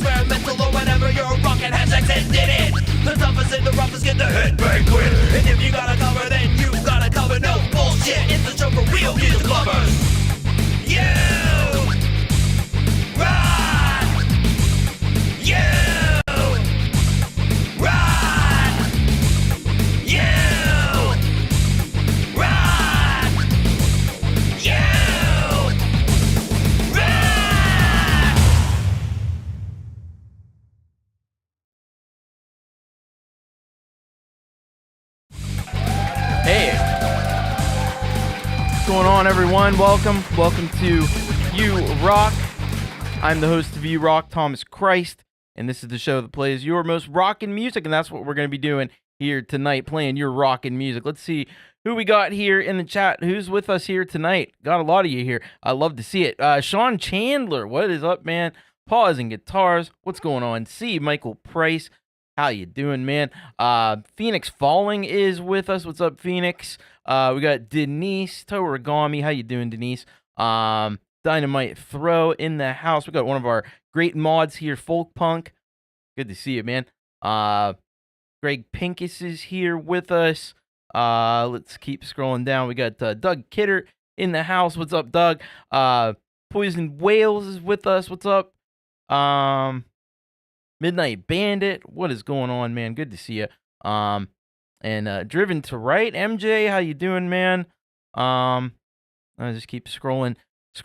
experimental or whatever you're rocking, has accented it. The toughest and the roughest get the headbang quit. And if you gotta cover, then you gotta cover. No bullshit, it's the show for real music lovers. You rock. You rock. You rock. You rock. Hey, what's going on, everyone? Welcome to You Rock. I'm the host of You Rock, Thomas Christ, and this is the show that plays your most rockin' music, and that's what we're going to be doing here tonight, playing your rockin' music. Let's see who we got here in the chat. Who's with us here tonight? Got a lot of you here. I love to see it. Sean Chandler, what is up, man? Pawz and Guitars, what's going on? C. Michael Price, how you doing, man? Fenix Falling is with us. What's up, Phoenix? We got Denise Toragami. How you doing, Denise? Dynamite Throw in the house. We got one of our great mods here, Folkpunk. Good to see you, man. Greg Pincus is here with us. Let's keep scrolling down. We got Doug Kidder in the house. What's up, Doug? Poison Whales is with us. What's up? Midnight Bandit, what is going on, man? Good to see you. And Driven to Right, MJ, how you doing, man? I just keep scrolling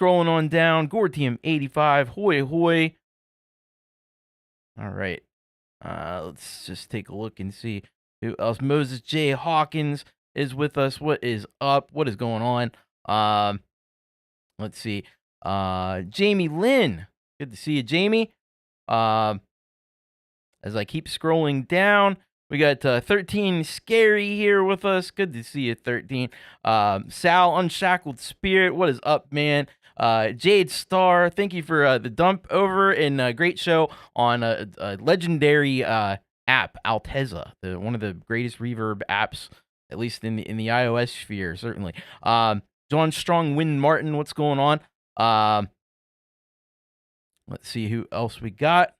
on down. Gortium 85, hoy hoy. All right, let's just take a look and see who else. Moses J. Hawkins is with us. What is up? What is going on? Let's see. Jamie Lynn, good to see you, Jamie. As I keep scrolling down, we got 13 Scary here with us. Good to see you, 13. Sal Unshackled Spirit, what is up, man? Jade Star, thank you for the dump over, and great show on a legendary app, Alteza, one of the greatest reverb apps, at least in the iOS sphere, certainly. John Strong, Win Martin, what's going on? Let's see who else we got.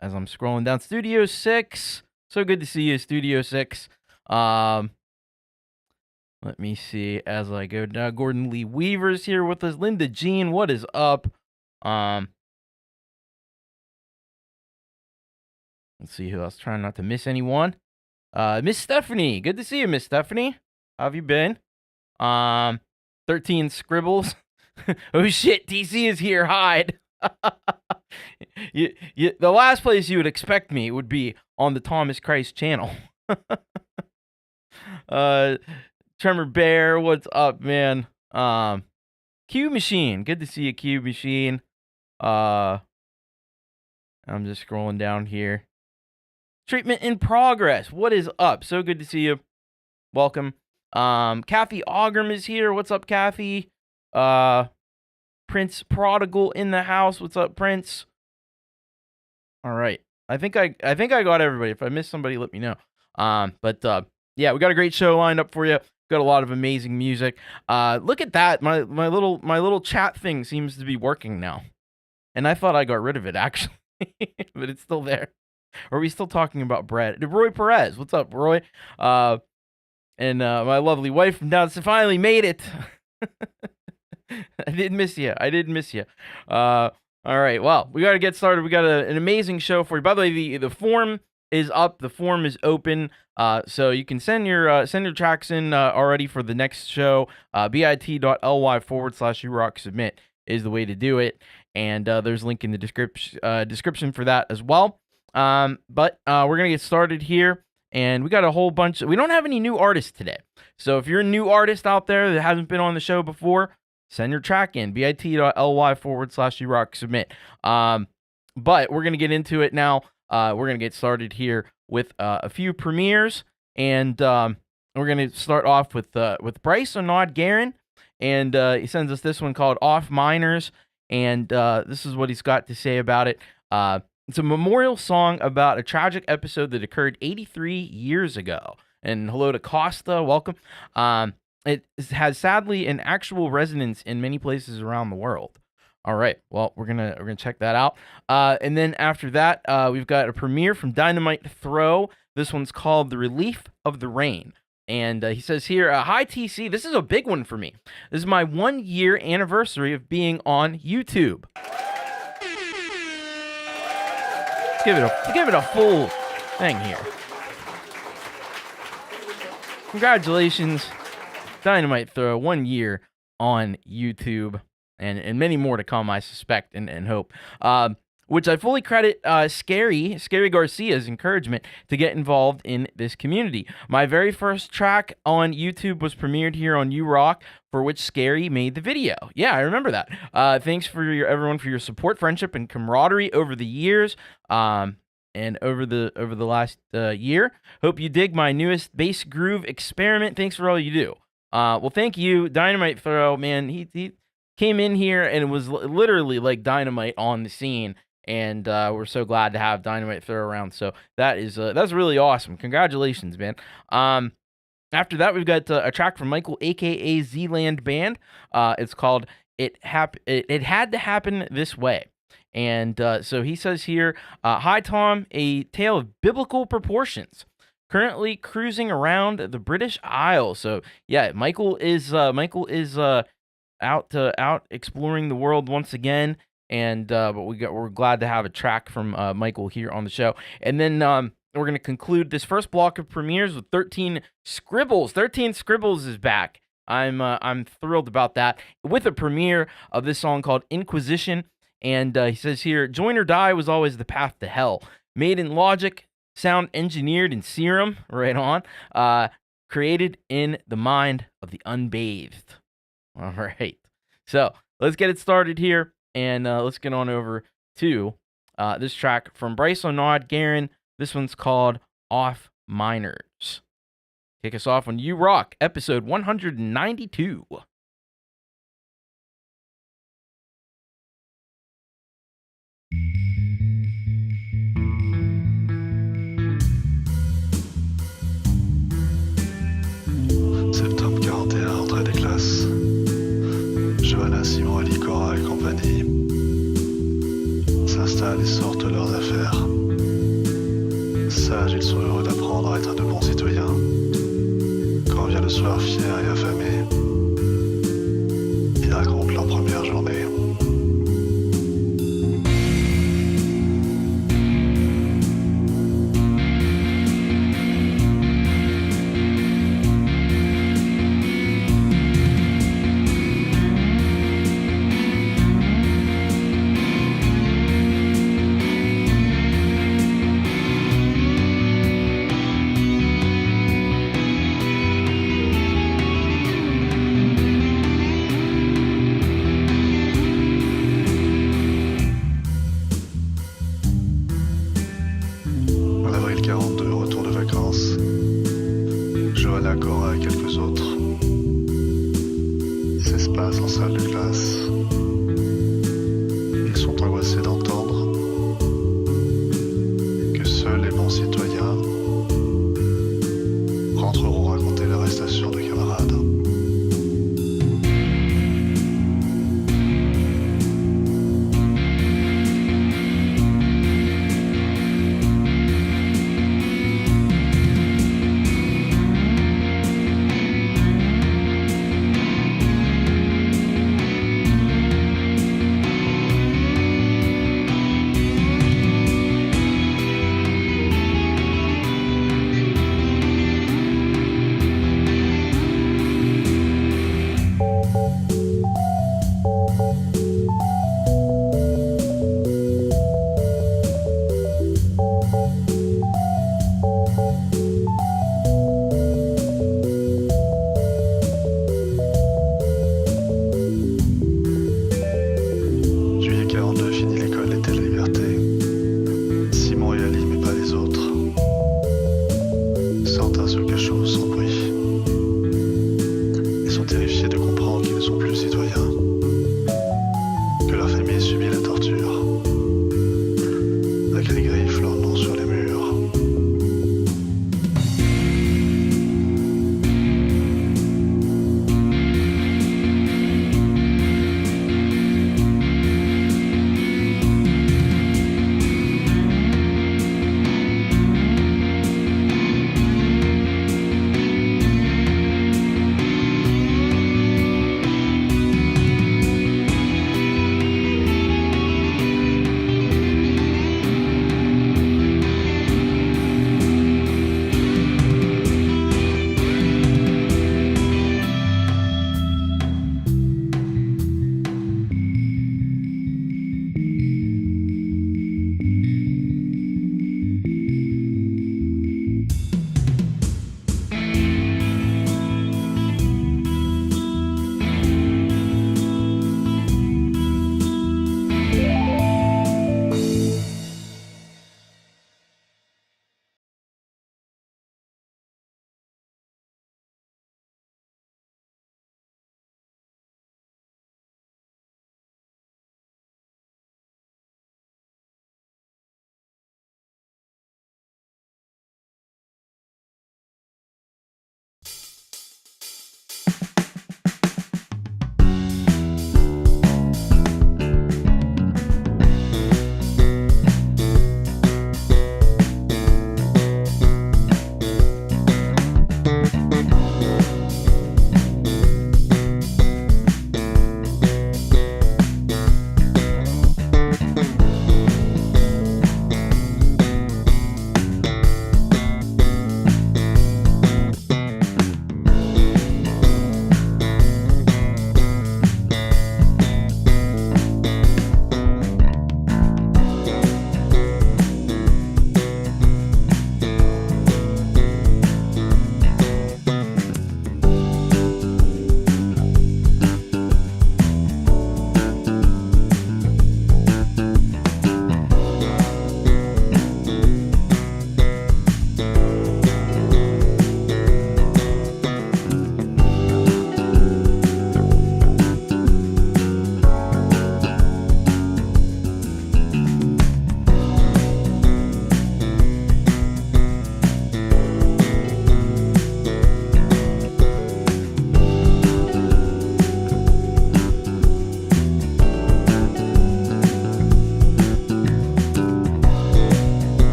As I'm scrolling down. Studio 6. So good to see you, Studio 6. Let me see as I go down. Gordon Lee Weaver's here with us. Linda Jean, what is up? Let's see who else. Trying not to miss anyone. Miss Stephanie. Good to see you, Miss Stephanie. How have you been? 13 Scribbles. Oh shit, TC is here. Hide. The last place you would expect me would be on the Thomas Christ channel. Tremor Bear, what's up, man? Q Machine, good to see you, Q Machine. I'm just scrolling down here. Treatment in Progress, what is up? So good to see you. Welcome. Cathy Ogram is here. What's up, Cathy? Prince Prodigal in the house. What's up, Prince? All right. I think I got everybody. If I missed somebody, let me know. But yeah, we got a great show lined up for you. Got a lot of amazing music. Look at that. My little chat thing seems to be working now. And I thought I got rid of it, actually. But it's still there. Are we still talking about Brad? Roy Perez. What's up, Roy? And my lovely wife from down, finally made it. I didn't miss you. All right. Well, we got to get started. We got an amazing show for you. By the way, the form is up. The form is open. So you can send your tracks in already for the next show. bit.ly/urocksubmit is the way to do it. And there's a link in the description for that as well. But we're going to get started here. And we got a whole bunch. We don't have any new artists today. So if you're a new artist out there that hasn't been on the show before, send your track in, bit.ly/urocksubmit. But we're going to get into it now. We're going to get started here with a few premieres. And we're going to start off with Brice-Arnaud Guerin. And he sends us this one called Off Miners. And this is what he's got to say about it. It's a memorial song about a tragic episode that occurred 83 years ago. And hello to Costa, welcome. It has sadly an actual resonance in many places around the world. All right. Well, we're gonna check that out. And then after that, we've got a premiere from Dynamite Throw. This one's called "The Relief of the Rain." And he says here, "Hi TC, this is a big one for me. This is my 1-year anniversary of being on YouTube." Let's give it a full thing here. Congratulations, Dynamite Throw, 1 year on YouTube, and many more to come, I suspect and hope. Which I fully credit Scary Garcia's encouragement to get involved in this community. My very first track on YouTube was premiered here on You Rock, for which Scary made the video. Yeah, I remember that. Thanks for everyone for your support, friendship, and camaraderie over the years. And over the last year. Hope you dig my newest bass groove experiment. Thanks for all you do. Well, thank you, Dynamite Throw. Man, he came in here and it was literally like dynamite on the scene. And we're so glad to have Dynamite Throw around. So that's really awesome. Congratulations, man. After that, we've got a track from Michael, a.k.a. Zealand Band. It's called It Had to Happen This Way. And so he says here, "Hi, Tom, a tale of biblical proportions. Currently cruising around the British Isles." So, yeah, Michael is out exploring the world once again. And but we're glad to have a track from Michael here on the show. And then we're going to conclude this first block of premieres with 13 Scribbles. 13 Scribbles is back. I'm thrilled about that, with a premiere of this song called Inquisition. And he says here, "Join or Die was always the path to hell. Made in Logic, sound engineered in Serum," right on, created in the mind of the unbathed. All right. So let's get it started here. And let's get on over to this track from Brice-Arnaud Guerin. This one's called Off Minors. Kick us off on You Rock, episode 192. Septembre 41, entrée des classes. Johanna, Simon, Alicora et compagnie s'installent et sortent leurs affaires. Sages, ils sont heureux d'apprendre à être de bons citoyens. Quand vient le soir, fiers et affamés, ils racontent leur première journée.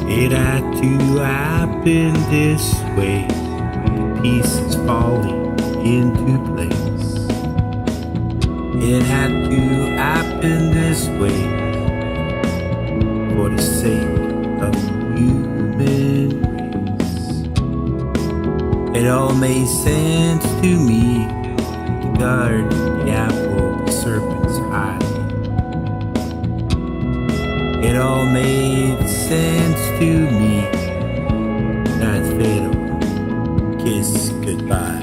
It had to happen this way, pieces falling into place. It had to happen this way, for the sake of the human race. It all made sense to me, to guard the apple, the serpent's eye. It all made sense to me, that fatal kiss goodbye.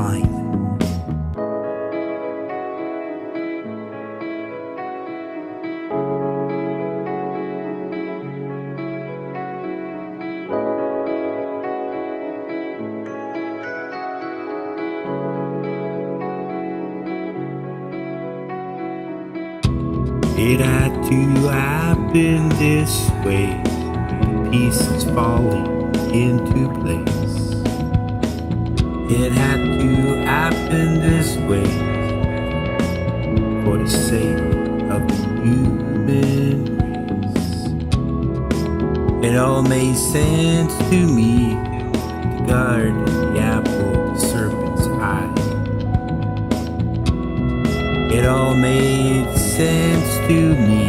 mine. It had to happen this way, pieces falling into place. It had to happen this way, for the sake of the human race. It all made sense to me, to guard the apple, the serpent's eye. It all made sense to me.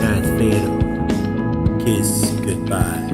That fatal kiss goodbye.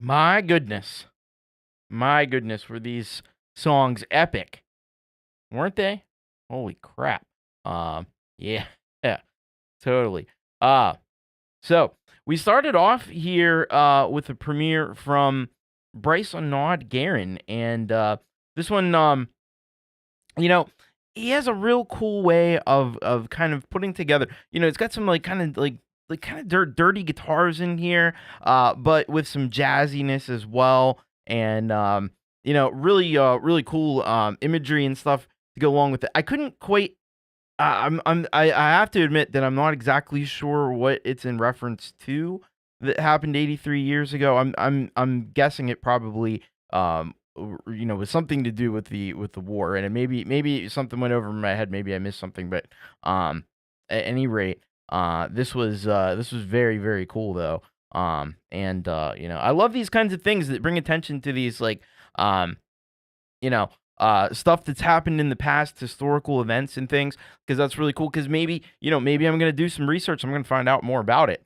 My goodness. My goodness, were these songs epic, weren't they? Holy crap. Yeah, yeah, totally. So we started off here with a premiere from Brice-Arnaud Guerin, and this one, you know, he has a real cool way of kind of putting together. It's got some kind of dirty guitars in here, but with some jazziness as well, and really cool imagery and stuff to go along with it. I couldn't quite. I have to admit that I'm not exactly sure what it's in reference to that happened 83 years ago. I'm guessing it probably was something to do with the war, and it maybe something went over my head. Maybe I missed something, but at any rate, this was very, very cool though. I love these kinds of things that bring attention to these stuff that's happened in the past, historical events and things, because that's really cool. Because maybe I'm gonna do some research. I'm gonna find out more about it.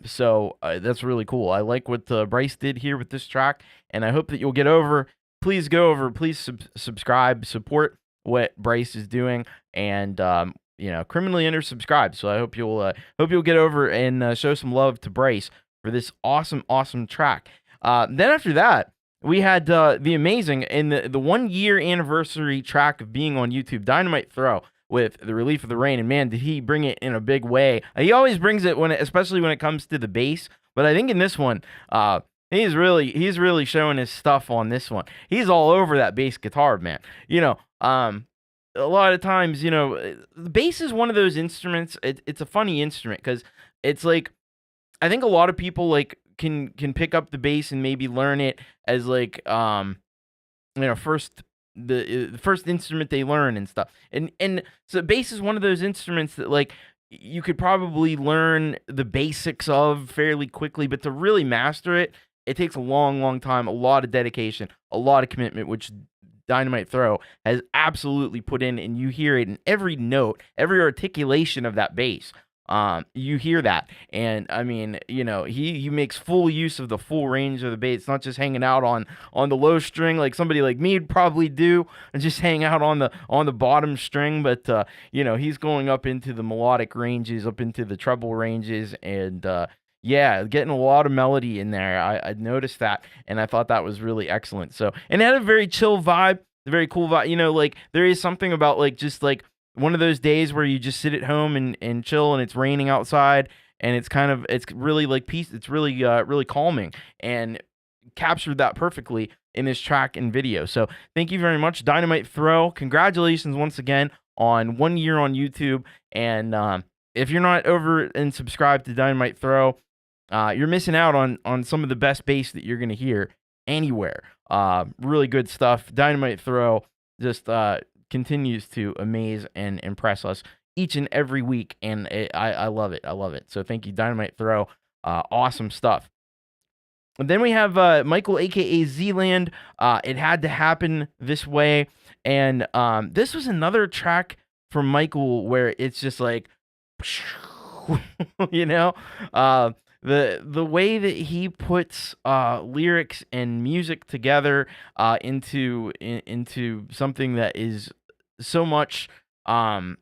So that's really cool. I like what Brice did here with this track, and I hope that you'll get over. Please go over. Please subscribe, support what Brice is doing, and criminally under-subscribe. So I hope you'll get over and show some love to Brice for this awesome track. Then after that, we had the amazing and the 1 year anniversary track of being on YouTube, Dynamite Throw, with The Relief of the Rain. And man, did he bring it in a big way. He always brings it especially when it comes to the bass. But I think in this one, he's really showing his stuff on this one. He's all over that bass guitar, man. A lot of times, the bass is one of those instruments. It's a funny instrument because it's like, I think a lot of people can pick up the bass and maybe learn it as first the first instrument they learn and stuff. And so bass is one of those instruments that you could probably learn the basics of fairly quickly, but to really master it, it takes a long time, a lot of dedication, a lot of commitment, which Dynamite Throw has absolutely put in, and you hear it in every note, every articulation of that bass. You hear that, and I mean, he makes full use of the full range of the bass. It's not just hanging out on the low string like somebody like me would probably do, and just hang out on the bottom string. But he's going up into the melodic ranges, up into the treble ranges, and getting a lot of melody in there. I noticed that, and I thought that was really excellent. So, and it had a very chill vibe, a very cool vibe. There is something about just one of those days where you just sit at home and chill, and it's raining outside, and it's really peace. It's really really calming, and captured that perfectly in this track and video. So thank you very much, Dynamite Throw. Congratulations once again on 1 year on YouTube. And if you're not over and subscribed to Dynamite Throw, you're missing out on some of the best bass that you're going to hear anywhere. Really good stuff. Dynamite Throw just continues to amaze and impress us each and every week, and I love it. I love it. So thank you, Dynamite Throw. Awesome stuff. And then we have Michael, a.k.a. Zealand. It Had to Happen This Way. And this was another track from Michael where it's just the way that he puts lyrics and music together into something that is so much that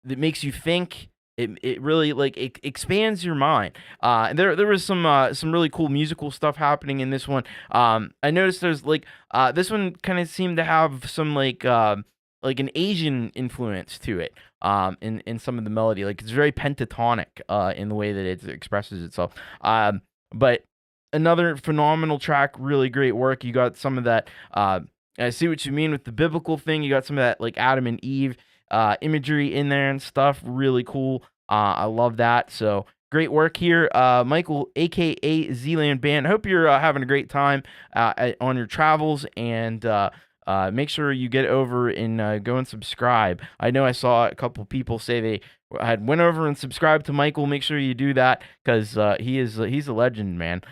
makes you think. It really it expands your mind. There was some really cool musical stuff happening in this one. I noticed there's this one kind of seemed to have some an Asian influence to it. In some of the melody, it's very pentatonic in the way that it expresses itself. But another phenomenal track, really great work. You got some of that. I see what you mean with the biblical thing. You got some of that Adam and Eve imagery in there and stuff. Really cool. I love that. So great work here, Michael, aka Zealand Band. I hope you're having a great time on your travels, and make sure you get over and go and subscribe. I know I saw a couple people say they had went over and subscribed to Michael. Make sure you do that, because he's a legend, man.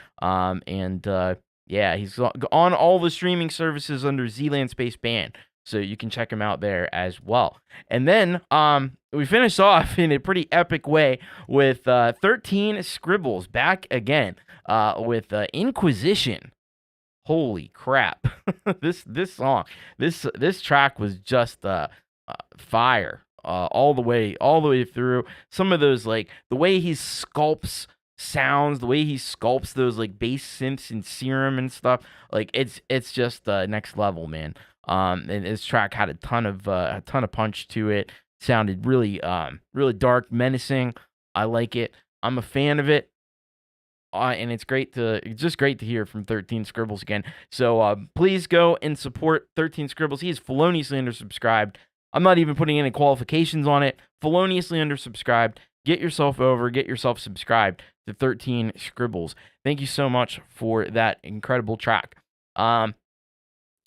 He's on all the streaming services under Zealand Space Band, so you can check him out there as well. And then we finish off in a pretty epic way with 13 Scribbles back again with Inquisition. holy crap. this track was just fire all the way through. Some of those, like the way he sculpts sounds, the way he sculpts those like bass synths and serum and stuff, like it's just next level, man. And this track had a ton of punch to it. Sounded really dark, menacing. I like it. I'm a fan of it. And it's just great to hear from 13 Scribbles again. So please go and support 13 Scribbles. He is feloniously undersubscribed. I'm not even putting any qualifications on it. Feloniously undersubscribed. Get yourself subscribed to 13 Scribbles. Thank you so much for that incredible track.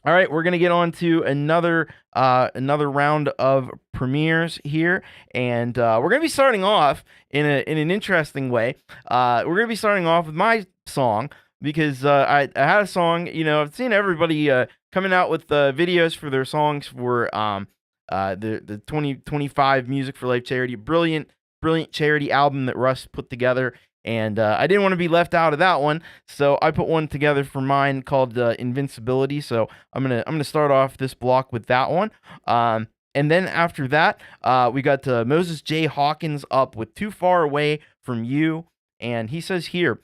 All right, we're gonna get on to another round of premieres here, and we're gonna be starting off in an interesting way. We're gonna be starting off with my song because I had a song. You know, I've seen everybody coming out with videos for their songs for the 2025 Music for Life charity, brilliant charity album that Russ put together. And I didn't want to be left out of that one, so I put one together for mine called Invincibility. So I'm gonna start off this block with that one. And then after that, we got Moses J. Hawkins up with Too Far Away From You, and he says here,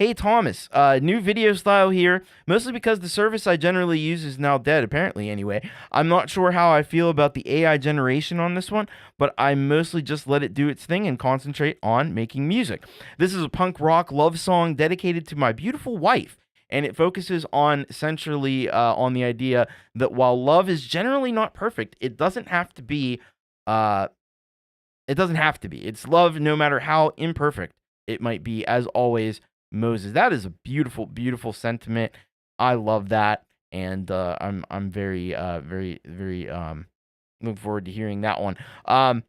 hey Thomas, new video style here, mostly because the service I generally use is now dead, apparently anyway. I'm not sure how I feel about the AI generation on this one, but I mostly just let it do its thing and concentrate on making music. This is a punk rock love song dedicated to my beautiful wife, and it focuses on essentially on the idea that while love is generally not perfect, it doesn't have to be. It's love no matter how imperfect it might be, as always. Moses, that is a beautiful, beautiful sentiment. I love that, and I'm very looking forward to hearing that one. And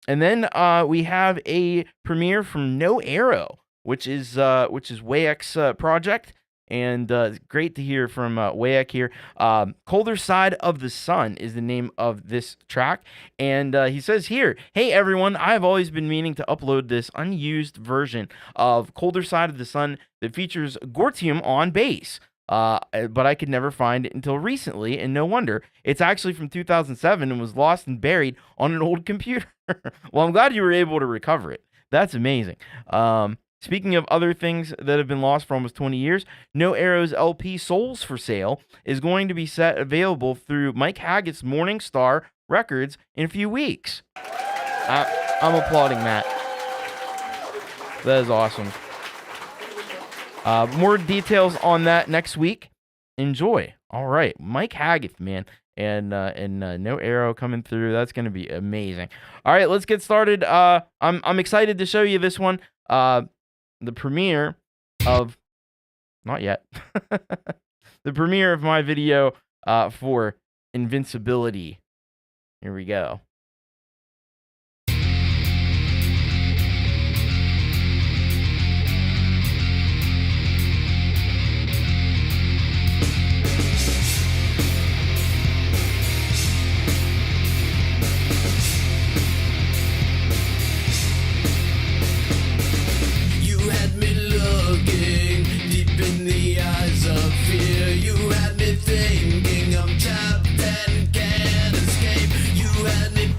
then we have a premiere from No Arrow, which is Wayek's project, and it's great to hear from Wayek here. Colder Side of the Sun is the name of this track, and he says here, hey everyone, I've always been meaning to upload this unused version of Colder Side of the Sun that features Gortium on bass, but I could never find it until recently, and no wonder. It's actually from 2007 and was lost and buried on an old computer. Well, I'm glad you were able to recover it. That's amazing. Speaking of other things that have been lost for almost 20 years, No Arrow's LP Souls for Sale is going to be set available through Mike Haggith's Morning Star Records in a few weeks. I'm applauding that. That is awesome. More details on that next week. Enjoy. All right, Mike Haggith, man, and No Arrow coming through. That's going to be amazing. All right, let's get started. I'm excited to show you this one. The premiere of, not yet, the premiere of my video for Invincibility. Here we go. Thinking I'm trapped and can't escape. You had me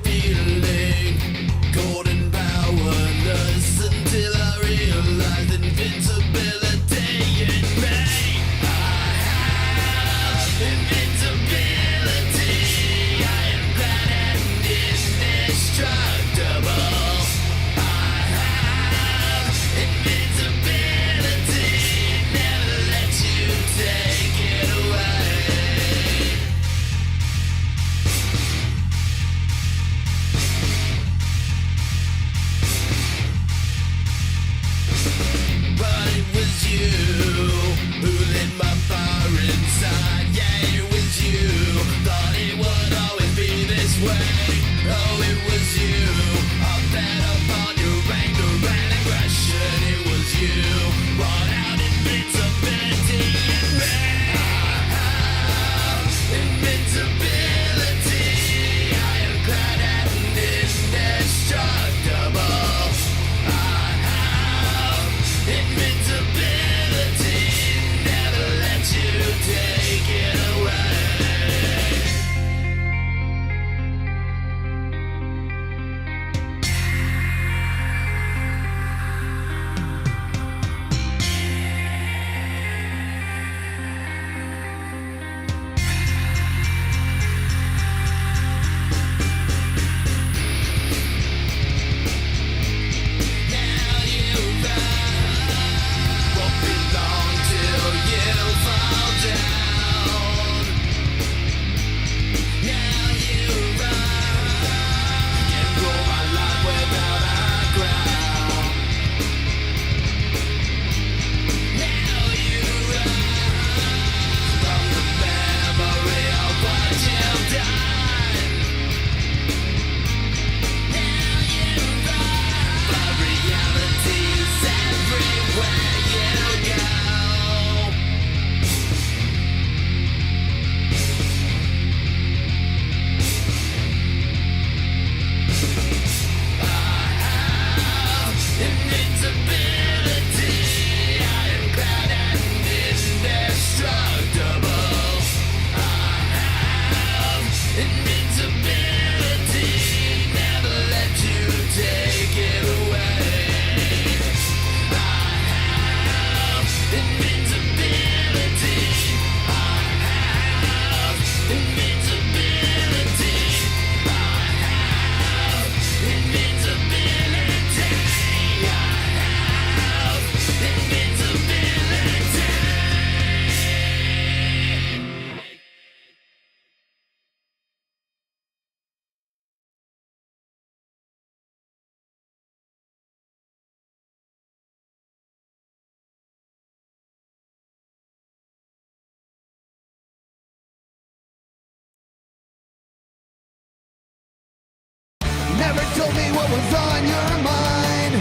told me what was on your mind.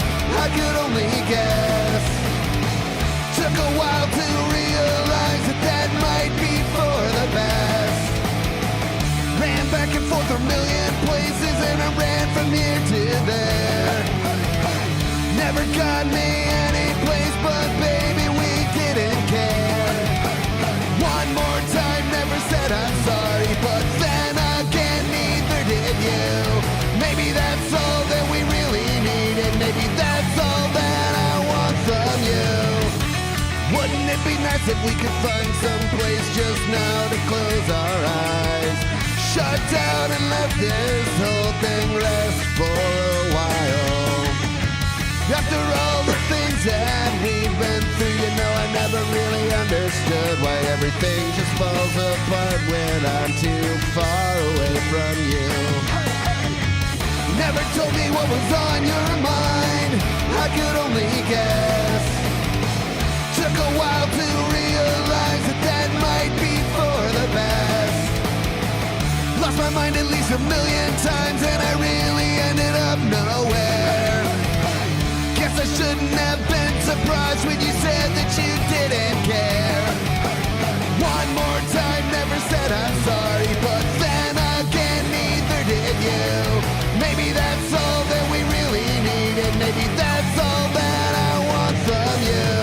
I could only guess. Took a while to realize that that might be for the best. Ran back and forth a million places and I ran from here to there. Never got me any place, but baby, we didn't care. One more time, never said I'm sorry, but then again, neither did you. Maybe that's all that we really needed. Maybe that's all that I want from you. Wouldn't it be nice if we could find some place just now to close our eyes? Shut down and let this whole thing rest for a while. After all the things that we've been through, you know I never really understood why everything just falls apart when I'm too far away from you. Never told me what was on your mind, I could only guess. Took a while to realize that that might be for the best. Lost my mind at least a million times and I really ended up nowhere. Guess I shouldn't have been surprised when you said that you didn't care. One more time, never said I'm sorry, but then again, neither did you. Maybe that's all that we really needed. Maybe that's all that I want from you.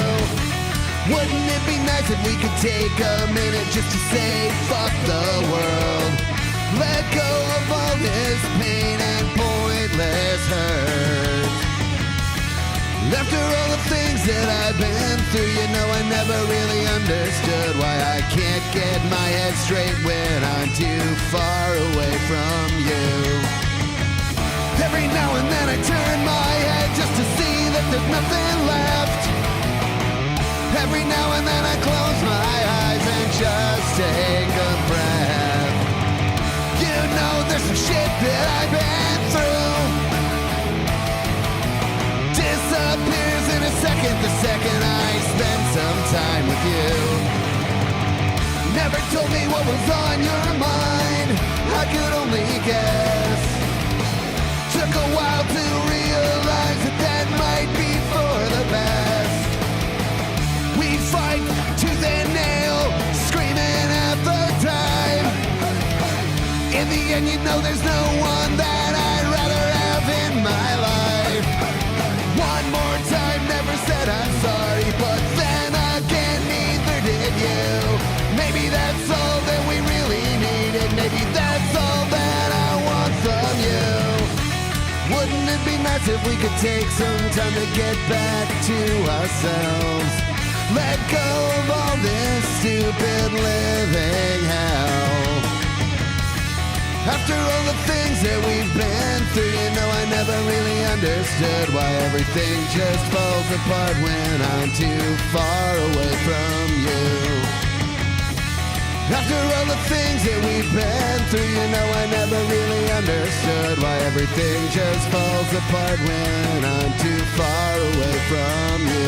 Wouldn't it be nice if we could take a minute just to say fuck the world? Let go of all this pain and pointless hurt. After all the things that I've been through, you know I never really understood why I can't get my head straight when I'm too far away from you. Every now and then I turn my head just to see that there's nothing left. Every now and then I close my eyes and just take a breath. You know there's some shit that I've been through. Disappears in a second the second I spend some time with you. Never told me what was on your mind, I could only guess. Took a while to realize that that might be for the best. We fight tooth and nail, screaming at the time. In the end, you know there's no one that I'd rather have in my life. One more time, never said I'm sorry, but then again, neither did you. Maybe that's all that we really needed. Maybe that's all that I want from you. Wouldn't it be nice if we could take some time to get back to ourselves? Let go of all this stupid living hell. After all the things that we've been through, you know I never really understood why everything just falls apart when I'm too far away from you. After all the things that we've been through, you know I never really understood why everything just falls apart when I'm too far away from you.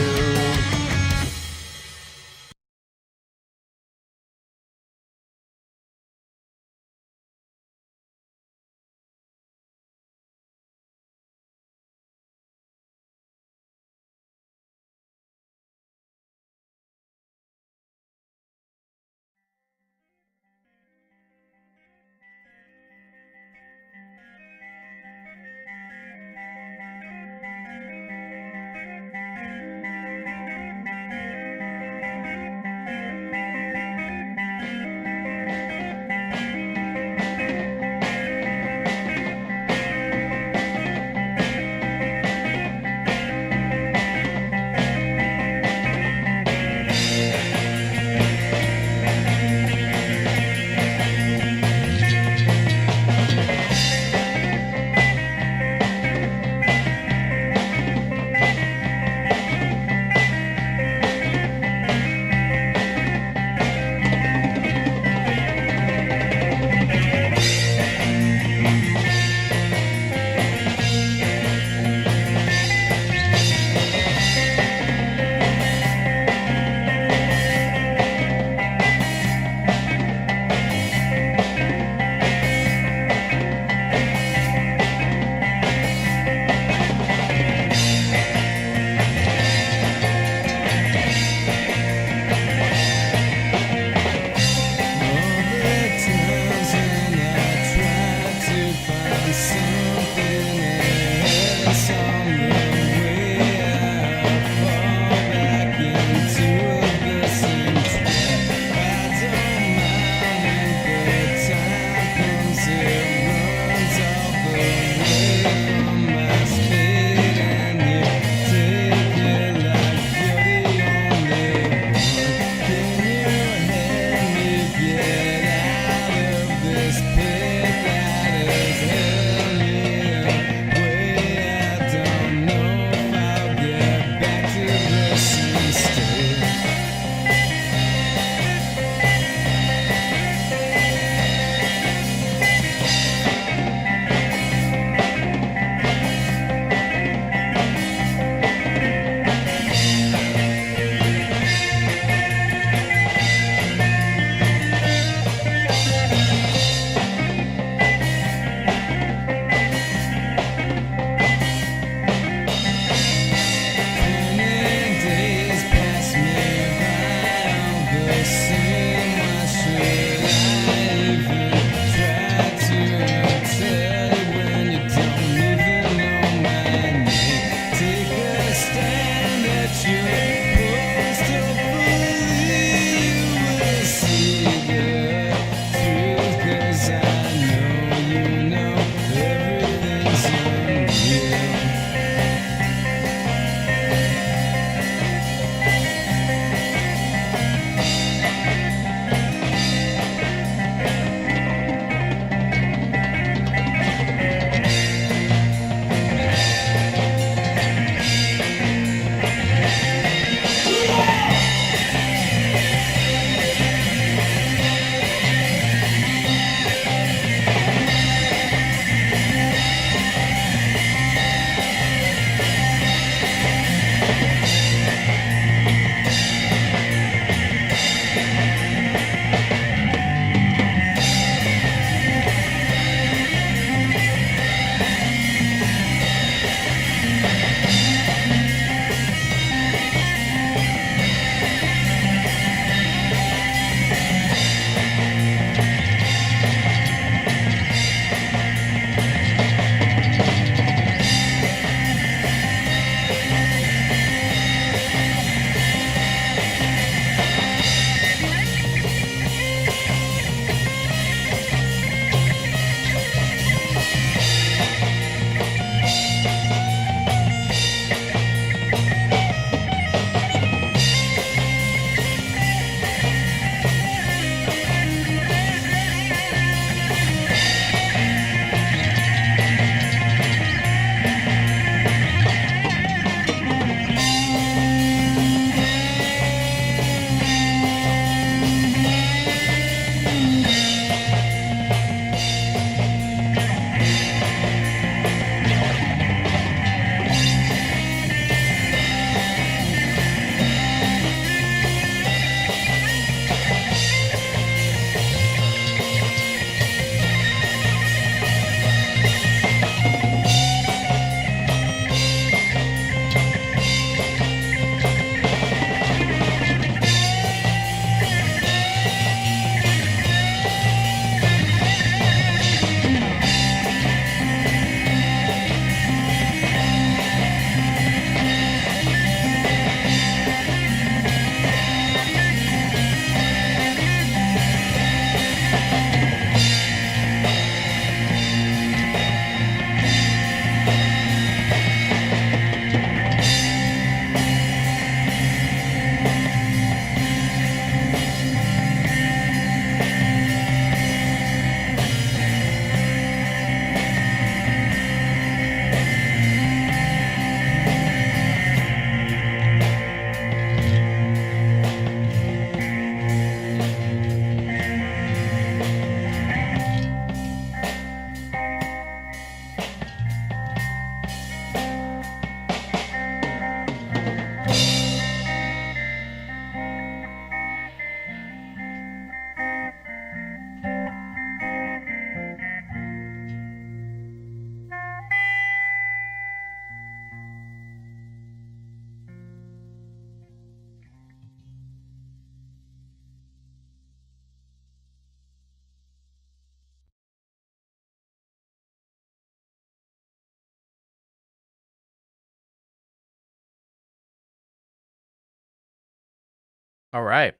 All right.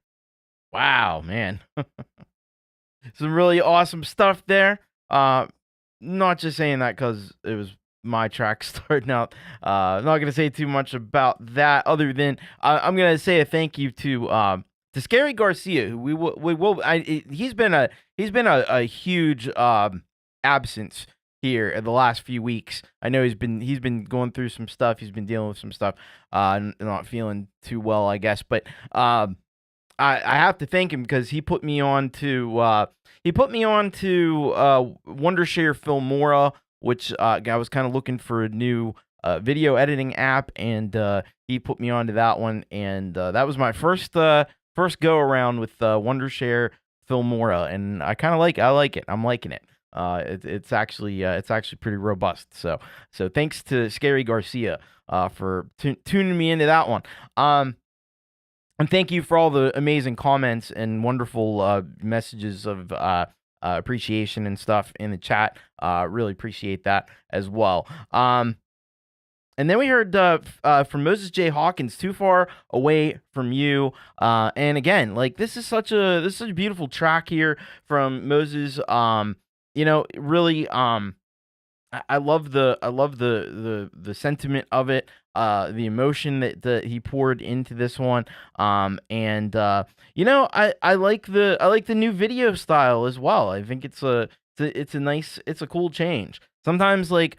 Wow, man. Some really awesome stuff there. Not just saying that because it was my track starting out. I'm not gonna say too much about that, other than I'm gonna say a thank you to Scary Garcia, who he's been a huge absence here in the last few weeks. I know he's been going through some stuff. He's been dealing with some stuff. Not feeling too well, I guess, but I have to thank him because he put me on to Wondershare Filmora, which I was kind of looking for a new video editing app, and he put me onto that one, and that was my first go around with Wondershare Filmora, and I like it. I'm liking it. It's actually pretty robust. So thanks to Scary Garcia for tuning me into that one. And thank you for all the amazing comments and wonderful messages of appreciation and stuff in the chat. Really appreciate that as well. And then we heard from Moses J. Hawkins, Too Far Away From You. And again, like this is such a beautiful track here from Moses. Really, I love the sentiment of it, the emotion that he poured into this one, and I like the new video style as well. I think it's a cool change. Sometimes like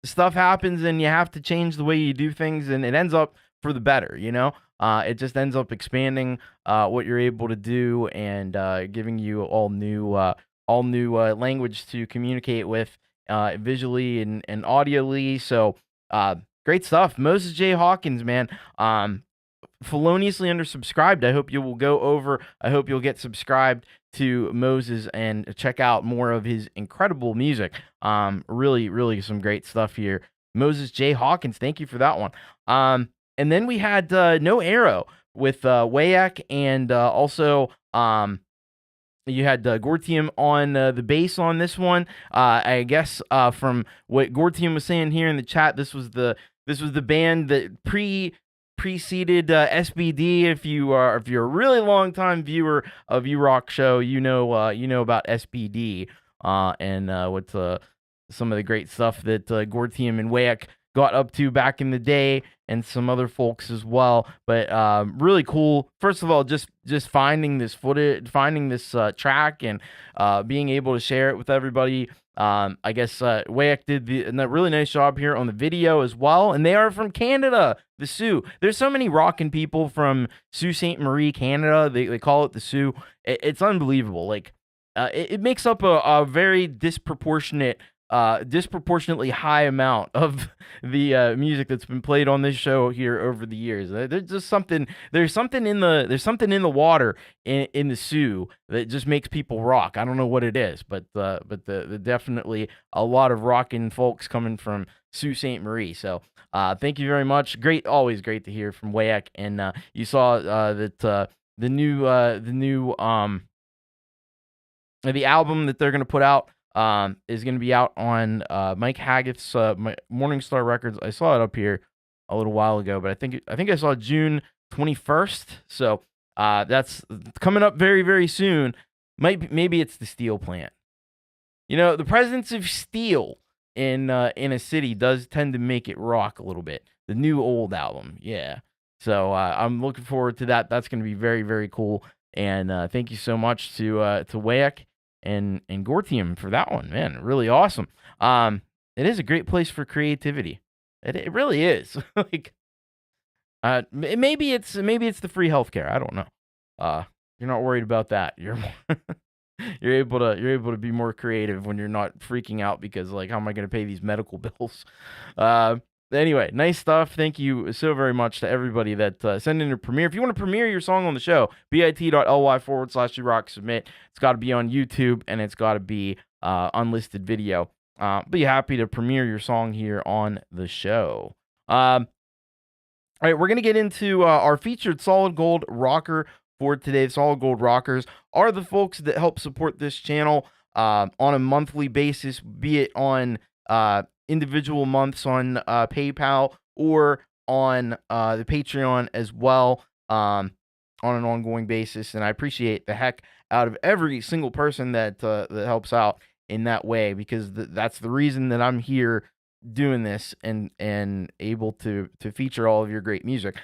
stuff happens and you have to change the way you do things, and it ends up for the better. It just ends up expanding what you're able to do, and giving you all new language to communicate with. Visually and audioly. So great stuff. Moses J. Hawkins, man. Feloniously undersubscribed. I hope you will go over. I hope you'll get subscribed to Moses and check out more of his incredible music. Really some great stuff here. Moses J. Hawkins, thank you for that one. And then we had No Arrow with Wayak, and also you had Gortium on the bass on this one. I guess from what Gortium was saying here in the chat, this was the band that preceded SBD. If you're a really long time viewer of U-Rock Show, you know about SBD and what some of the great stuff that Gortium and Wayak got up to back in the day, and some other folks as well. But really cool. First of all, just finding this footage, finding this track, and being able to share it with everybody. I guess Wayak did a really nice job here on the video as well. And they are from Canada, the Sioux. There's so many rockin' people from Sault Ste. Marie, Canada. They call it the Sioux. It's unbelievable. Like it makes up a very disproportionately high amount of the music that's been played on this show here over the years. There's something in the water in the Sioux that just makes people rock. I don't know what it is, but the definitely a lot of rockin' folks coming from Sault Ste. Marie. So thank you very much. Always great to hear from Wayak. And you saw that the album that they're gonna put out is going to be out on Mike Haggith's Morningstar Records. I saw it up here a little while ago, but I think I saw June 21st. So that's coming up very, very soon. Maybe it's the steel plant. The presence of steel in a city does tend to make it rock a little bit. The new old album, yeah. So I'm looking forward to that. That's going to be very, very cool. And thank you so much to Wayak and Gortium for that one, man. Really awesome. It is a great place for creativity. It really is. Like, maybe it's the free healthcare. I don't know. You're not worried about that. You're able to be more creative when you're not freaking out because, like, how am I going to pay these medical bills? Anyway, nice stuff. Thank you so very much to everybody that sent in a premiere. If you want to premiere your song on the show, bit.ly/rock submit. It's got to be on YouTube, and it's got to be unlisted video. Be happy to premiere your song here on the show. All right, we're going to get into our featured Solid Gold rocker for today. The Solid Gold rockers are the folks that help support this channel on a monthly basis, be it on individual months on PayPal or on the Patreon as well. on an ongoing basis, and I appreciate the heck out of every single person that helps out in that way, because that's the reason that I'm here doing this and able to feature all of your great music.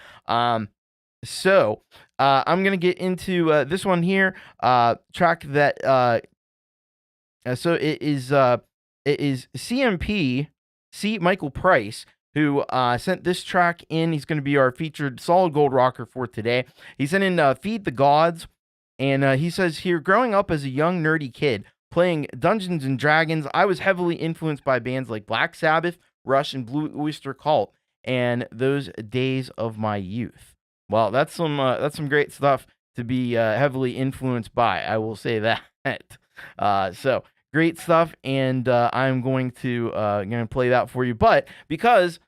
So I'm gonna get into this one here, track that so it is CMP C. Michael Price, who sent this track in. He's going to be our featured solid gold rocker for today. He sent in Feed the Gods, and he says here, growing up as a young nerdy kid playing Dungeons and Dragons, I was heavily influenced by bands like Black Sabbath, Rush, and Blue Oyster Cult, and those days of my youth. Well, that's some great stuff to be heavily influenced by. I will say that. So great stuff, and I'm going to play that for you. But because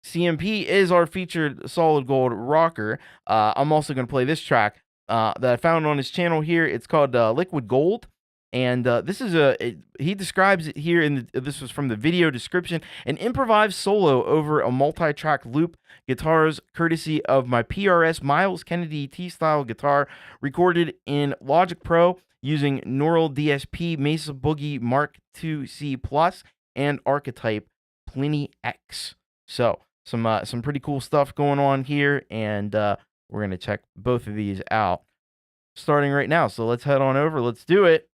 CMP is our featured solid gold rocker, I'm also going to play this track that I found on his channel here. It's called Liquid Gold. And this is he describes it here this was from the video description, an improvised solo over a multi-track loop guitars courtesy of my PRS Miles Kennedy T-style guitar, recorded in Logic Pro using Neural DSP Mesa Boogie Mark II C Plus and Archetype Pliny X. So some pretty cool stuff going on here, and we're gonna check both of these out starting right now. So let's head on over. Let's do it.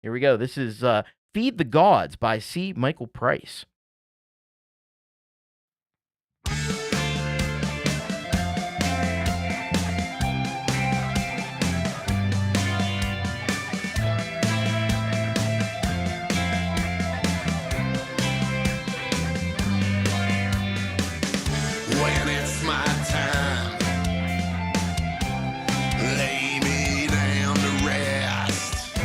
Here we go. This is Feed the Gods by C. Michael Price. When it's my time, lay me down to rest.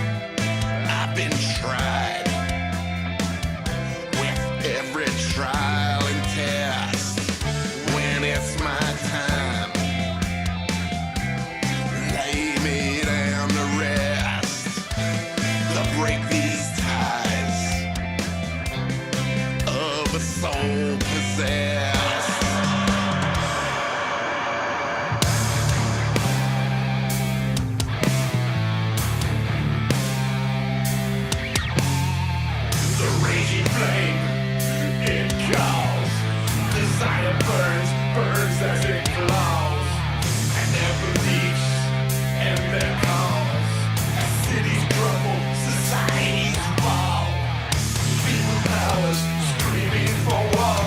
I've been tried with every trial and test. When it's my time, lay me down to rest. To break these ties of a soul possessed. Desire burns as it glows, and never leaks, and their cause. As cities crumble, societies fall. Evil powers screaming for war.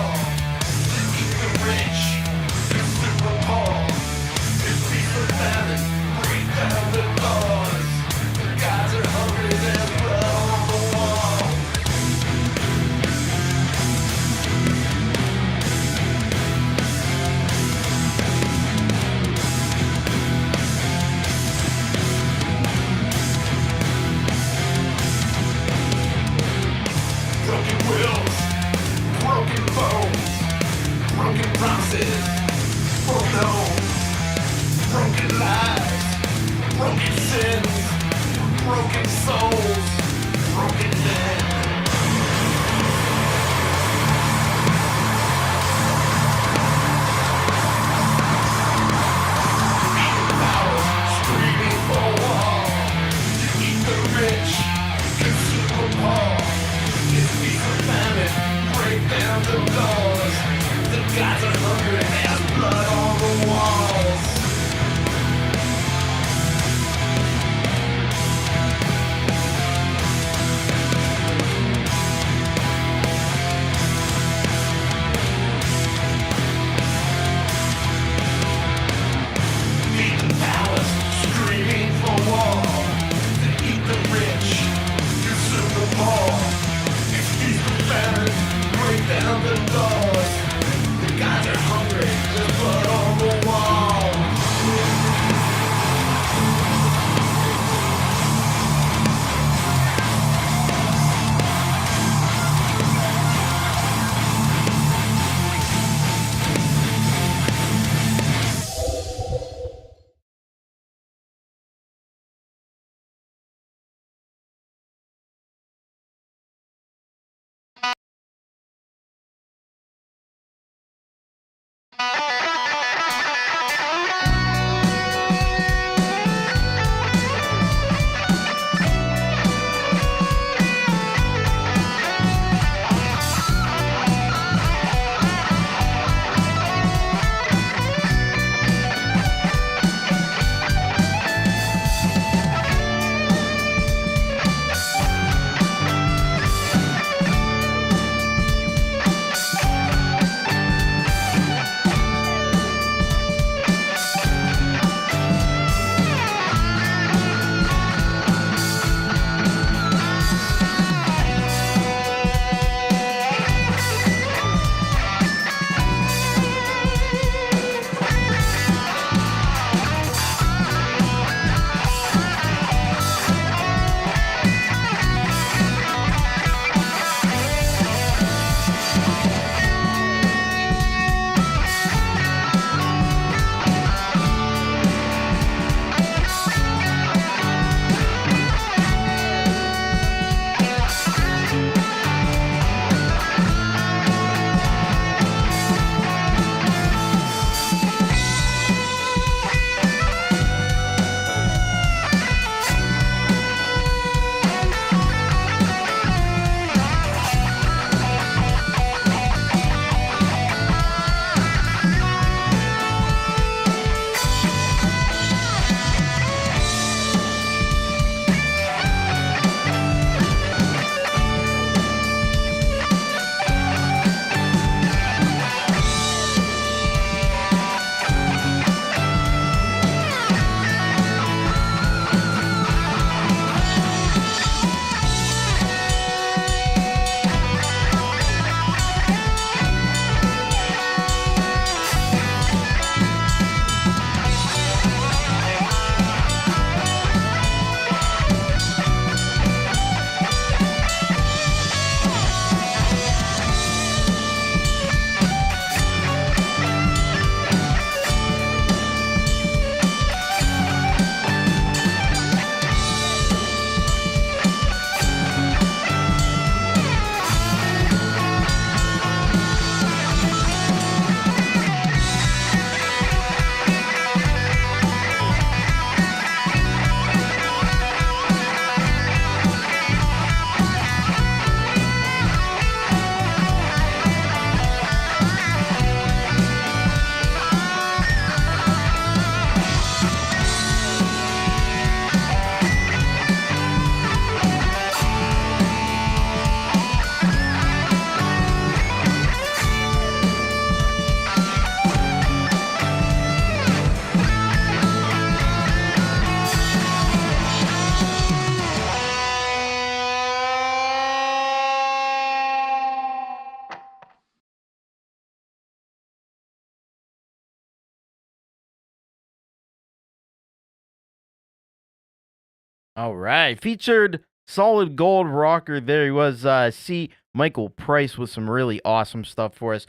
All right. Featured solid gold rocker. There he was. C. Michael Price with some really awesome stuff for us.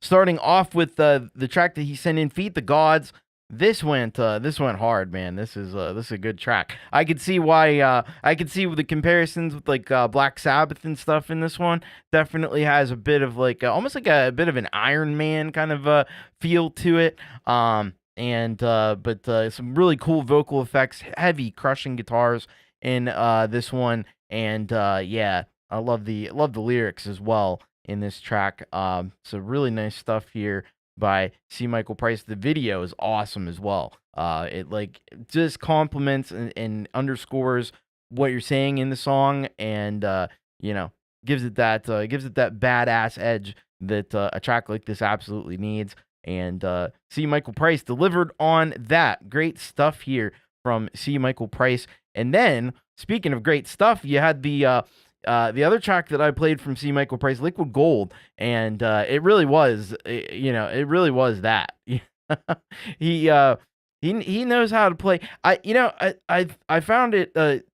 Starting off with the track that he sent in, Feed the Gods. This went hard, man. This is a good track. I could see why. I could see with the comparisons with like Black Sabbath and stuff in this one. Definitely has a bit of like almost like a bit of an Iron Man kind of feel to it. But some really cool vocal effects, heavy crushing guitars in this one, and yeah, I love the lyrics as well in this track. So really nice stuff here by C. Michael Price. The video is awesome as well. It like just complements and underscores what you're saying in the song, and gives it that badass edge that a track like this absolutely needs. And C. Michael Price delivered on that. Great stuff here from C. Michael Price. And then, speaking of great stuff, you had the other track that I played from C. Michael Price, Liquid Gold, and it really was, it really was that. He knows how to play. I found it.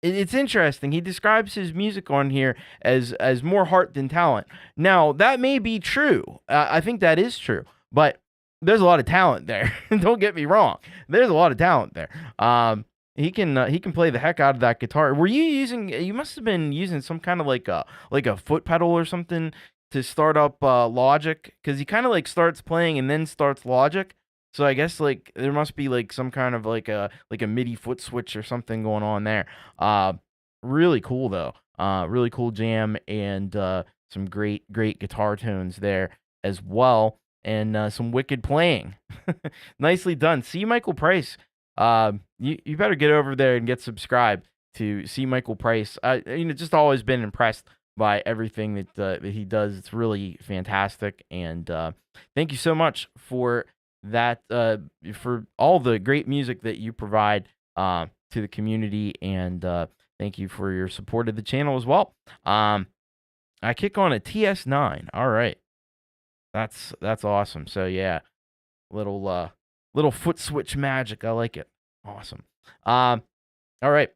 It's interesting. He describes his music on here as more heart than talent. Now that may be true. I think that is true. But there's a lot of talent there. Don't get me wrong. There's a lot of talent there. He can play the heck out of that guitar. Were you using? You must have been using some kind of like a foot pedal or something to start up Logic, because he kind of like starts playing and then starts Logic. So I guess like there must be like some kind of like a MIDI foot switch or something going on there. Really cool though. Really cool jam, and some great guitar tones there as well. And some wicked playing. Nicely done. C. Michael Price. You better get over there and get subscribed to C. Michael Price. Just always been impressed by everything that he does. It's really fantastic. And thank you so much for that, for all the great music that you provide to the community. And thank you for your support of the channel as well. I kick on a TS9. All right. That's awesome. So yeah, little foot switch magic. I like it. Awesome. All right.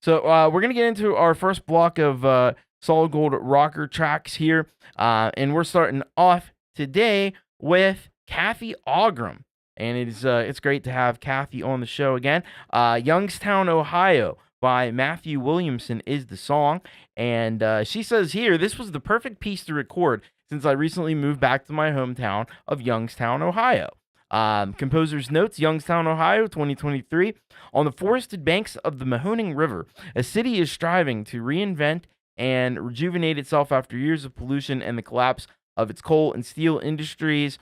So we're gonna get into our first block of solid gold rocker tracks here, and we're starting off today with Cathy Ogram, and it's great to have Cathy on the show again. Youngstown, Ohio, by Matthew Williamson is the song, and she says here, this was the perfect piece to record since I recently moved back to my hometown of Youngstown, Ohio. Composer's notes, Youngstown, Ohio, 2023. On the forested banks of the Mahoning River, a city is striving to reinvent and rejuvenate itself after years of pollution and the collapse of its coal and steel industries,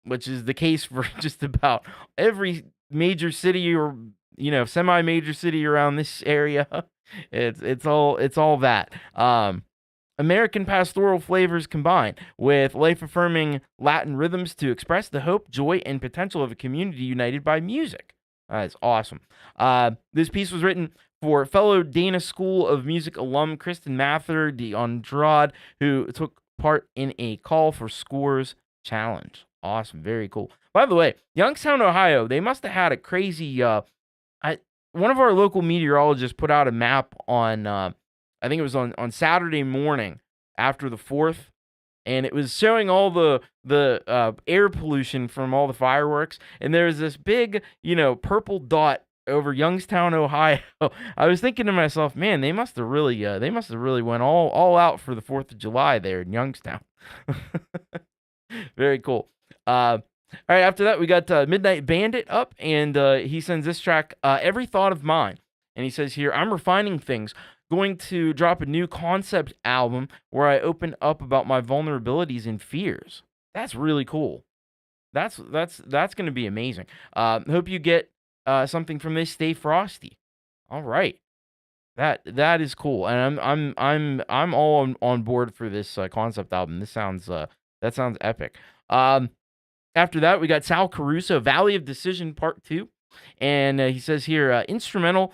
which is the case for just about every major city or semi-major city around this area. It's all that. American pastoral flavors combined with life-affirming Latin rhythms to express the hope, joy, and potential of a community united by music. That's awesome. This piece was written for fellow Dana School of Music alum Kristen Mather de Andrade, who took part in a Call for Scores challenge. Awesome. Very cool. By the way, Youngstown, Ohio, they must have had a crazy... one of our local meteorologists put out a map on... I think it was on Saturday morning after the 4th, and it was showing all the air pollution from all the fireworks, and there was this big, purple dot over Youngstown, Ohio. I was thinking to myself, man, they must have really went all out for the 4th of July there in Youngstown. Very cool. All right, after that, we got Midnight Bandit up, and he sends this track, Every Thought of Mine. And he says here, I'm refining things, going to drop a new concept album where I open up about my vulnerabilities and fears. That's really cool. That's going to be amazing. Hope you get something from this. Stay frosty. All right. That is cool. And I'm all on board for this concept album. That sounds epic. After that, we got Sal Caruso, Valley of Decision Part 2. And he says here, instrumental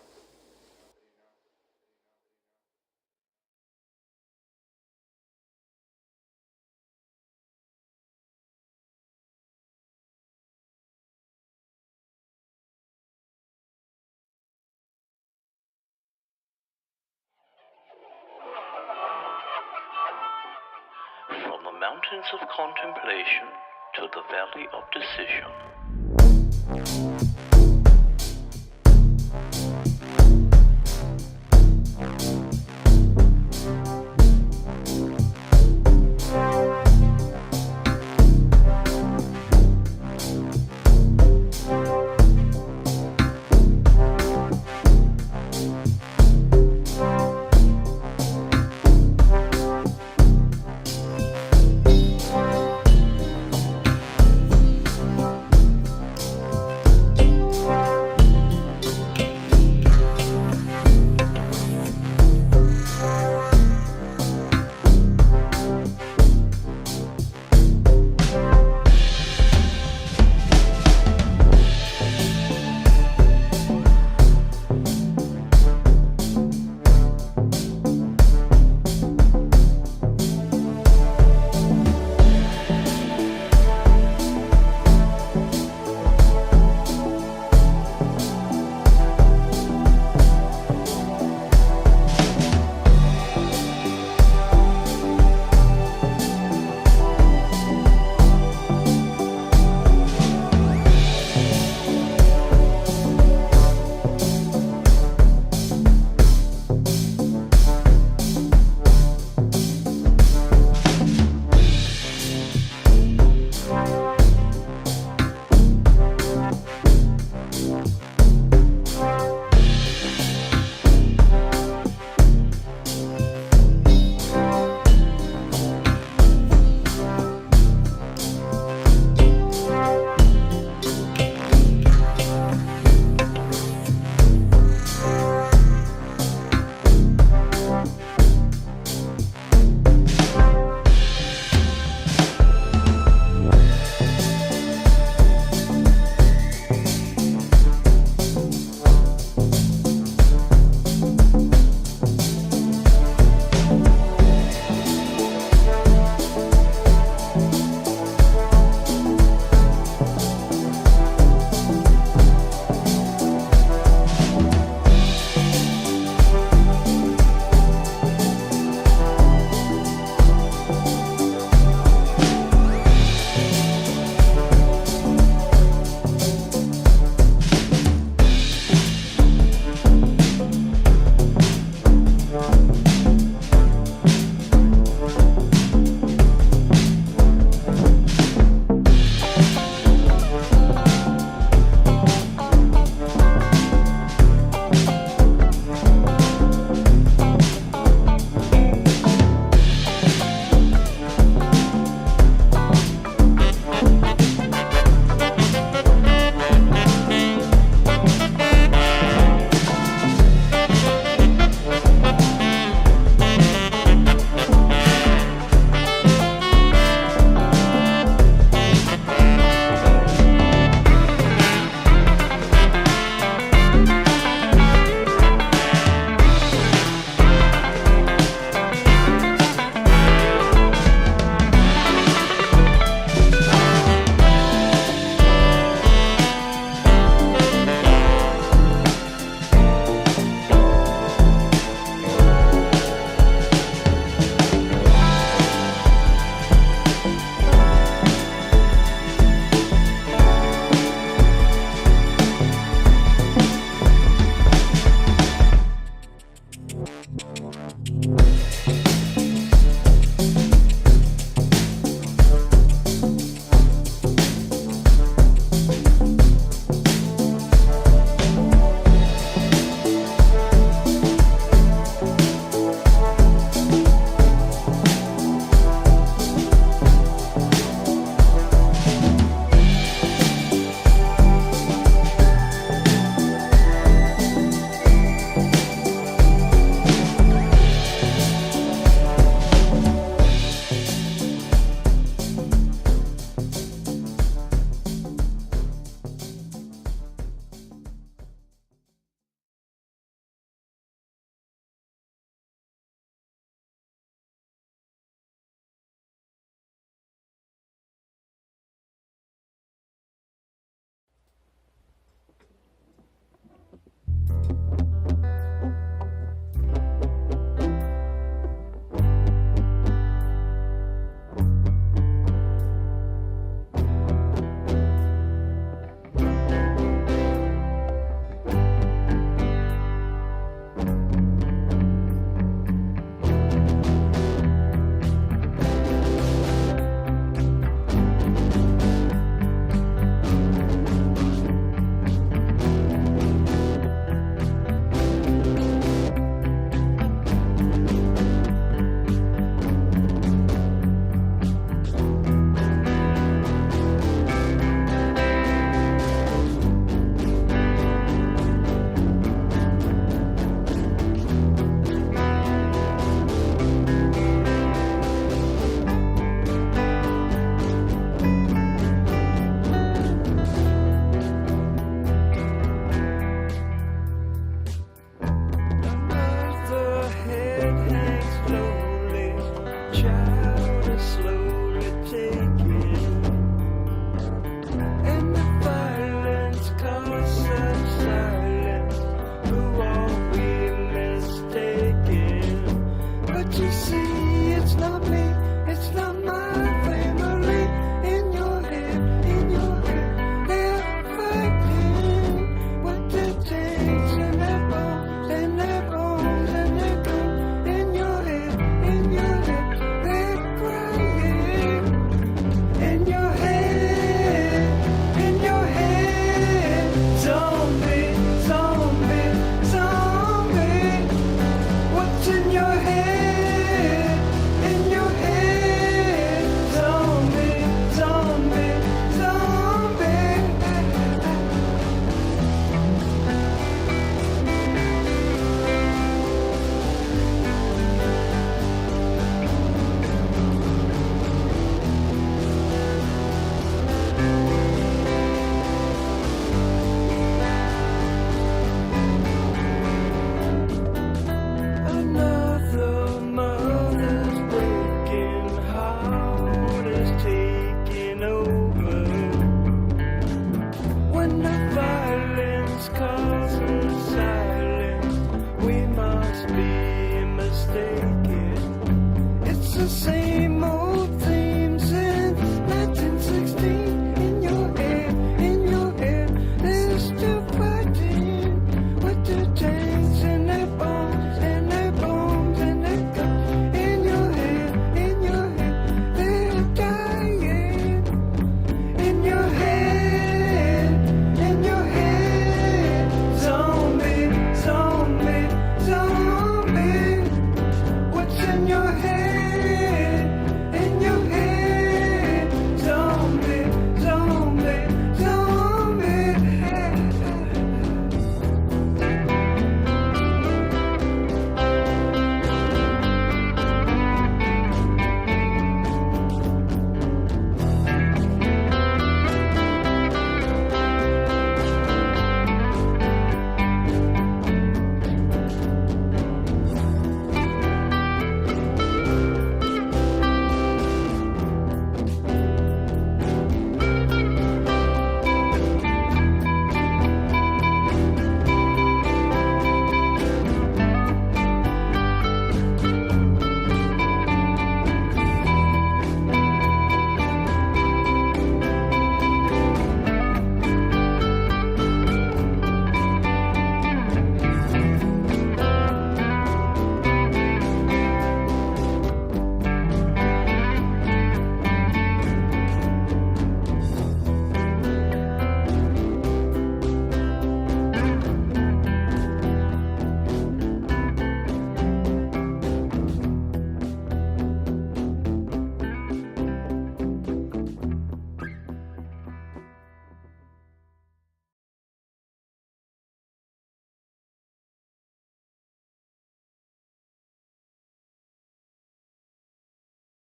mountains of contemplation to the valley of decision.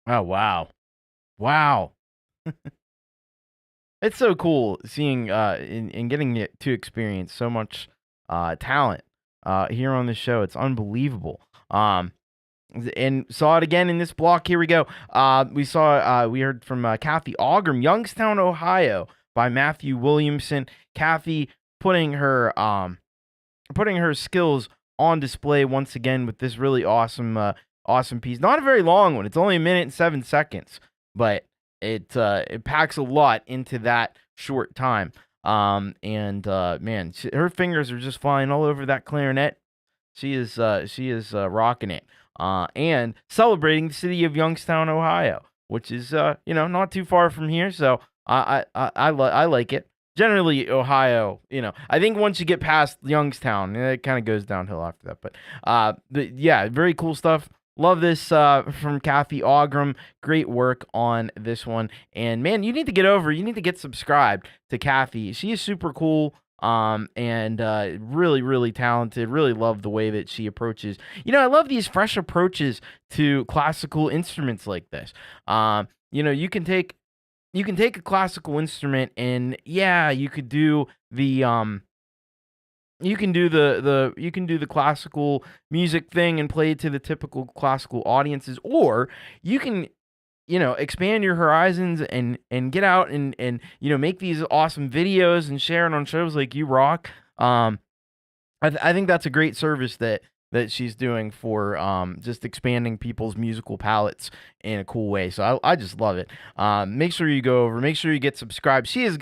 Oh, wow. Wow. It's so cool seeing and getting it to experience so much talent here on the show. It's unbelievable. And saw it again in this block. Here we go. We heard from Cathy Ogram, Youngstown, Ohio, by Matthew Williamson. Cathy putting her skills on display once again with this really awesome piece. Not a very long one. It's only 1 minute and 7 seconds, but it packs a lot into that short time. Man, her fingers are just flying all over that clarinet. She is rocking it. And celebrating the city of Youngstown, Ohio, which is not too far from here. So I like it. Generally, Ohio, I think once you get past Youngstown, it kind of goes downhill after that. But yeah, very cool stuff. Love this from Cathy Ogram. Great work on this one. And man, you need to get subscribed to Cathy. She is super cool. And really, really talented. Really love the way that she approaches. I love these fresh approaches to classical instruments like this. You can take a classical instrument and you could do the classical music thing and play it to the typical classical audiences, or you can expand your horizons and get out and make these awesome videos and share it on shows like You Rock. I think that's a great service that she's doing for just expanding people's musical palettes in a cool way. So I just love it. Make sure you go over. Make sure you get subscribed. She is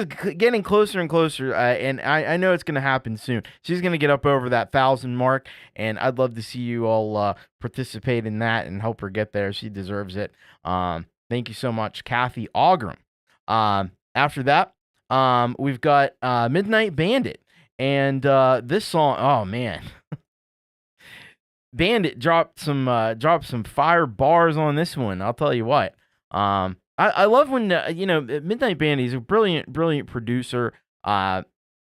getting closer and closer, and I know it's going to happen soon. She's going to get up over that 1,000 mark, and I'd love to see you all participate in that and help her get there. She deserves it. Thank you so much, Cathy Ogram. After that, we've got Midnight Bandit, and this song. Oh man. Bandit dropped some fire bars on this one. I'll tell you what. I love when Midnight Bandit is a brilliant producer.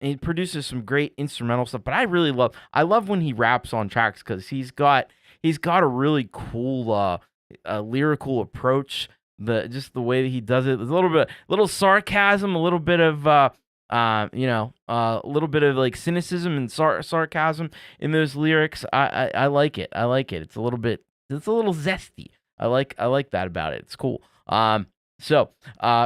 He produces some great instrumental stuff, but I love when he raps on tracks because he's got a really cool lyrical approach. The way that he does it, there's a little sarcasm, a little bit of a little bit of like cynicism and sarcasm in those lyrics. I like it. It's a little zesty. I like that about it. It's cool. So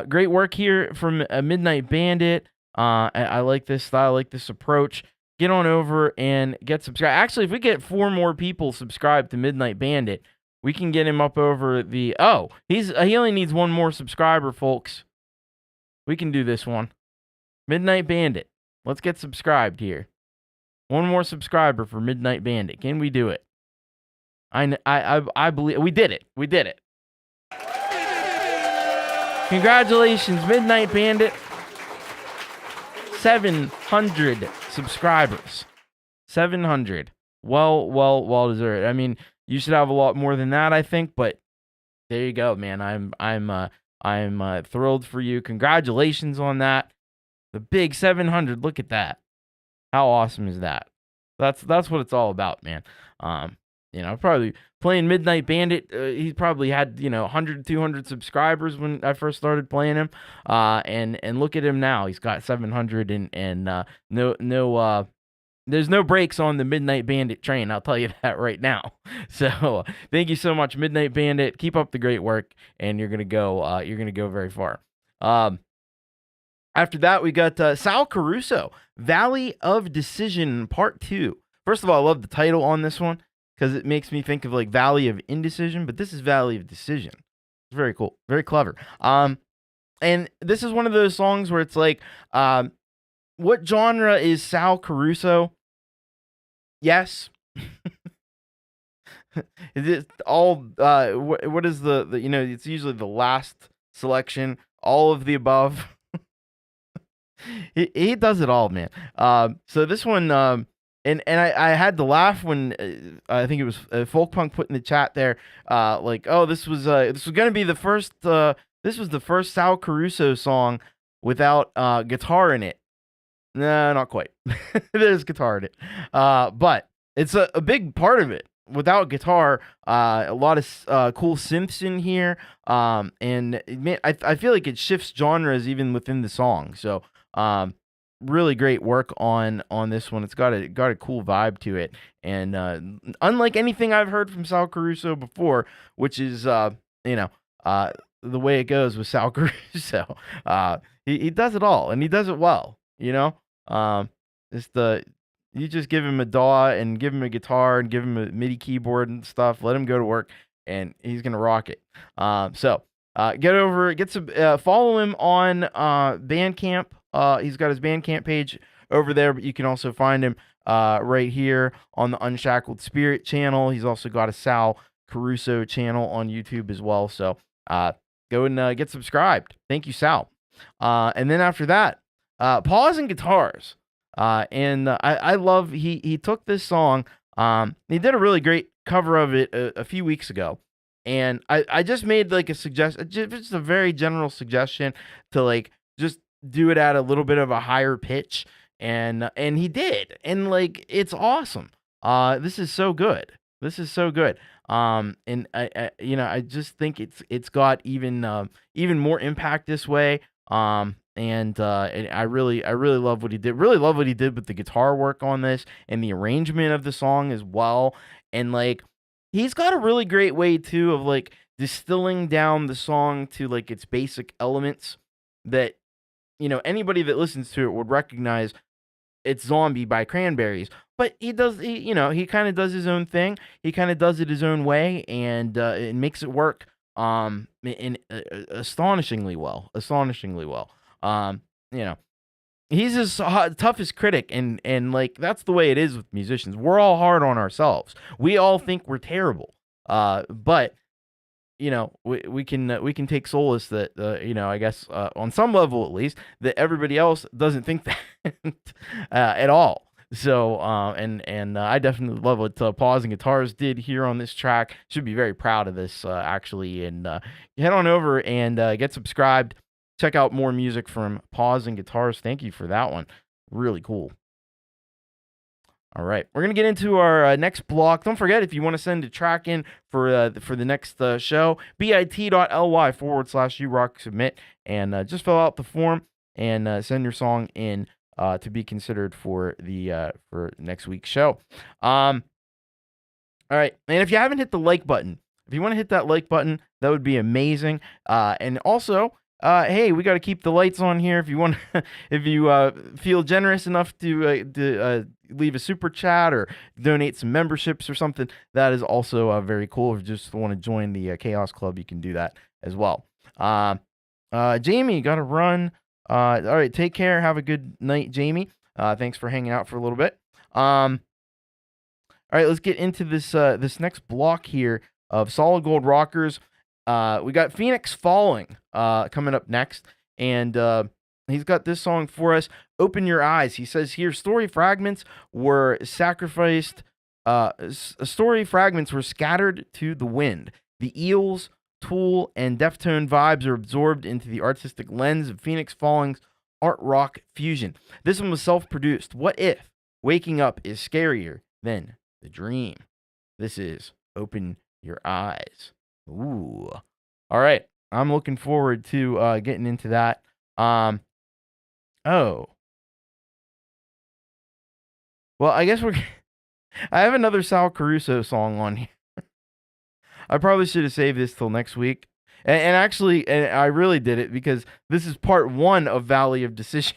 great work here from Midnight Bandit. I like this style, I like this approach. Get on over and get subscribed. Actually, if we get 4 more people subscribed to Midnight Bandit, we can get him up over the. Oh, he only needs 1 more subscriber, folks. We can do this one. Midnight Bandit. Let's get subscribed here. 1 more subscriber for Midnight Bandit. Can we do it? I believe we did it. We did it. Congratulations, Midnight Bandit. 700 subscribers. 700. Well deserved. I mean, you should have a lot more than that, I think, but there you go, man. I'm thrilled for you. Congratulations on that. The big 700. Look at that. How awesome is that? That's what it's all about, man. Probably playing Midnight Bandit. He probably had 100, 200 subscribers when I first started playing him. And look at him now. He's got 700 and no. There's no brakes on the Midnight Bandit train. I'll tell you that right now. So thank you so much, Midnight Bandit. Keep up the great work, and you're gonna go. You're gonna go very far. After that, we got Sal Caruso, Valley of Decision Part 2. First of all, I love the title on this one because it makes me think of like Valley of Indecision, but this is Valley of Decision. It's very cool, very clever. And this is one of those songs where it's like, what genre is Sal Caruso? Yes. Is it all? What is the it's usually the last selection. All of the above. He does it all, man. So this one, and I had to laugh when I think it was Folkpunk put in the chat there, like, oh, this was gonna be the first. This was the first Sal Caruso song without guitar in it. No, not quite. There's guitar in it, but it's a big part of it. without guitar, a lot of cool synths in here, and man, I feel like it shifts genres even within the song. So really great work on this one. It's got a cool vibe to it, and unlike anything I've heard from Sal Caruso before, which is the way it goes with Sal Caruso. He does it all, and he does it well. You just give him a DAW and give him a guitar and give him a MIDI keyboard and stuff. Let him go to work, and he's gonna rock it. So follow him on Bandcamp. He's got his Bandcamp page over there, but you can also find him right here on the Unshackled Spirit channel. He's also got a Sal Caruso channel on YouTube as well. So go and get subscribed. Thank you, Sal. And then after that, Pawz and Guitars. I love he took this song. He did a really great cover of it a few weeks ago, and I just made like a suggestion, just a very general suggestion to like just do it at a little bit of a higher pitch, and he did, and like it's awesome. This is so good. This is so good. And I just think it's got even more impact this way. And I really love what he did. Really love what he did with the guitar work on this and the arrangement of the song as well. And like he's got a really great way too of like distilling down the song to like its basic elements that anybody that listens to it would recognize. It's Zombie by Cranberries, but he kind of does his own thing. He kind of does it his own way, and it makes it work astonishingly well. He's his toughest critic, and like that's the way it is with musicians. We're all hard on ourselves. We all think we're terrible, but we can take solace that I guess on some level at least that everybody else doesn't think that at all. So and I definitely love what Pawz and Guitars did here on this track. Should be very proud of this actually. And head on over and get subscribed. Check out more music from Pawz and Guitars. Thank you for that one. Really cool. All right, we're going to get into our next block. Don't forget, if you want to send a track in for the next show, bit.ly/urocksubmit, and just fill out the form and send your song in to be considered for next week's show. All right, and if you haven't hit the like button, if you want to hit that like button, that would be amazing. And also, hey, we got to keep the lights on here. If you want, if you feel generous enough to leave a super chat or donate some memberships or something, that is also very cool. If you just want to join the Chaos Club, you can do that as well. Jamie, got to run. All right, take care. Have a good night, Jamie. Thanks for hanging out for a little bit. All right, let's get into this next block here of Solid Gold Rockers. We got Fenix Falling coming up next, and he's got this song for us, Open Your Eyes. He says here, story fragments were scattered to the wind. The Eels, Tool, and Deftone vibes are absorbed into the artistic lens of Fenix Falling's art rock fusion. This one was self-produced. What if waking up is scarier than the dream? This is Open Your Eyes. Ooh. All right. I'm looking forward to getting into that. Oh. Well, I guess I have another Sal Caruso song on here. I probably should have saved this till next week. And actually, I really did it because this is part 1 of Valley of Decision.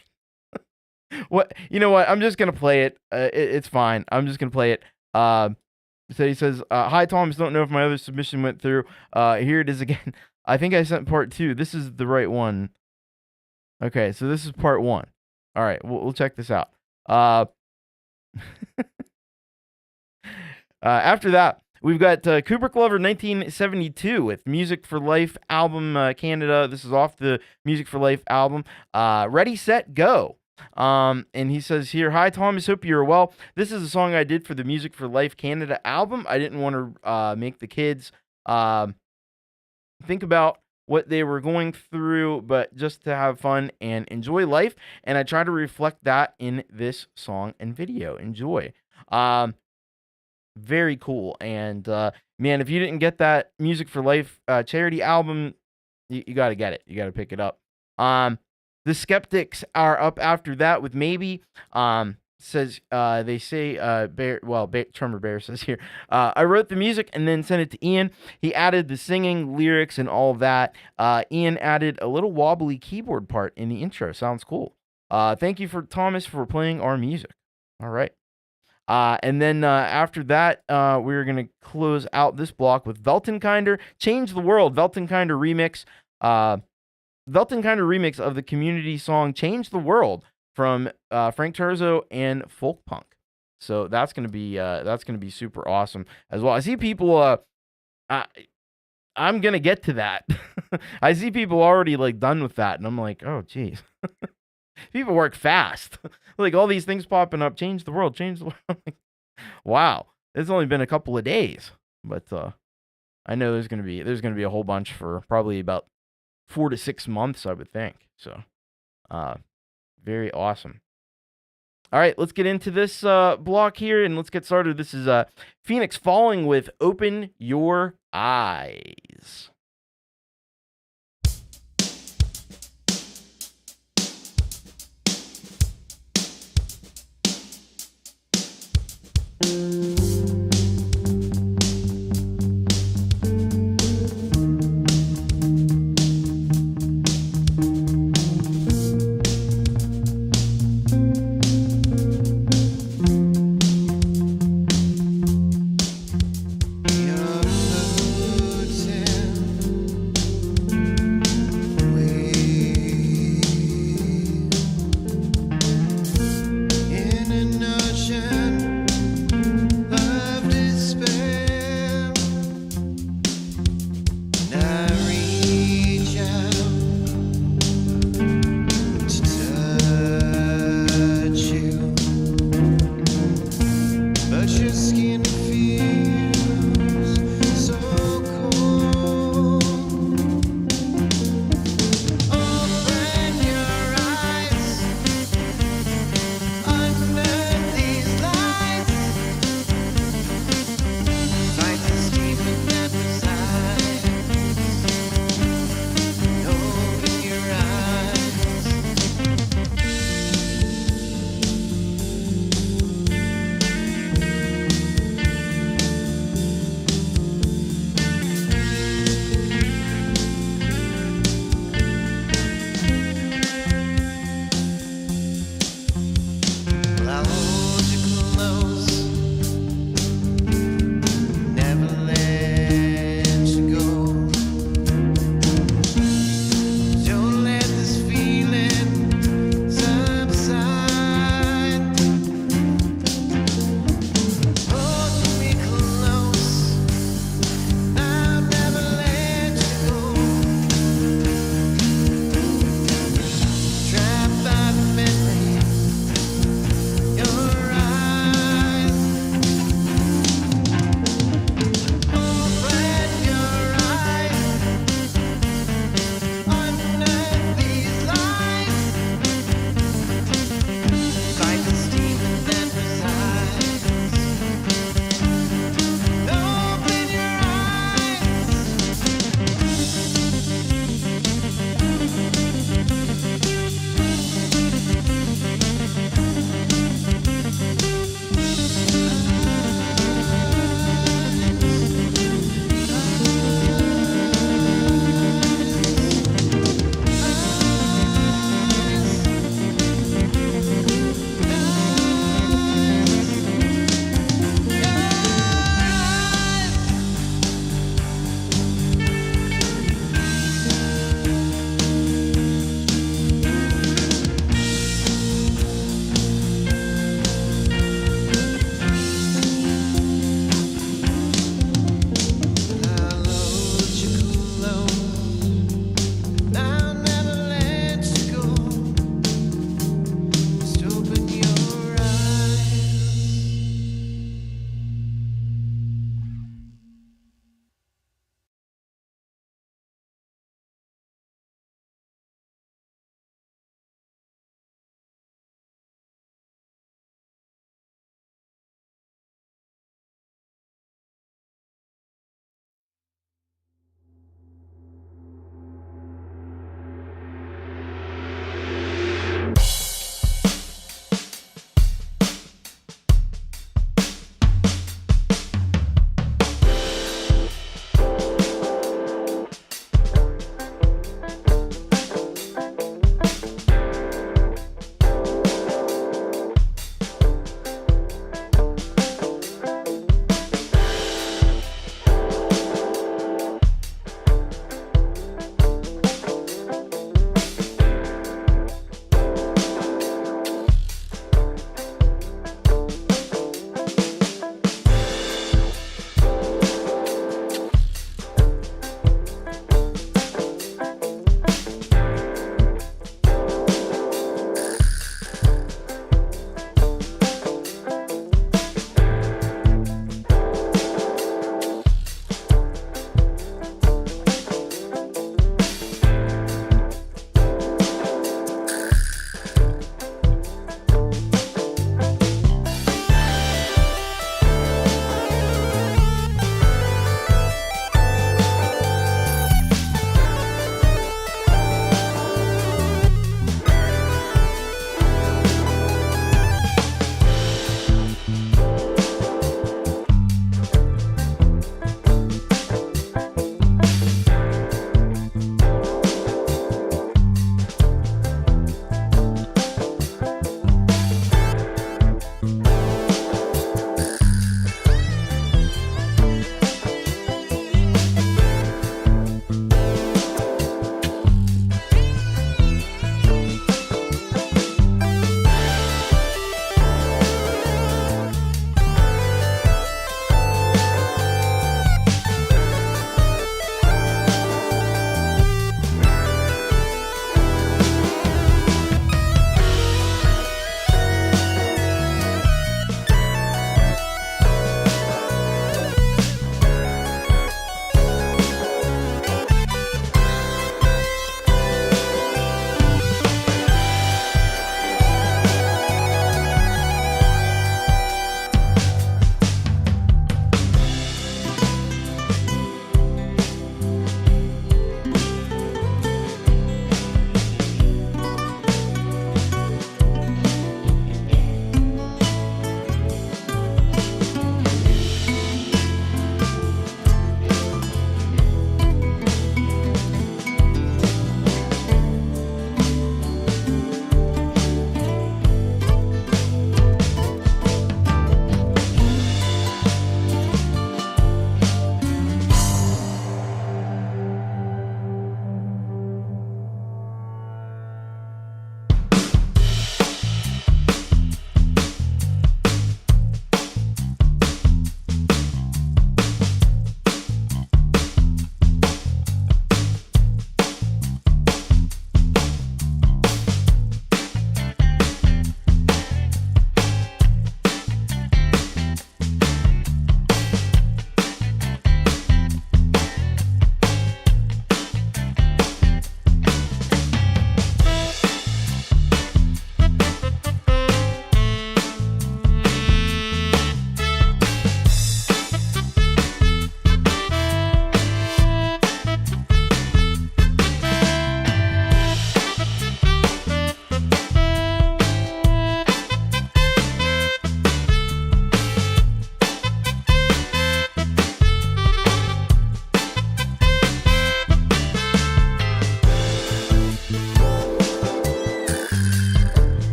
You know what? I'm just going to play it. It's fine. I'm just going to play it. So he says, hi, Thomas. Don't know if my other submission went through. Here it is again. I think I sent part 2. This is the right one. Okay, so this is part 1. All right, we'll check this out. After that, we've got Kubricklover 1972 with Music for Life album Canada. This is off the Music for Life album. Ready, Set, Go. And he says here, hi Thomas, hope you're well. This is a song I did for the Music for Life Canada album. I didn't want to make the kids think about what they were going through, but just to have fun and enjoy life. And I try to reflect that in this song and video. Enjoy. very cool. And man, if you didn't get that Music for Life charity album, you got to get it. You got to pick it up. The Skeptics are up after that with Maybe. Says they say Tremor Bear says here, I wrote the music and then sent it to Ian. He added the singing, lyrics, and all of that. Ian added a little wobbly keyboard part in the intro. Sounds cool. Thank you for Thomas for playing our music. All right. And then after that, we're going to close out this block with Weltenkinder, Change the World, Weltenkinder remix. Weltenkinder remix of the Community song Change the World from Frank Terzo and Folkpunk. So that's going to be super awesome as well. I see people I'm going to get to that. I see people already like done with that and I'm like, "Oh geez." People work fast. Like all these things popping up, change the world. Wow. It's only been a couple of days, but I know there's going to be a whole bunch for probably about 4 to 6 months, I would think. So, very awesome. All right, let's get into this block here and let's get started. This is Fenix Falling with Open Your Eyes. Your moods in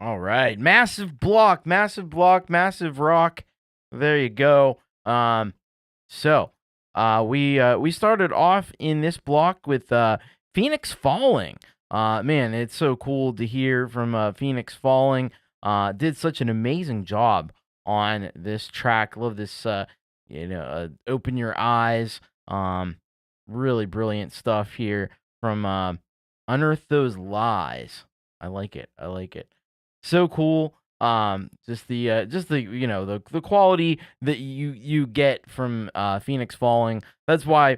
All right, massive block, massive rock. There you go. So we started off in this block with Fenix Falling. Man, it's so cool to hear from Fenix Falling. Did such an amazing job on this track. Love this, Open Your Eyes. Really brilliant stuff here from Unearth Those Lies. I like it. So cool. Just the the quality that you get from Fenix Falling. That's why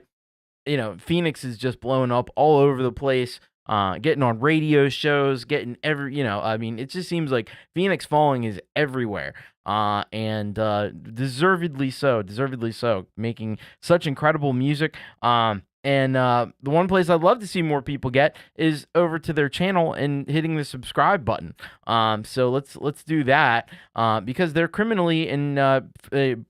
Fenix is just blowing up all over the place. Getting on radio shows, getting it just seems like Fenix Falling is everywhere. And deservedly so, making such incredible music. And the one place I'd love to see more people get is over to their channel and hitting the subscribe button. So let's do that because they're criminally and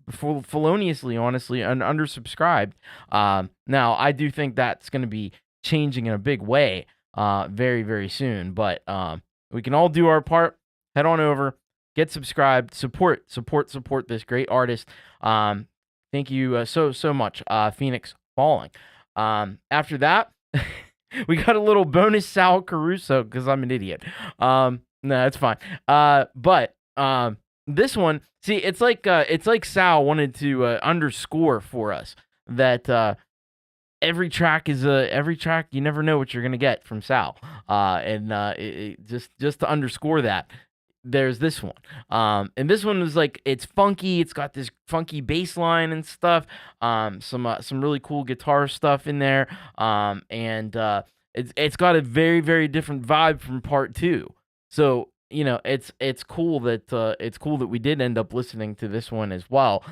feloniously, honestly, undersubscribed. Now, I do think that's going to be changing in a big way very, very soon. But we can all do our part. Head on over, get subscribed, support this great artist. Thank you so much, Fenix Falling. After that, we got a little bonus Sal Caruso because I'm an idiot. No, it's fine. But this one, see, it's like Sal wanted to underscore for us that every track is every track. You never know what you're gonna get from Sal. Just to underscore that. There's this one. And this one was like, it's funky. It's got this funky bass line and stuff. Some really cool guitar stuff in there. And it's got a very, very different vibe from part 2. So, it's cool that we did end up listening to this one as well.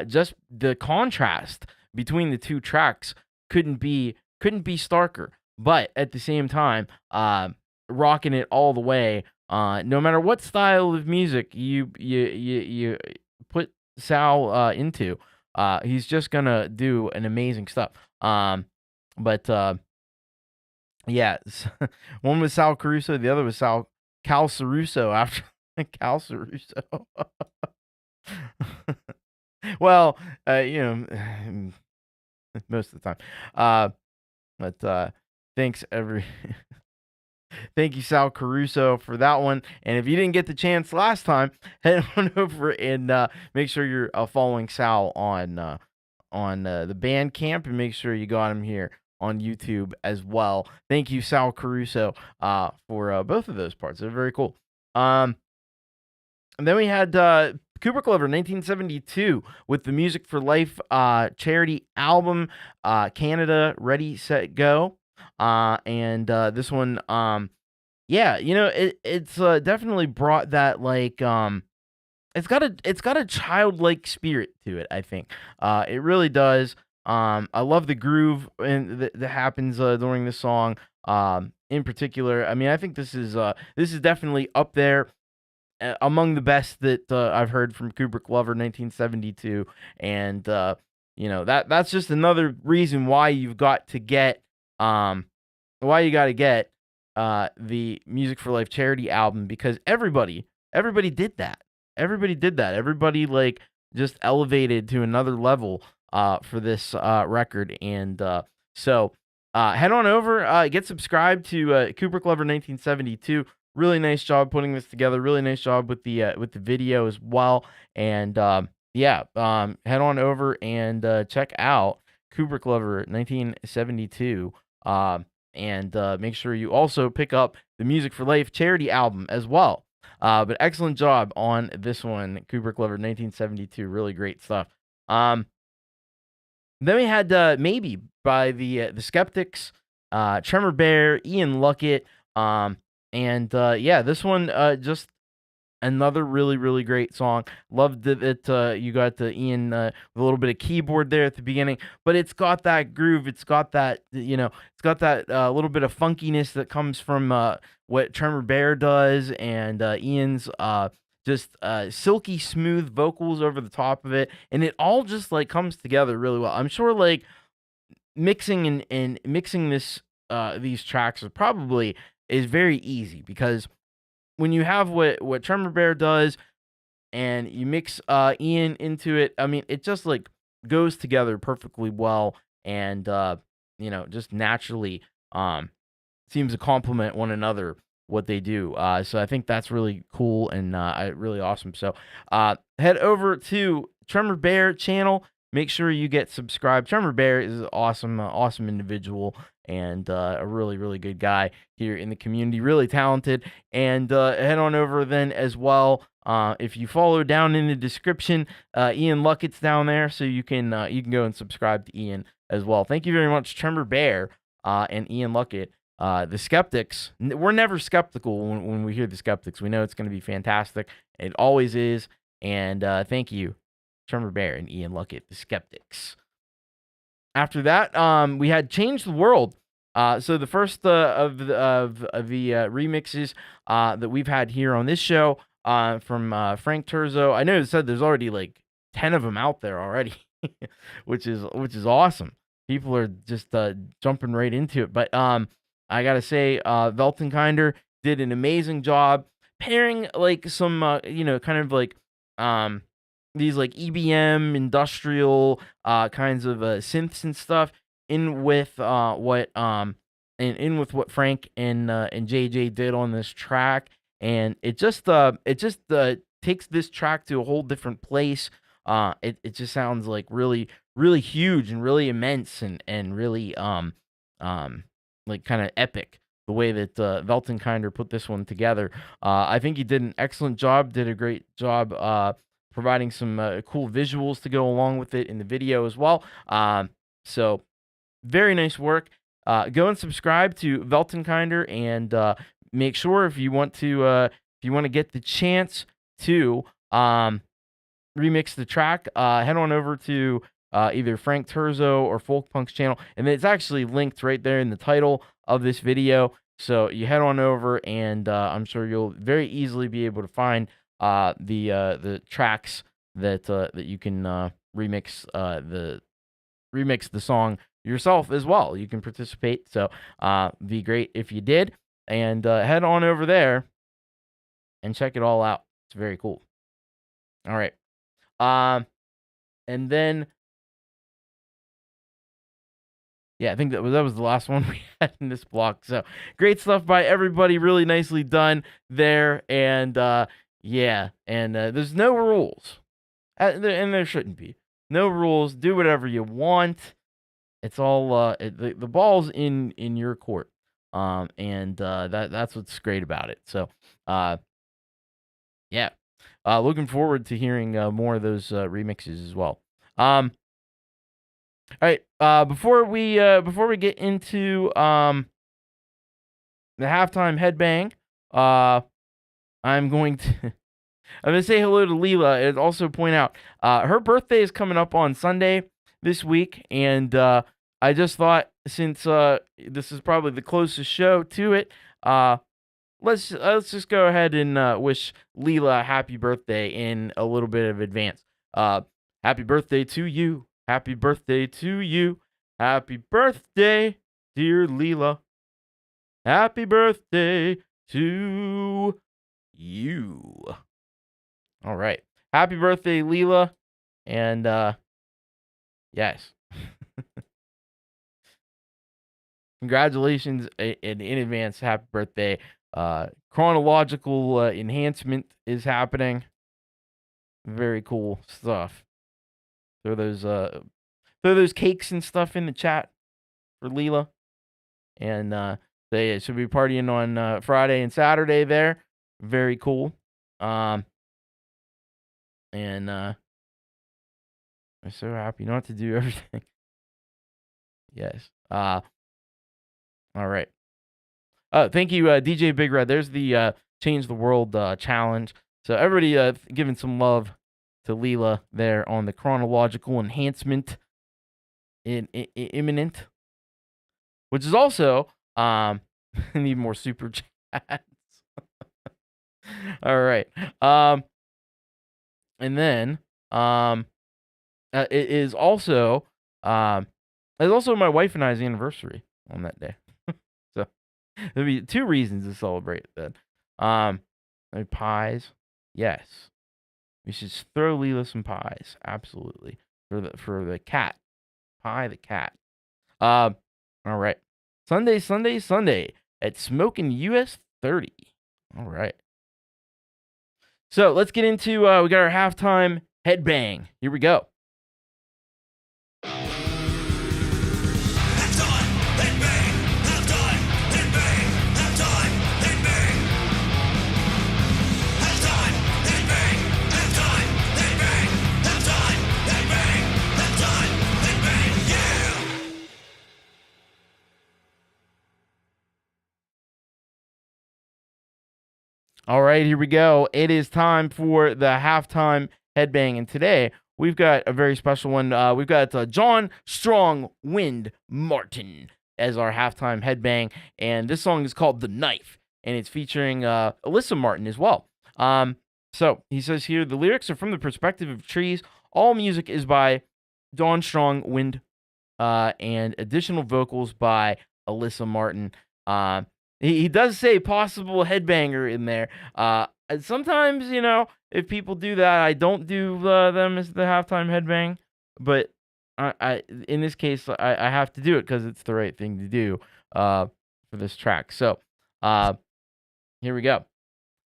Just the contrast between the two tracks couldn't be starker. But at the same time, rocking it all the way. No matter what style of music you put Sal into, he's just gonna do an amazing stuff. But yeah, one was Sal Caruso, the other was Cal Caruso after Cal Caruso. Well, most of the time. But thanks Thank you, Sal Caruso, for that one. And if you didn't get the chance last time, head on over and make sure you're following Sal on the Bandcamp, and make sure you got him here on YouTube as well. Thank you, Sal Caruso, for both of those parts. They're very cool. And then we had Kubricklover, 1972, with the Music for Life charity album, Canada, Ready, Set, Go. And this one, it's definitely brought that it's got a childlike spirit to it. I think it really does. I love the groove that happens during the song. In particular, I mean, I think this is definitely up there among the best that I've heard from Kubricklover, 1972, and that's just another reason why you've got to get. Why you got to get the Music for Life charity album, because everybody did that. Everybody just elevated to another level for this record. And so head on over, get subscribed to Kubricklover 1972. Really nice job putting this together. Really nice job with the video as well. And head on over and check out Kubricklover 1972. And make sure you also pick up the Music for Life charity album as well. But excellent job on this one, Kubricklover 1972. Really great stuff. Then we had Maybe by the Skeptics, Tremor Bear, Ian Luckett, and this one just another really, really great song. Loved that you got Ian with a little bit of keyboard there at the beginning, but it's got that groove. It's got that, it's got that little bit of funkiness that comes from what Tremor Bear does, and Ian's just silky smooth vocals over the top of it, and it all just comes together really well. I'm sure mixing and mixing this these tracks is very easy, because when you have what Tremor Bear does, and you mix Ian into it, I mean, it just like goes together perfectly well, and just naturally seems to complement one another what they do. So I think that's really cool and really awesome. So head over to Tremor Bear channel. Make sure you get subscribed. Tremor Bear is an awesome individual, and a really, really good guy here in the community. Really talented. And head on over then as well. If you follow down in the description, Ian Luckett's down there, so you can go and subscribe to Ian as well. Thank you very much, Tremor Bear and Ian Luckett. The Skeptics, we're never skeptical when we hear the Skeptics. We know it's going to be fantastic. It always is. And thank you, Tremor Bear and Ian Luckett, the Skeptics. After that, we had Change the World. So the first of the remixes that we've had here on this show from Frank Terzo. I know it said there's already like 10 of them out there already, which is awesome. People are just jumping right into it. But I gotta say, Weltenkinder did an amazing job pairing like some kind of like these like EBM industrial kinds of synths and stuff in with what Frank and JJ did on this track, and it just takes this track to a whole different place. It just sounds like really, really huge and really immense and really like kind of epic the way that Weltenkinder put this one together. I think he did an excellent job, did a great job providing some cool visuals to go along with it in the video as well. So very nice work. Go and subscribe to Weltenkinder, and make sure if you want to get the chance to remix the track, head on over to either Frank Terzo or Folkpunk's channel, and it's actually linked right there in the title of this video. So you head on over, and I'm sure you'll very easily be able to find the tracks that you can remix the song yourself as well. You can participate, so be great if you did, and head on over there and check it all out. It's very cool. All right, and then yeah, I think that was the last one we had in this block. So great stuff by everybody, really nicely done there, and yeah, and there's no rules, and there shouldn't be no rules. Do whatever you want. It's all the ball's in your court, and that's what's great about it. So yeah, looking forward to hearing more of those remixes as well. All right, before we get into the halftime headbang, I'm going to say hello to Leela and also point out her birthday is coming up on Sunday this week, and I just thought, since this is probably the closest show to it, let's just go ahead and wish Leela a happy birthday in a little bit of advance. Happy birthday to you. Happy birthday to you. Happy birthday, dear Leela. Happy birthday to you. All right. Happy birthday, Leela. And yes. Congratulations in advance. Happy birthday. Chronological enhancement is happening. Very cool stuff. Throw those cakes and stuff in the chat for Leela. And they should be partying on Friday and Saturday there. Very cool. And I'm so happy not to do everything. Yes. All right. Thank you, DJ Big Red. There's the Change the World challenge. So everybody giving some love to Leela there on the chronological enhancement imminent, which is also need more super chats. All right. And then it is also my wife and I's anniversary on that day. So there'll be two reasons to celebrate that. pies. Yes. We should throw Leela some pies. Absolutely. For the cat. Pie the cat. All right. Sunday at Smokin' US 30. All right. So let's get into, we got our halftime headbang. Here we go. All right, here we go. It is time for the halftime headbang, and today we've got a very special one. We've got John Strong Wind Martin as our halftime headbang, and this song is called "The Knife," and it's featuring Alyssa Martin as well. So he says here, the lyrics are from the perspective of trees. All music is by John Strong Wind, and additional vocals by Alyssa Martin. He does say possible headbanger in there. Sometimes, you know, if people do that, I don't do them as the halftime headbang. But I in this case, I have to do it because it's the right thing to do for this track. So here we go.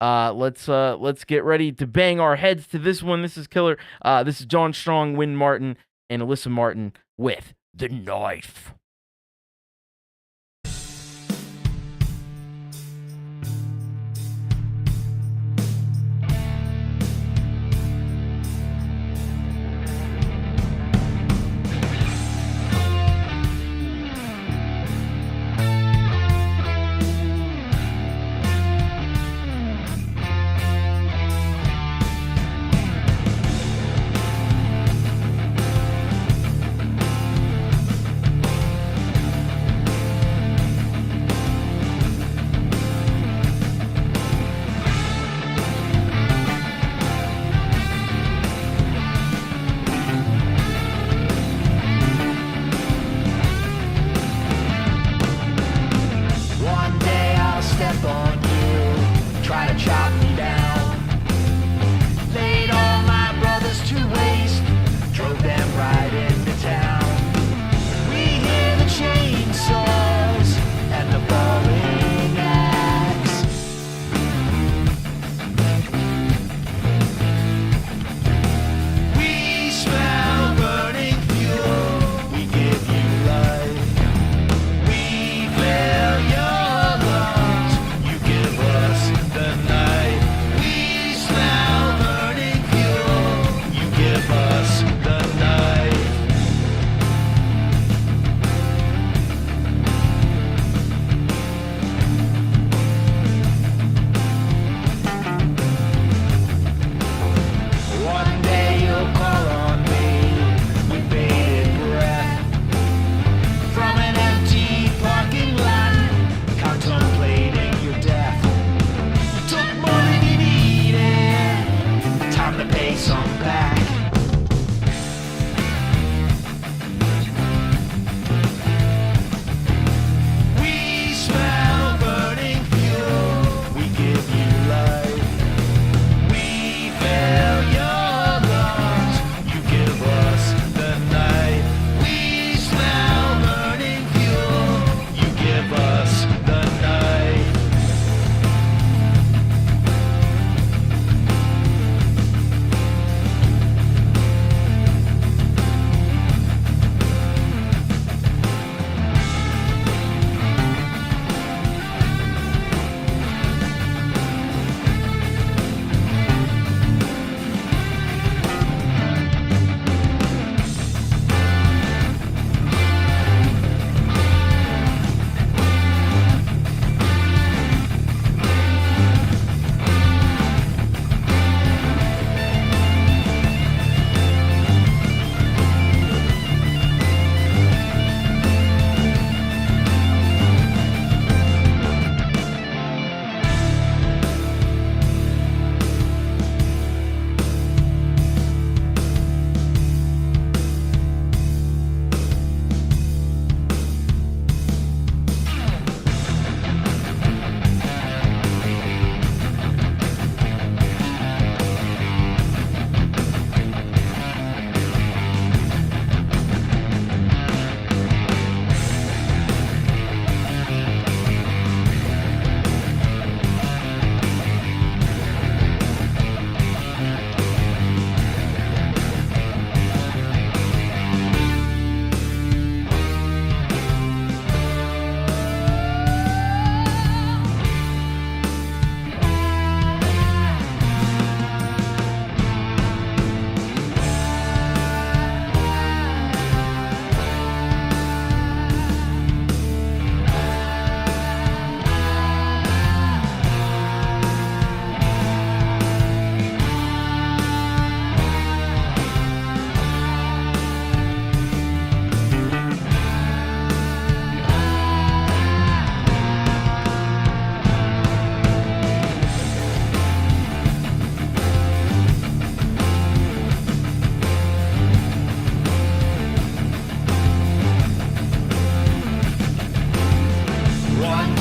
Let's get ready to bang our heads to this one. This is killer. This is John Strong, Wind Martin, and Alyssa Martin with The Knife.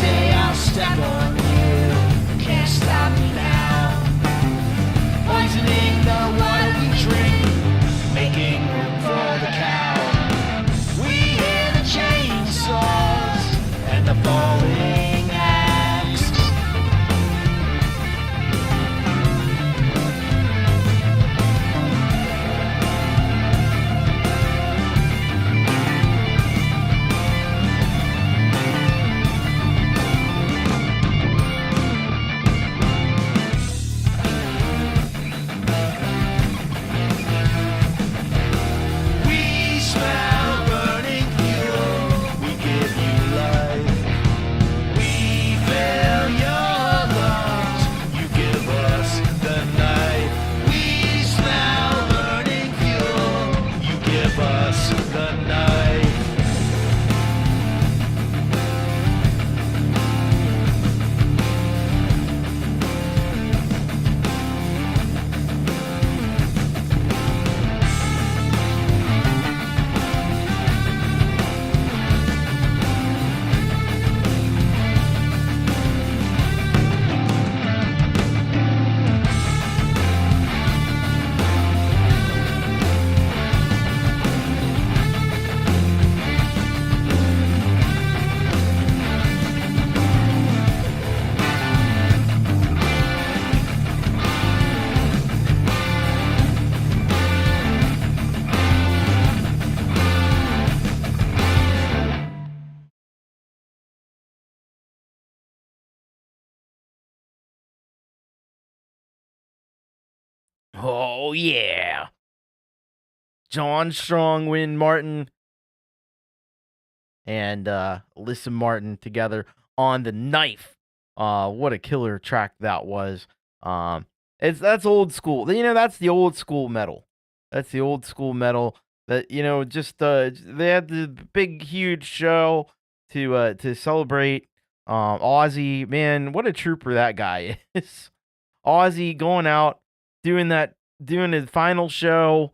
day I'll step on you. Can't stop me now. Poisoning the water we drink, making room for the cow. We hear the chainsaws and the falling axe. We smell burning fuel, we give you life. We fill your lungs, you give us the night. We smell burning fuel, you give us the night. Oh, yeah. John Strong, Win Martin, and Alyssa Martin together on The Knife. What a killer track that was. That's old school. That's the old school metal. That's the old school metal that, just they had the big, huge show to celebrate Ozzy. Man, what a trooper that guy is. Ozzy going out, doing his final show.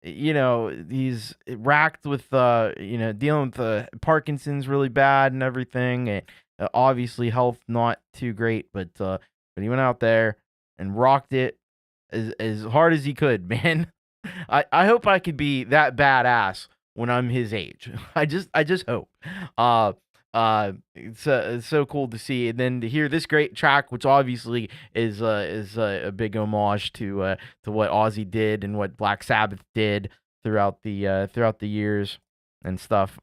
He's racked with dealing with Parkinson's really bad and everything, and obviously health not too great, but he went out there and rocked it as hard as he could, man. I hope I could be that badass when I'm his age. I just hope. It's so cool to see, and then to hear this great track, which obviously is a big homage to what Ozzy did and what Black Sabbath did throughout the years and stuff.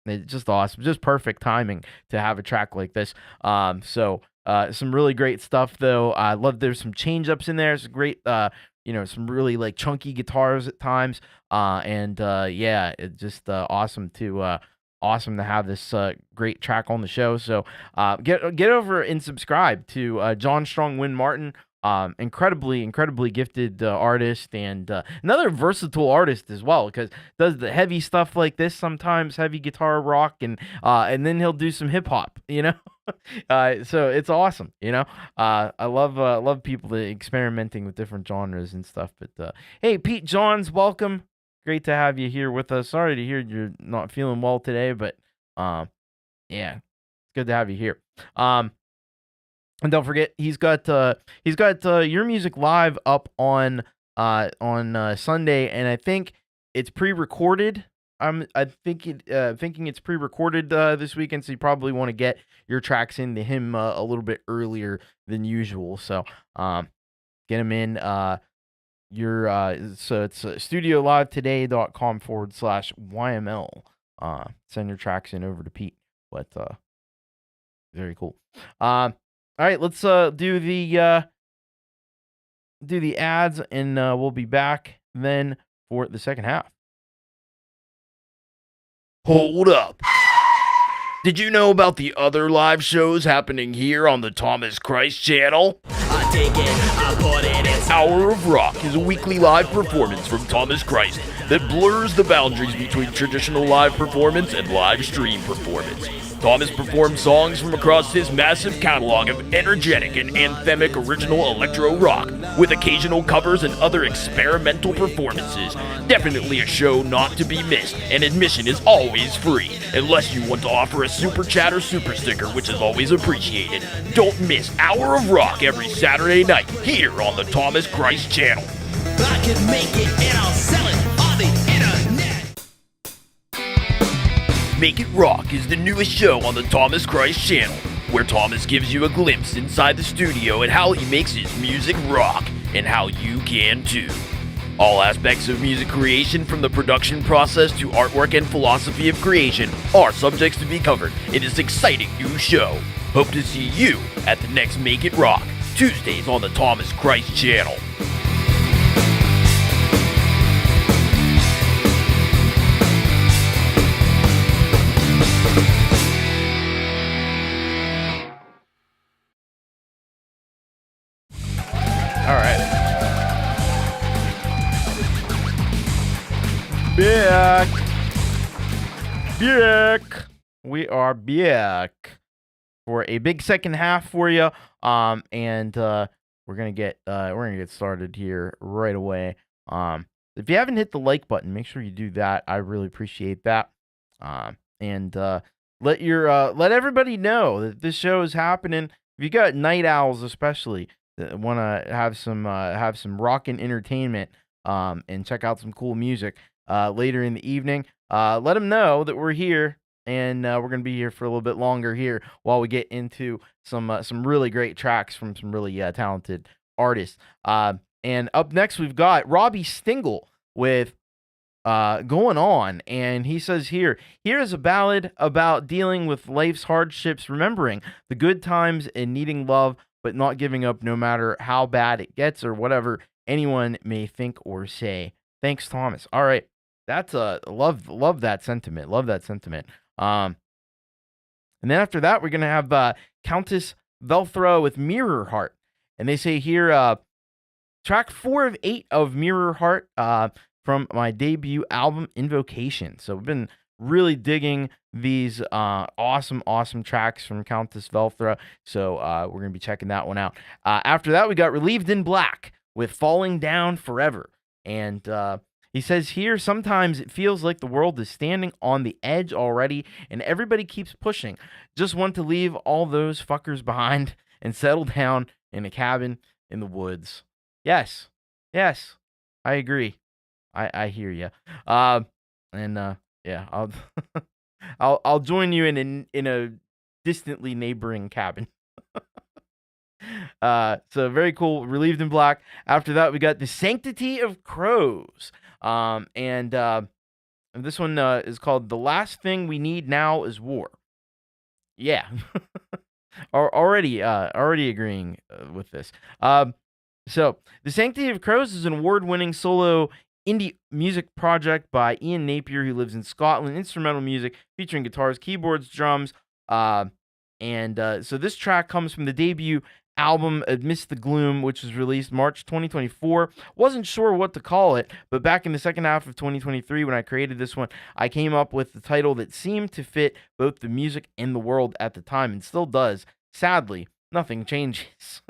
It's just awesome, just perfect timing to have a track like this. So some really great stuff though. I love there's some change ups in there. It's great. Some really like chunky guitars at times. Yeah, it's just awesome to have this great track on the show. So get over and subscribe to John Strong, Win Martin. Incredibly gifted artist, and another versatile artist as well, because does the heavy stuff like this sometimes, heavy guitar rock, and then he'll do some hip hop, so it's awesome. I love people that experimenting with different genres and stuff. But hey, Pete Johns, welcome. Great to have you here with us. Sorry to hear you're not feeling well today, but yeah, it's good to have you here. And don't forget, he's got Your Music Live up on Sunday, and I think it's pre-recorded. I'm thinking it's pre-recorded this weekend, so you probably want to get your tracks into him a little bit earlier than usual. So get him in. So it's studiolive.today.com/YML. Send your tracks in over to Pete. But very cool. All right, let's do the ads, and we'll be back then for the second half. Hold up. Did you know about the other live shows happening here on the Thomas Christ channel? I take it, I put it in. Hour of Rock is a weekly live performance from Thomas Christ that blurs the boundaries between traditional live performance and live stream performance. Thomas performed songs from across his massive catalog of energetic and anthemic original electro rock, with occasional covers and other experimental performances. Definitely a show not to be missed, and admission is always free, unless you want to offer a super chat or super sticker, which is always appreciated. Don't miss Hour of Rock every Saturday night here on the Thomas Christ channel. I can make it and I'll sell it on the internet. Make It Rock is the newest show on the Thomas Christ channel, where Thomas gives you a glimpse inside the studio and how he makes his music rock, and how you can too. All aspects of music creation, from the production process to artwork and philosophy of creation, are subjects to be covered in this exciting new show. Hope to see you at the next Make It Rock, Tuesdays on the Thomas Christ channel. All right. Back. We are back for a big second half for you. And we're gonna get started here right away. If you haven't hit the like button, make sure you do that. I really appreciate that. And let everybody know that this show is happening. If you got night owls, especially, that want to have some rockin' entertainment, and check out some cool music later in the evening, let them know that we're here, and we're gonna be here for a little bit longer here while we get into some really great tracks from some really talented artists. And up next we've got Robbie Stingle with Going On, and he says here is a ballad about dealing with life's hardships, remembering the good times and needing love, but not giving up no matter how bad it gets or whatever anyone may think or say. Thanks, Thomas. All right. That's love that sentiment. Love that sentiment. And then after that, we're going to have Countess Velthra with Mirror Heart. And they say here, track 4 of 8 of Mirror Heart from my debut album, Invocation. So we've been really digging these awesome tracks from Countess Velthra. So we're going to be checking that one out. After that, we got Relieved in Black with Falling Down Forever. And he says here, sometimes it feels like the world is standing on the edge already and everybody keeps pushing. Just want to leave all those fuckers behind and settle down in a cabin in the woods. Yes, I agree. I hear you. Yeah, I'll join you in a distantly neighboring cabin. So very cool. Relieved in Black. After that, we got The Sanctity of Crows. And this one is called The Last Thing We Need Now Is War. Yeah. already agreeing with this. So The Sanctity of Crows is an award-winning solo indie music project by Ian Napier, who lives in Scotland. Instrumental music featuring guitars, keyboards, drums. So this track comes from the debut album Amidst the Gloom, which was released March 2024. Wasn't sure what to call it, but back in the second half of 2023 when I created this one, I came up with the title that seemed to fit both the music and the world at the time, and still does. Sadly, nothing changes.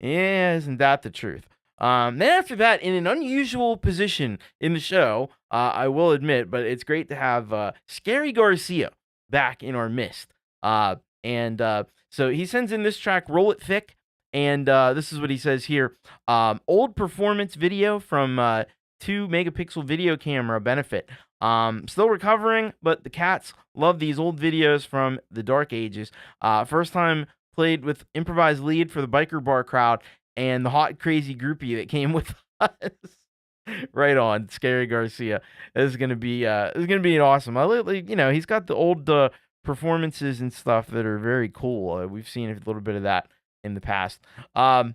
Yeah, isn't that the truth? Then after that, in an unusual position in the show, I will admit, but it's great to have Scary Garcia back in our midst. So he sends in this track, Roll It Thick, and this is what he says here. Old performance video from 2 megapixel video camera benefit. Still recovering, but the cats love these old videos from the dark ages. First time played with improvised lead for the biker bar crowd and the hot crazy groupie that came with us. Right on, Scary Garcia. This is gonna be an awesome. He's got the old performances and stuff that are very cool. We've seen a little bit of that in the past. And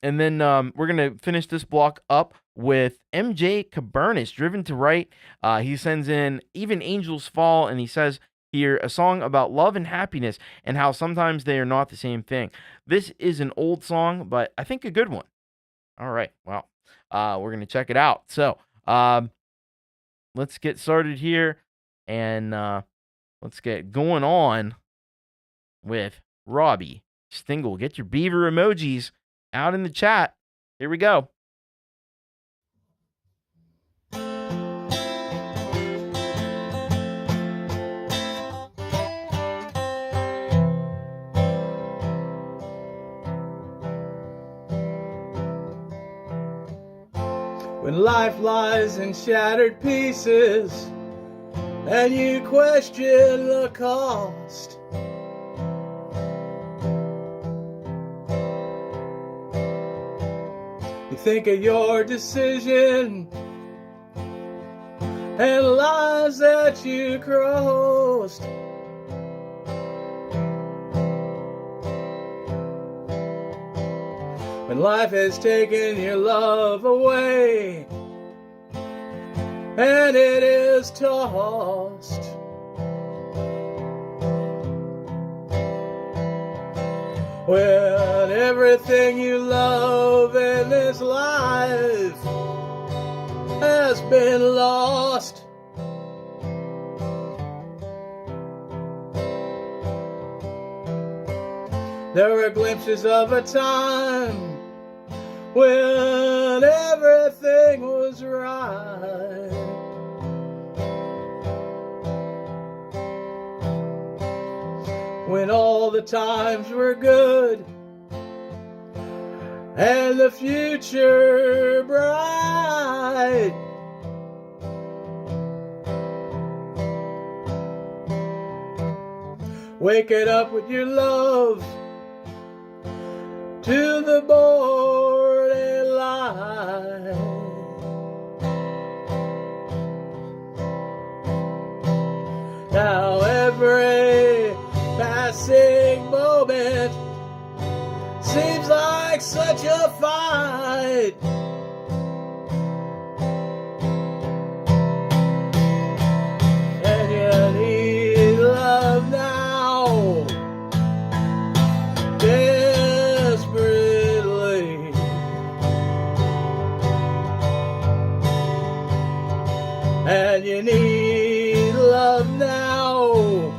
then we're gonna finish this block up with MJ Cabernis, Driven to Write. He sends in Even Angels Fall, and he says here, a song about love and happiness and how sometimes they are not the same thing. This is an old song, but I think a good one. All right, well, we're going to check it out. So let's get started here, and let's get going on with Robbie Stingle. Get your beaver emojis out in the chat. Here we go. When life lies in shattered pieces and you question the cost, you think of your decision and lies that you crossed. When life has taken your love away and it is tossed, when everything you love in this life has been lost, there were glimpses of a time when everything was right. When all the times were good and the future bright. Waking up with your love to the morning light. Now every passing moment seems like such a fight. And you need love now, desperately. And you need love now,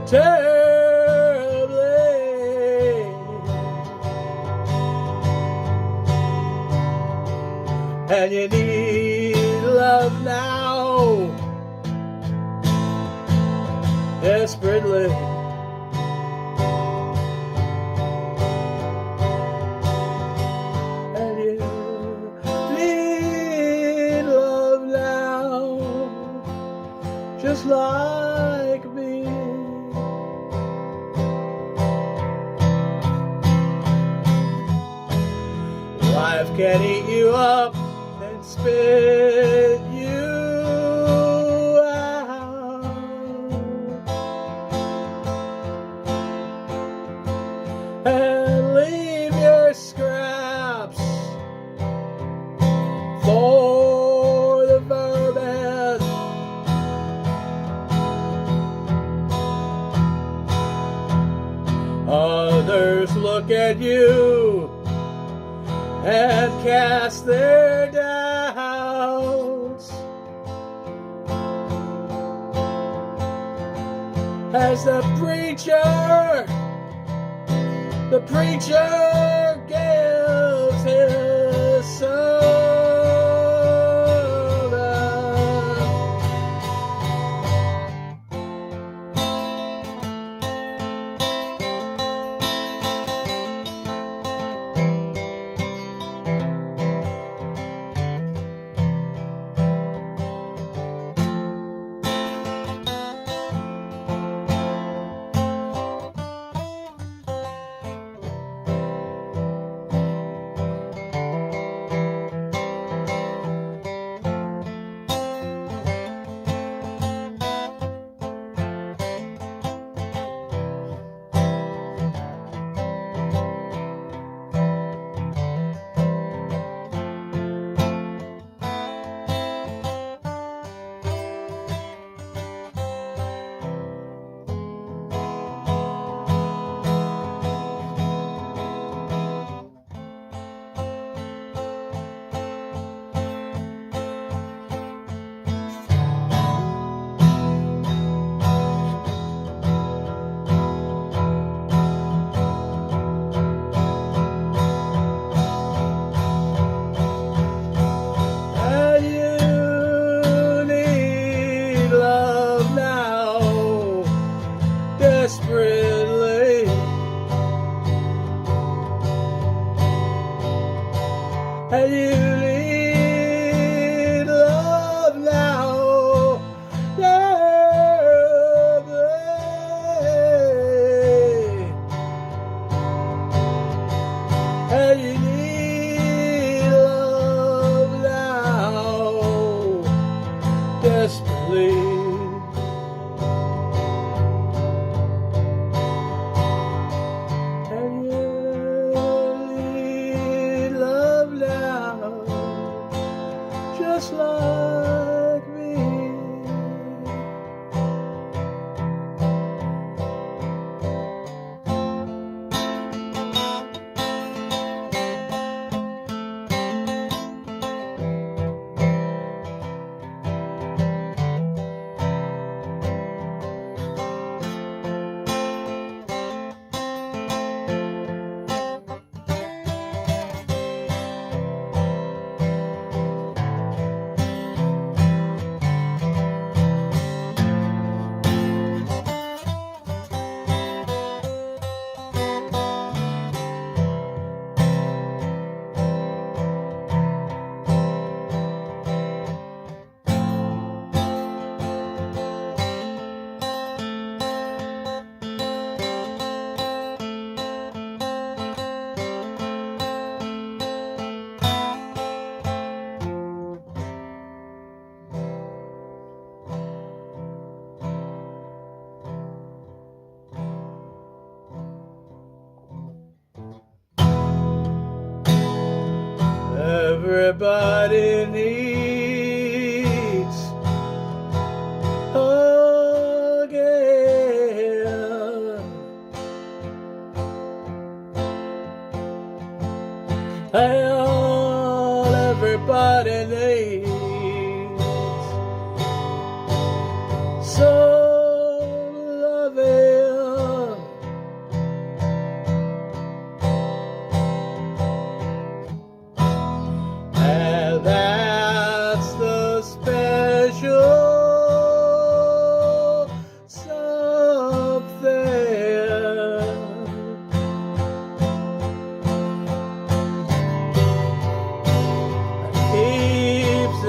terribly. And you need love now, desperately. And you need love now, just like me. Life can eat you up and spit you out, and leave your scraps for the vermin. Others look at you and cast their doubts as the preacher gives his sermon. And you need love now. Love, and you need love now. Desperately. And you need love now, just like me. Everybody needs again. All everybody needs some loving. And that's the special something. Keeps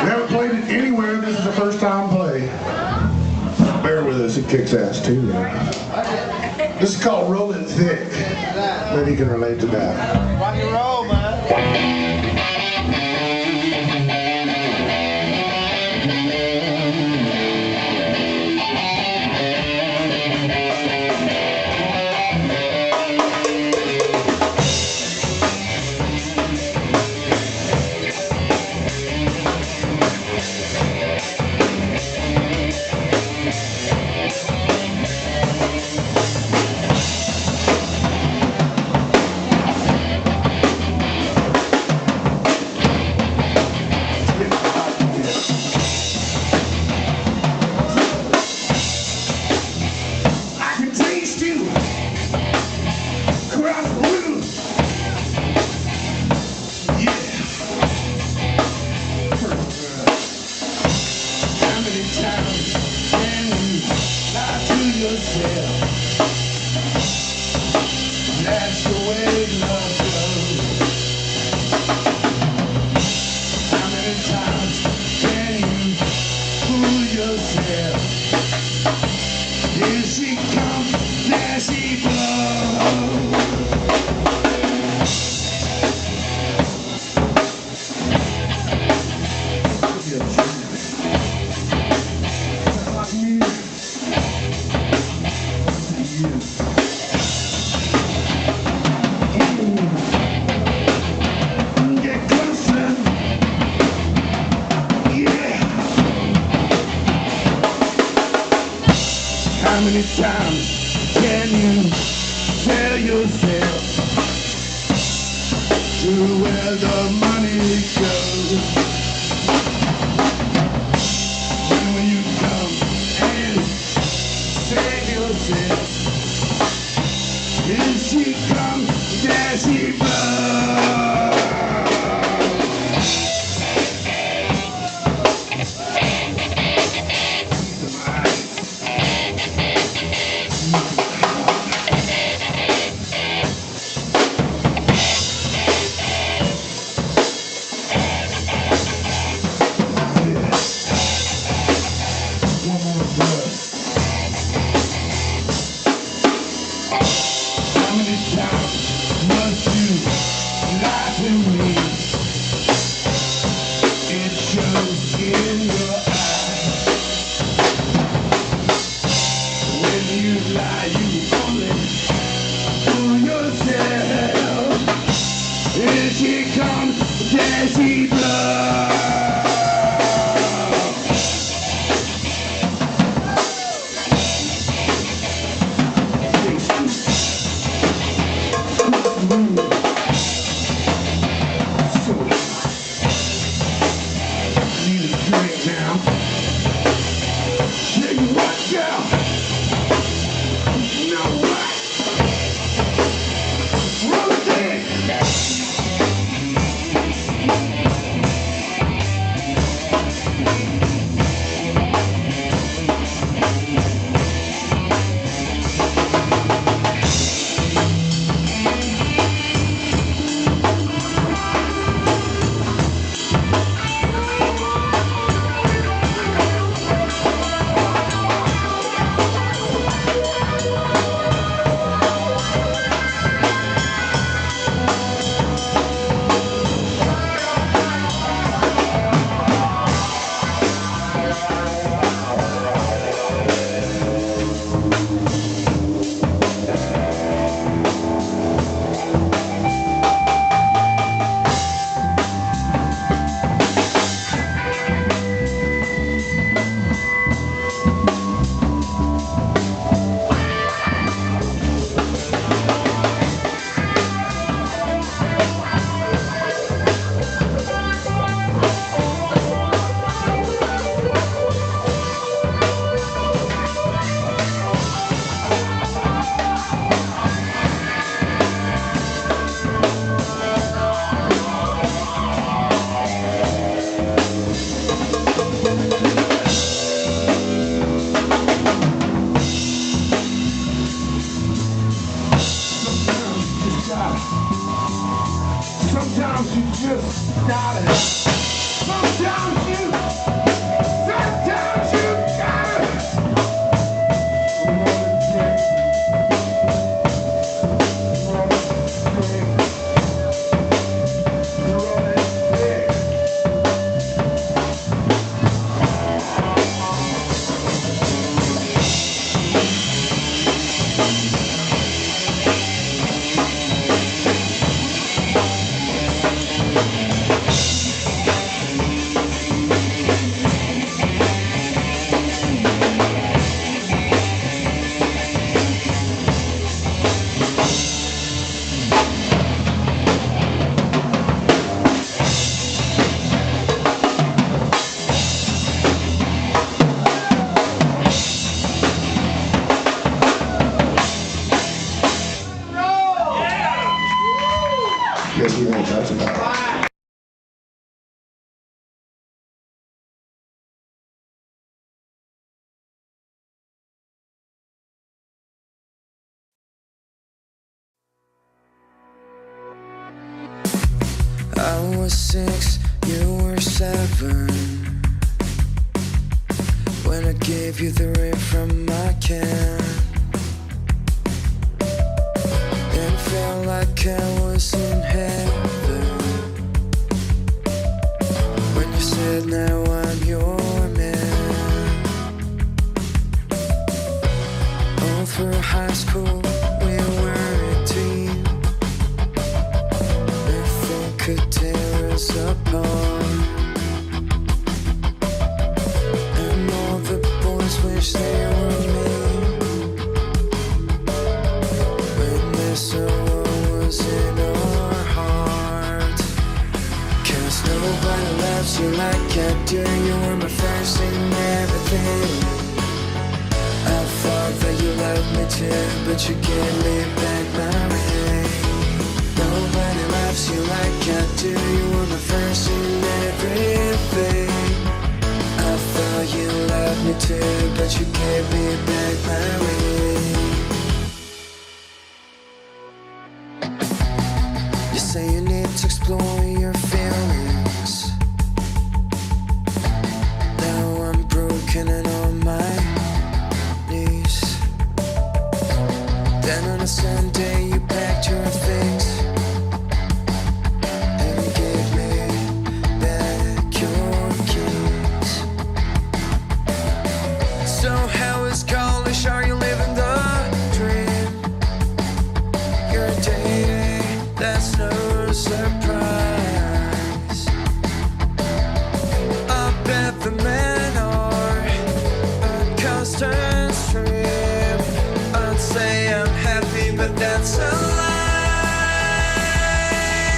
never played it anywhere. This is the first time play. Bear with us, it kicks ass too. This is called Rolling Thick. Maybe you can relate to that. Rock and roll, man. How many times can you tell yourself to where the money goes? When will you come and save yourself? Here she comes, there she blows. was 6, you were 7. When I gave you the ring from my can, it felt like I was in heaven. When you said now I'm your man. All through high school we were a team. Nothing could tear us apart. And all the boys wish they were me. When this sorrow was in our heart. 'Cause nobody loves you like I do. You were my first in everything. I thought that you loved me too, but you gave me back my ring. Nobody loves you like I do. You were my first in everything. I thought you loved me too, but you gave me back my ring. You say you need to explore your feelings. Now I'm broken and on my knees. Then on a Sunday you packed your things and gave me back your keys. So how is college? Are you living the dream? You're dating, that's no surprise. I bet the men are a constant stream. I'd say I'm happy, but that's a lie.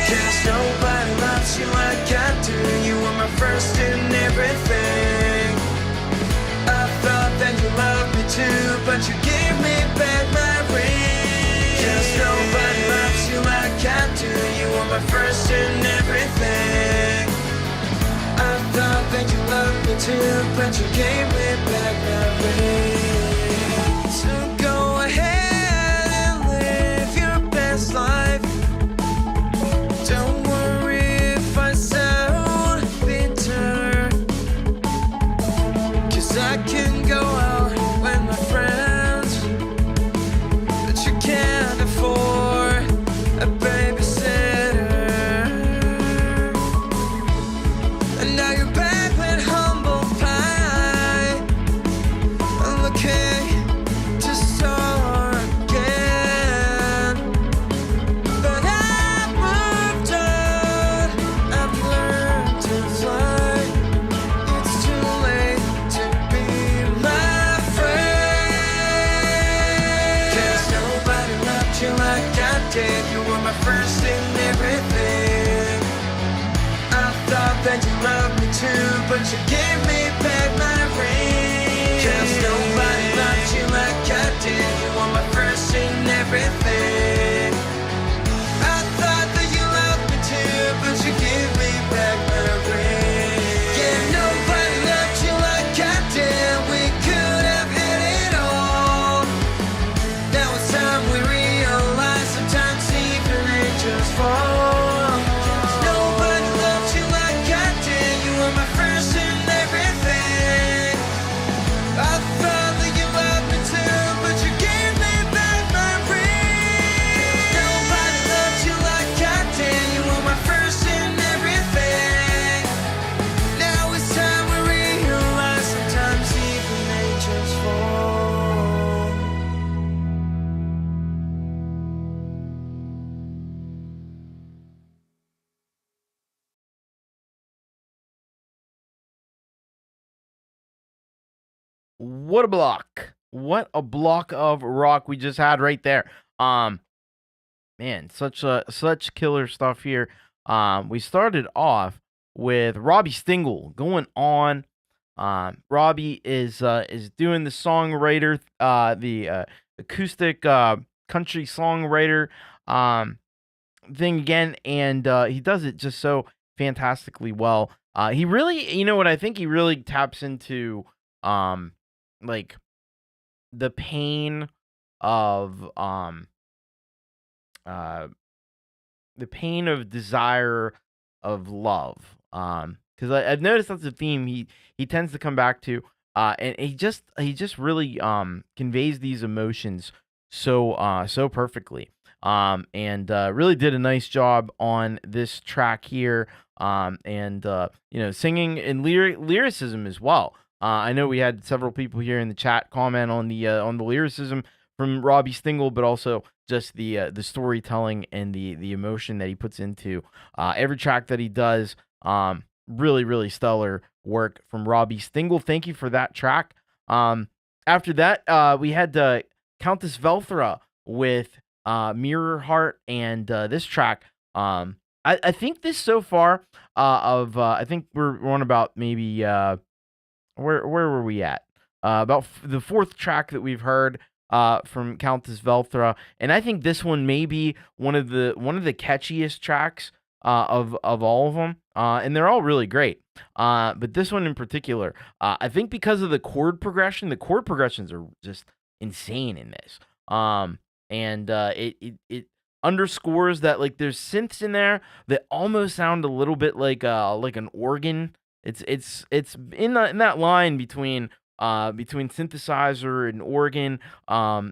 'Cause nobody loves you like I do. You were my first in everything. I thought that you loved me too, but you gave me back my ring. 'Cause nobody loves you like I do. You were my first in everything. I thought that you loved me too, but you gave me back my ring. So go ahead and live your best life. Don't worry if I sound bitter, 'cause I can go out with my friends, but you can't afford a babysitter. And now you're back with humble pie, looking to start again. But I've moved on, I've learned to fly. It's too late to be my friend. 'Cause nobody loved you like I did. You were my first in everything. I thought that you loved me too, but you gave me back my ring. 'Cause nobody loved you like I did. You were my first in everything. I thought that you loved me too, but you gave me back my ring. Yeah, nobody loved you like I did. We could have had it all. Now it's time we realize sometimes even angels fall. 'Cause nobody loved you like I did. You were my first in everything. I thought that you loved me too, but you gave me back my ring. Nobody loved you like I did. You were my first in everything. Now it's time we realize sometimes even angels fall. What a block. What a block of rock we just had right there. Man, such killer stuff here. We started off with Robbie Stingle going on. Robbie is doing the songwriter, the acoustic country songwriter thing again, and he does it just so fantastically well. He really, you know what I think he really taps into, like the pain of desire love. Because I've noticed that's a theme he tends to come back to, and he just really conveys these emotions so perfectly. And really did a nice job on this track here. And singing and lyricism as well. I know we had several people here in the chat comment on the lyricism from Robbie Stingle, but also just the storytelling and the emotion that he puts into every track that he does. Really, really stellar work from Robbie Stingle. Thank you for that track. After that, we had Countess Velthra with Mirror Heart, and this track. I think this so far I think we're on about maybe where were we at? About the fourth track that we've heard from Countess Velthra, and I think this one may be one of the catchiest tracks of all of them, and they're all really great. But this one in particular, I think because of the chord progressions are just insane in this. And it underscores that like there's synths in there that almost sound a little bit like an organ. It's in that line between synthesizer and organ.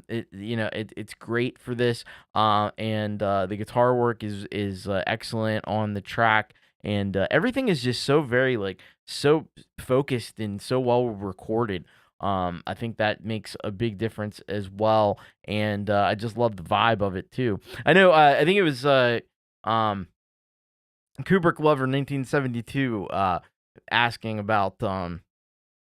It's great for this. And the guitar work is excellent on the track, and everything is just so very so focused and so well recorded. I think that makes a big difference as well, and I just love the vibe of it too. I know. I think it was Kubricklover 1972 asking about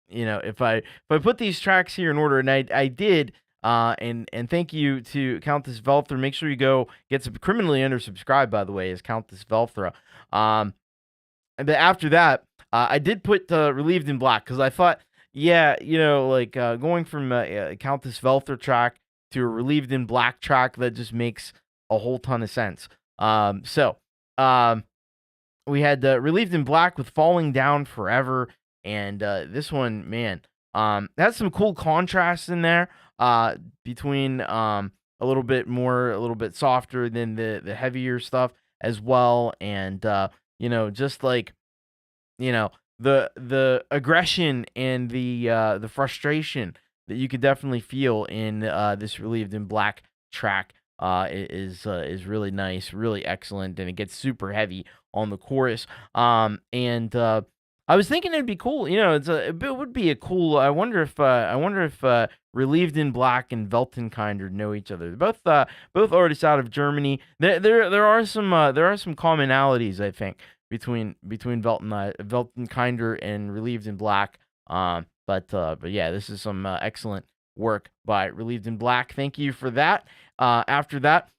if I put these tracks here in order, and I did. And thank you to Countess Velthra. Make sure you go get criminally undersubscribed, by the way, is Countess Velthra. But after that, I did put Relieved in Black because I thought. Yeah, going from a Countess Velthra track to a Relieved in Black track, that just makes a whole ton of sense. So we had Relieved in Black with Falling Down Forever, and this one, man, has some cool contrasts in there between a little bit softer than the heavier stuff as well, and just the aggression and the frustration that you could definitely feel in this Relieved in Black track is really nice, really excellent, and it gets super heavy on the chorus. And I was thinking it'd be cool, it would be a cool. I wonder if Relieved in Black and Weltenkinder know each other. They're both artists out of Germany. There are some commonalities, I think, between Weltenkinder and Relieved in Black. But yeah, this is some excellent work by Relieved in Black. Thank you for that. After that,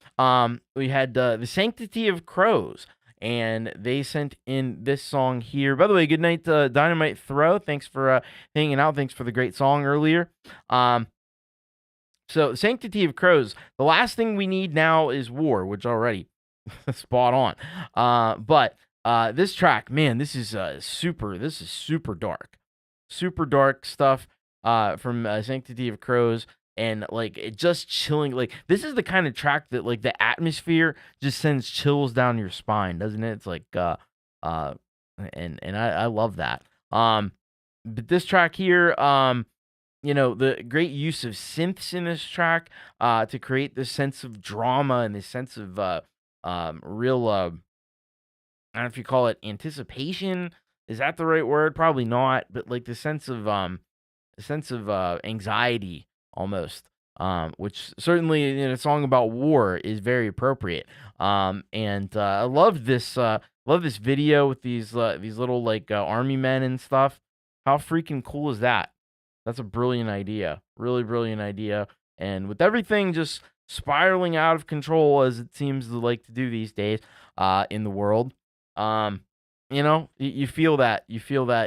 we had The Sanctity of Crows, and they sent in this song here. By the way, good night, Dynamite Throw. Thanks for hanging out. Thanks for the great song earlier. So Sanctity of Crows. The last thing we need now is war, which already spot on. But this track, man, this is super dark stuff from Sanctity of Crows, and it just chilling. This is the kind of track that the atmosphere just sends chills down your spine, doesn't it? It's and I love that. But this track here, the great use of synths in this track to create this sense of drama and this sense of real I don't know if you call it anticipation. Is that the right word? Probably not. But the sense of anxiety almost, which certainly in a song about war is very appropriate. And I love this video with these little army men and stuff. How freaking cool is that? That's a brilliant idea. Really brilliant idea. And with everything just spiraling out of control as it seems to like to do these days in the world. You feel that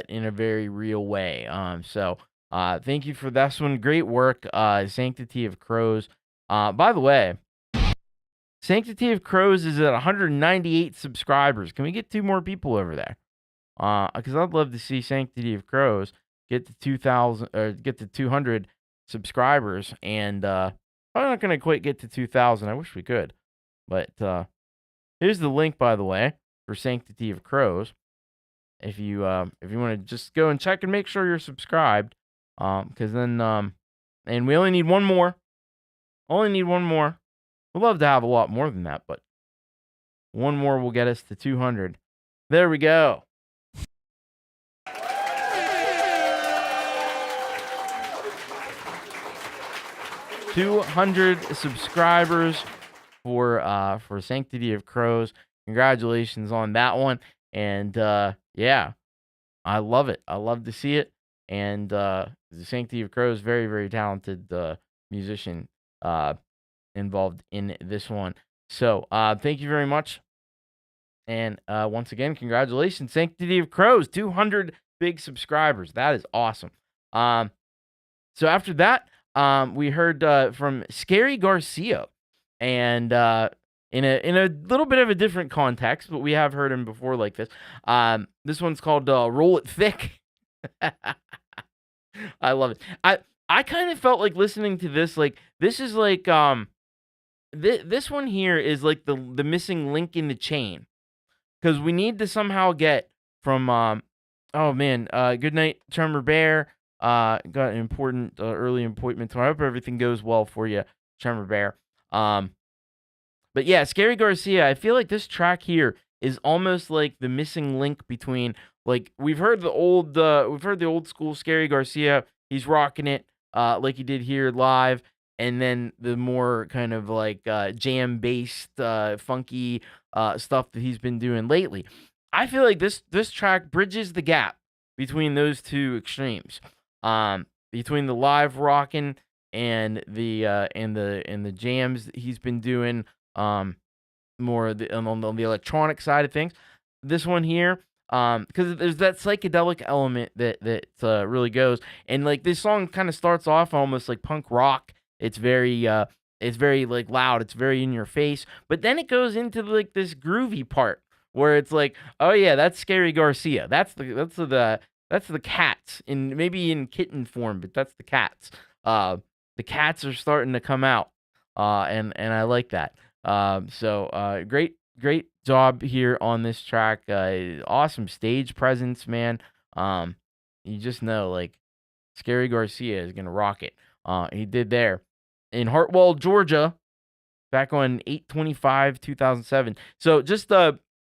in a very real way. So thank you for this one. Great work, Sanctity of Crows. By the way, Sanctity of Crows is at 198 subscribers. Can we get 2 more people over there? Because I'd love to see Sanctity of Crows get to 2,000 or get to 200 subscribers, and I'm not gonna quite get to 2,000. I wish we could, but here's the link, by the way. for Sanctity of Crows. If you want to just go and check and make sure you're subscribed, because then and we only need one more. Only need one more. We'd love to have a lot more than that, but one more will get us to 200. There we go. 200 subscribers for Sanctity of Crows. Congratulations on that one. And yeah, I love it. I love to see it. And the Sanctity of Crows, very, very talented musician involved in this one. So thank you very much. And once again, congratulations, Sanctity of Crows, 200 big subscribers. That is awesome. So after that, we heard from Scary Garcia, and in a little bit of a different context, but we have heard him before like this. This one's called "Roll It Thick." I love it. I kind of felt like listening to this, like this is like this one here is like the missing link in the chain, because we need to somehow get from oh man, good night, Tremor Bear. Got an important early appointment, so I hope everything goes well for you, Tremor Bear. But yeah, Scary Garcia, I feel like this track here is almost like the missing link between, like, we've heard the old school Scary Garcia, he's rocking it like he did here live, and then the more kind of like jam based funky stuff that he's been doing lately. I feel like this track bridges the gap between those two extremes. Between the live rocking and the jams that he's been doing, more on the electronic side of things. This one here, because there's that psychedelic element that really goes, and like this song kind of starts off almost like punk rock. It's very like loud. It's very in your face, but then it goes into like this groovy part where it's like, oh yeah, that's Scary Garcia. That's the cats, maybe in kitten form, but that's the cats. The cats are starting to come out, and I like that. So great job here on this track. Awesome stage presence, man. You just know, like, Scary Garcia is gonna rock it. He did there in Hartwell, Georgia, back on 8/25/2007. So just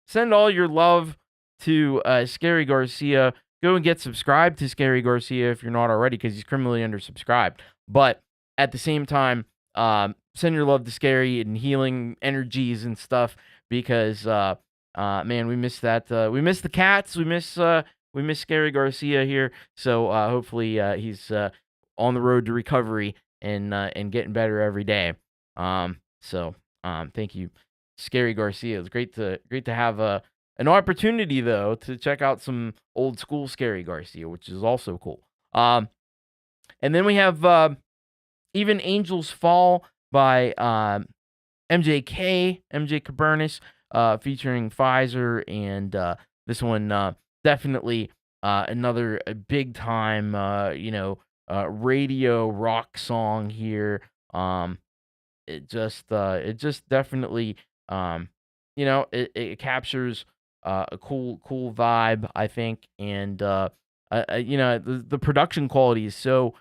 send all your love to Scary Garcia. Go and get subscribed to Scary Garcia if you're not already, because he's criminally undersubscribed. But at the same time, send your love to Scary and healing energies and stuff, because man, we miss that. We miss the cats. We miss Scary Garcia here. So hopefully he's on the road to recovery and getting better every day. So thank you, Scary Garcia. It's great to have an opportunity, though, to check out some old school Scary Garcia, which is also cool. And then we have Even Angels Fall by MJ Cabernis, featuring Pfizer, and this one definitely another big time radio rock song here. It just definitely it captures a cool vibe, I think, and the production quality is so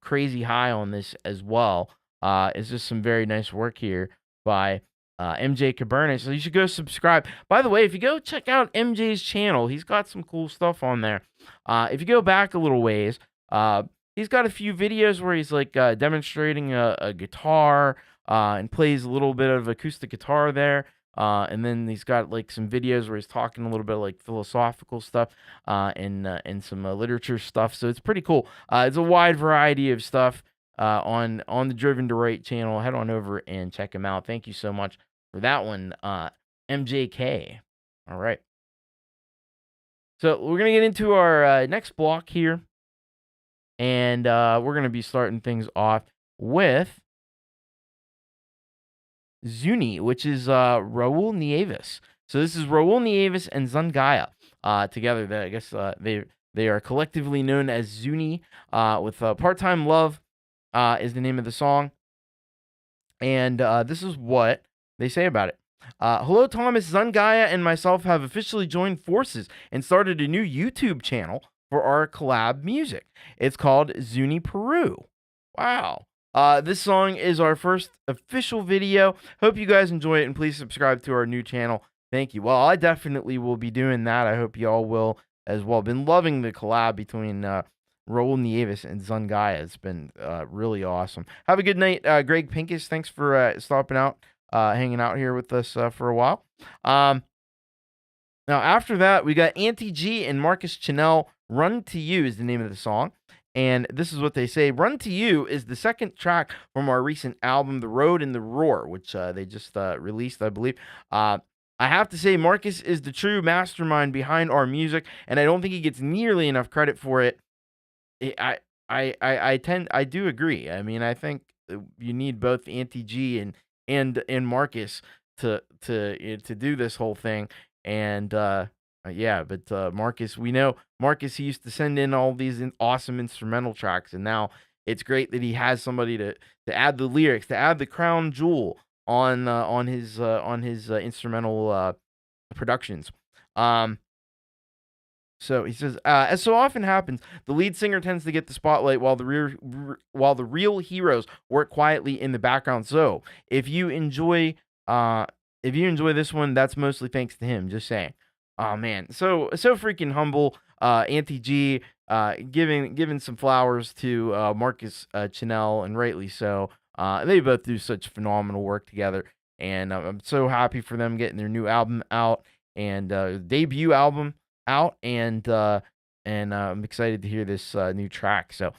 crazy high on this as well. It's just some very nice work here by MJ Cabernet. So you should go subscribe. By the way, if you go check out MJ's channel, he's got some cool stuff on there. If you go back a little ways, he's got a few videos where he's like demonstrating a guitar and plays a little bit of acoustic guitar there. And then he's got like some videos where he's talking a little bit like philosophical stuff and some literature stuff. So it's pretty cool. It's a wide variety of stuff on the Driven to Right channel. Head on over and check him out. Thank you so much for that one, MJK. All right. So we're going to get into our next block here. And we're going to be starting things off with Zuni, which is Raul Nieves. So this is Raul Nieves and Zungaya together. I guess they are collectively known as Zuni, with Part-Time Love is the name of the song. And this is what they say about it. Hello, Thomas. Zungaya and myself have officially joined forces and started a new YouTube channel for our collab music. It's called Zuni Peru. Wow. This song is our first official video. Hope you guys enjoy it, and please subscribe to our new channel. Thank you. Well, I definitely will be doing that. I hope you all will as well. Been loving the collab between Raul Nieves and Zungaya. It's been really awesome. Have a good night, Greg Pincus. Thanks for stopping out, hanging out here with us for a while. Now, after that, we got Auntie G and Marcus Chanel. Run to You is the name of the song. And this is what they say. Run to You is the second track from our recent album, The Road and the Roar, which they just released, I believe. I have to say, Marcus is the true mastermind behind our music, and I don't think he gets nearly enough credit for it. I do agree. I mean, I think you need both Auntie G and Marcus to do this whole thing. And yeah, but Marcus, we know Marcus, he used to send in all these awesome instrumental tracks, and now it's great that he has somebody to add the lyrics, to add the crown jewel on his instrumental productions. So he says, as so often happens, the lead singer tends to get the spotlight while the real heroes work quietly in the background. So if you enjoy this one, that's mostly thanks to him. Just saying. Oh man, so freaking humble. Auntie G giving some flowers to Marcus Chanel, and rightly so. They both do such phenomenal work together, and I'm so happy for them getting their new album out and debut album out, and I'm excited to hear this new track. So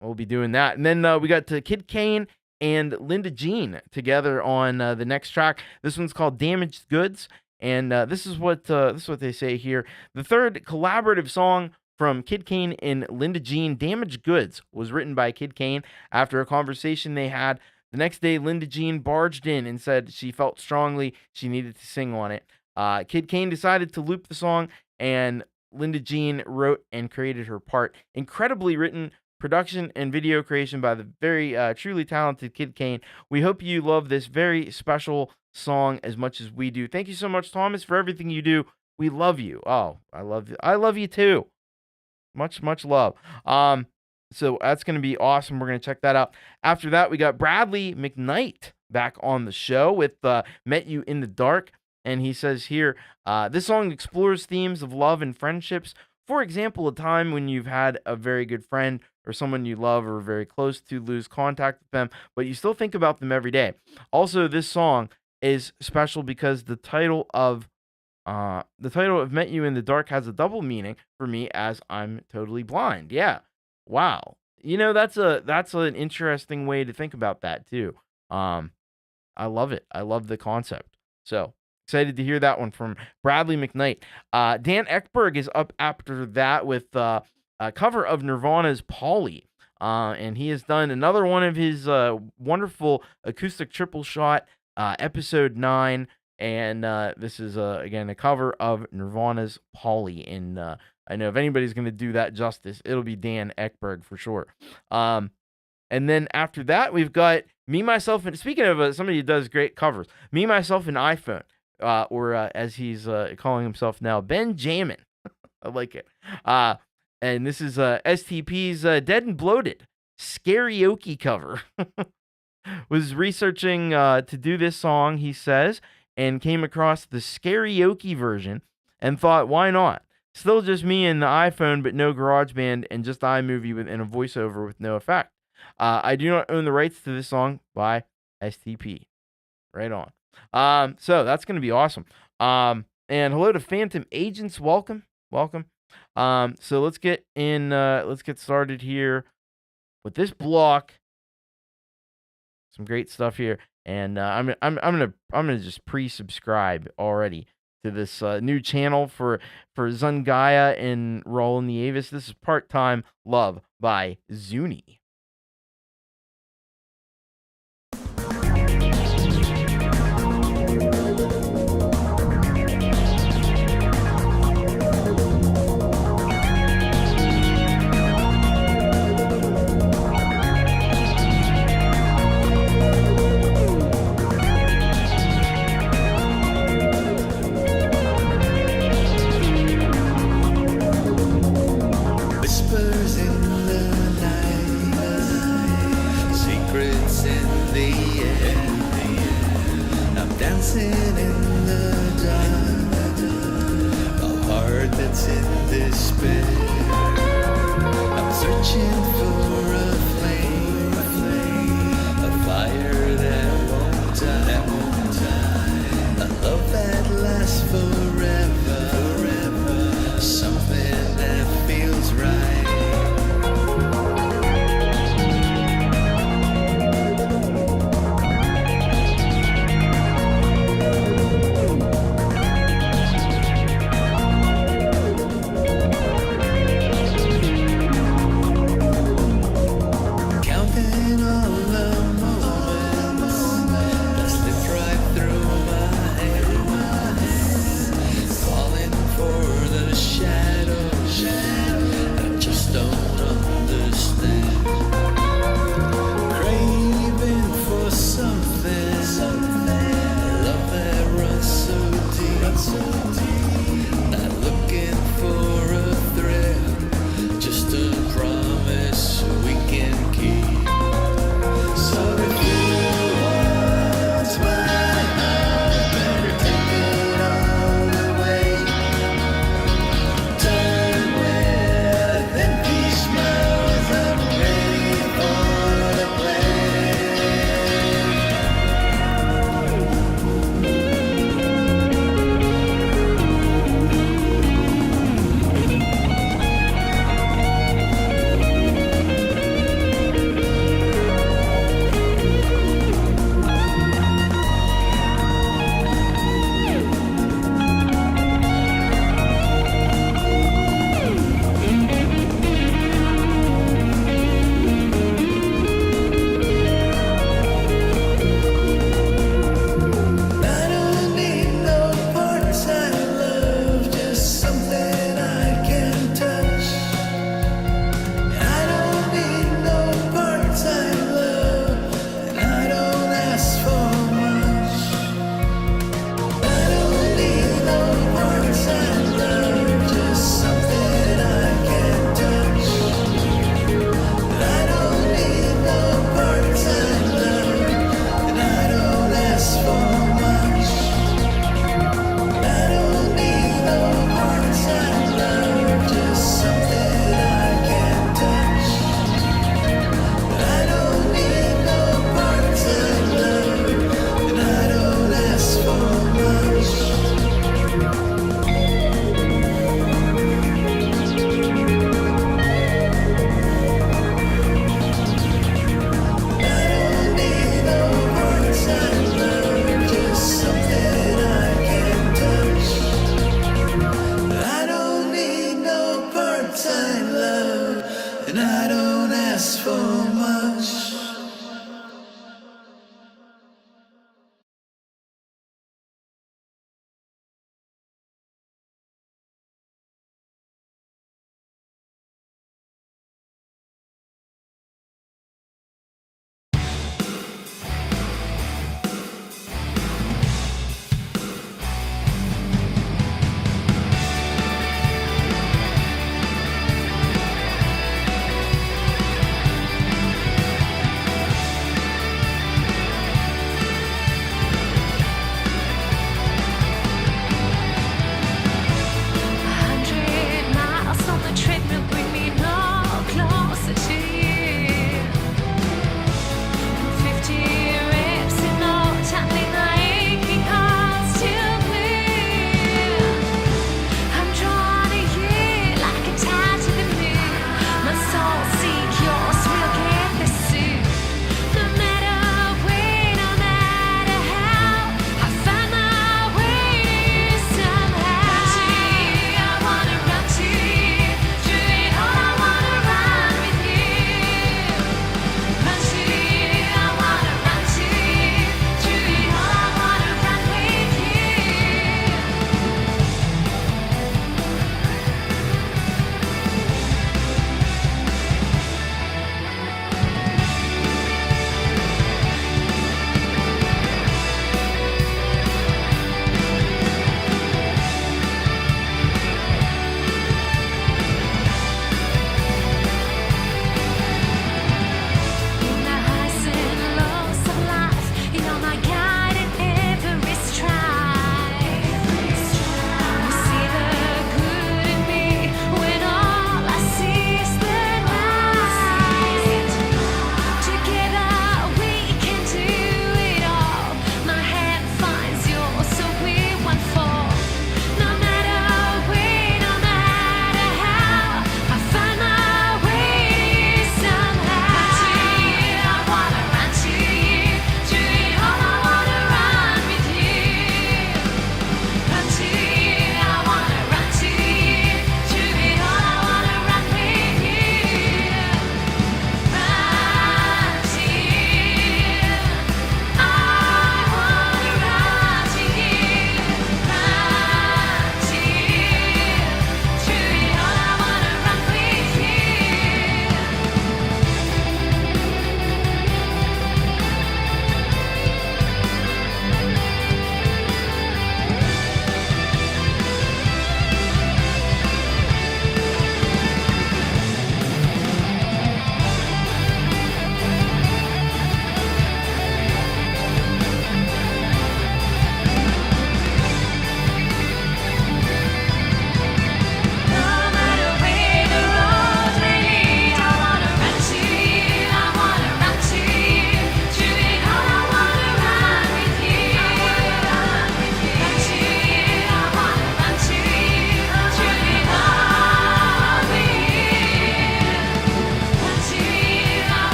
we'll be doing that, and then we got Kid Kane and Linda Jean together on the next track. This one's called Damaged Goods. And this is what they say here. The third collaborative song from Kid Kane and Linda Jean, Damaged Goods, was written by Kid Kane after a conversation they had. The next day, Linda Jean barged in and said she felt strongly she needed to sing on it. Kid Kane decided to loop the song, and Linda Jean wrote and created her part. Incredibly written, production and video creation by the very truly talented Kid Kane. We hope you love this very special song as much as we do. Thank you so much, Thomas, for everything you do. We love you. Oh, I love you too. Much love. So that's going to be awesome. We're going to check that out. After that, we got Bradley McKnight back on the show with Met You in the Dark. And he says here, this song explores themes of love and friendships. For example, a time when you've had a very good friend or someone you love or very close to lose contact with them, but you still think about them every day. Also, this song is special because the title of Met You in the Dark has a double meaning for me, as I'm totally blind. Yeah. Wow. You know, that's an interesting way to think about that too. I love it. I love the concept. So excited to hear that one from Bradley McKnight. Dan Ekberg is up after that with a cover of Nirvana's Polly. And he has done another one of his wonderful acoustic triple shot, episode 9. And this is, again, a cover of Nirvana's Polly. And I know if anybody's going to do that justice, it'll be Dan Ekberg for sure. And then after that, we've got Me, Myself, and speaking of somebody who does great covers, Me, Myself, and iPhone, or as he's calling himself now, Benjamin. I like it. And this is STP's Dead and Bloated Scarioke cover. Was researching to do this song, he says, and came across the Scarioke version and thought, why not? Still just me and the iPhone, but no GarageBand, and just iMovie and a voiceover with no effect. I do not own the rights to this song by STP. Right on. So that's going to be awesome. And hello to Phantom Agents. Welcome. So let's get started here with this block. Some great stuff here, and I'm gonna just pre-subscribe already to this new channel for Zungaya and Raul Nieves. This is Part-Time Love by Zuni. Whispers in the night, secrets in the air. I'm dancing in the dark, a heart that's in despair. I'm searching for a flame, a fire that won't die, a love that lasts forever, something that feels right.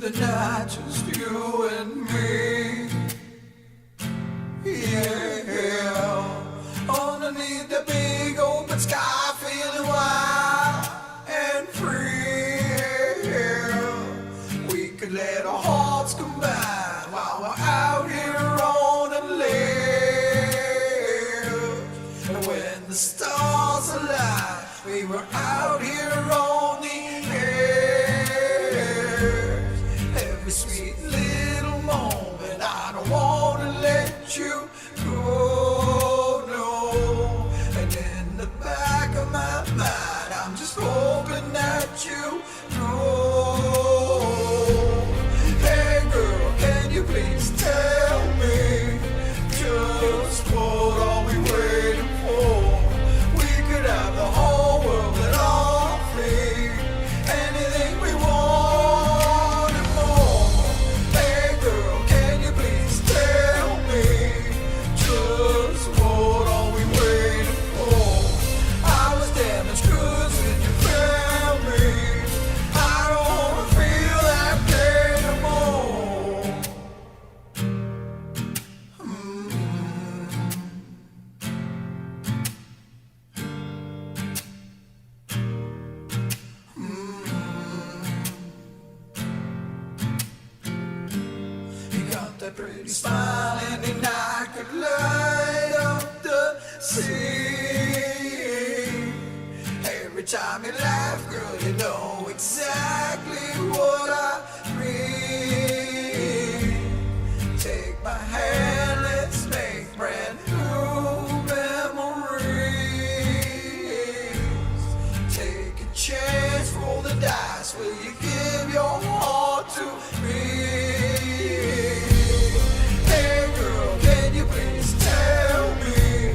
the night, just you and me. Yeah, underneath the big open sky, feeling wild and free. We could let our hearts combine while we're out here on the ledge. And when the stars align, we were out here on the edge. Every sweet little moment, I don't want to let you go, no. And in the back of my mind, I'm just hoping that you know. Hey girl, can you please tell me just what are we waiting for? We could have the whole world at our feet, anything we want and more. Hey girl, can you please tell me just what are we waiting for? I was damaged goods when you found me. I don't wanna feel that pain no more. You got that pretty smile and then I could light up the sea. Every time you laugh, girl, you know exactly what I mean. Take my hand, let's make brand new memories. Take a chance, roll the dice. Will you give your heart to me? Hey girl, can you please tell me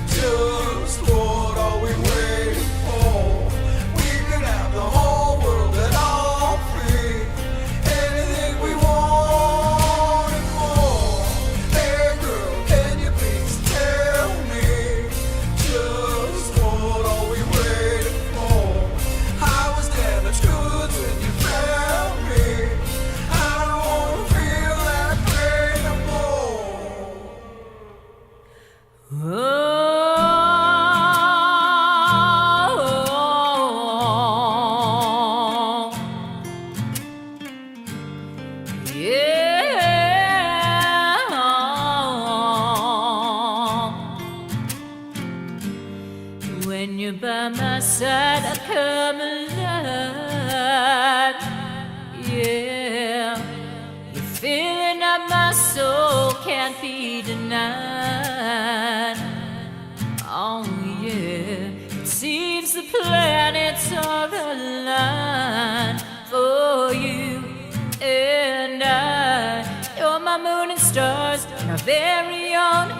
just what are we waiting for? We could have the whole world at our feet, anything we want and more. Hey girl, can you please tell me just what are we waiting for? I was damaged goods when you found me. I don't wanna feel that pain no more. When you're by my side, I come alive. Yeah, you're filling up my soul, can't be denied. Oh yeah, it seems the planets are aligned for you and I. You're my moon and stars, and our very own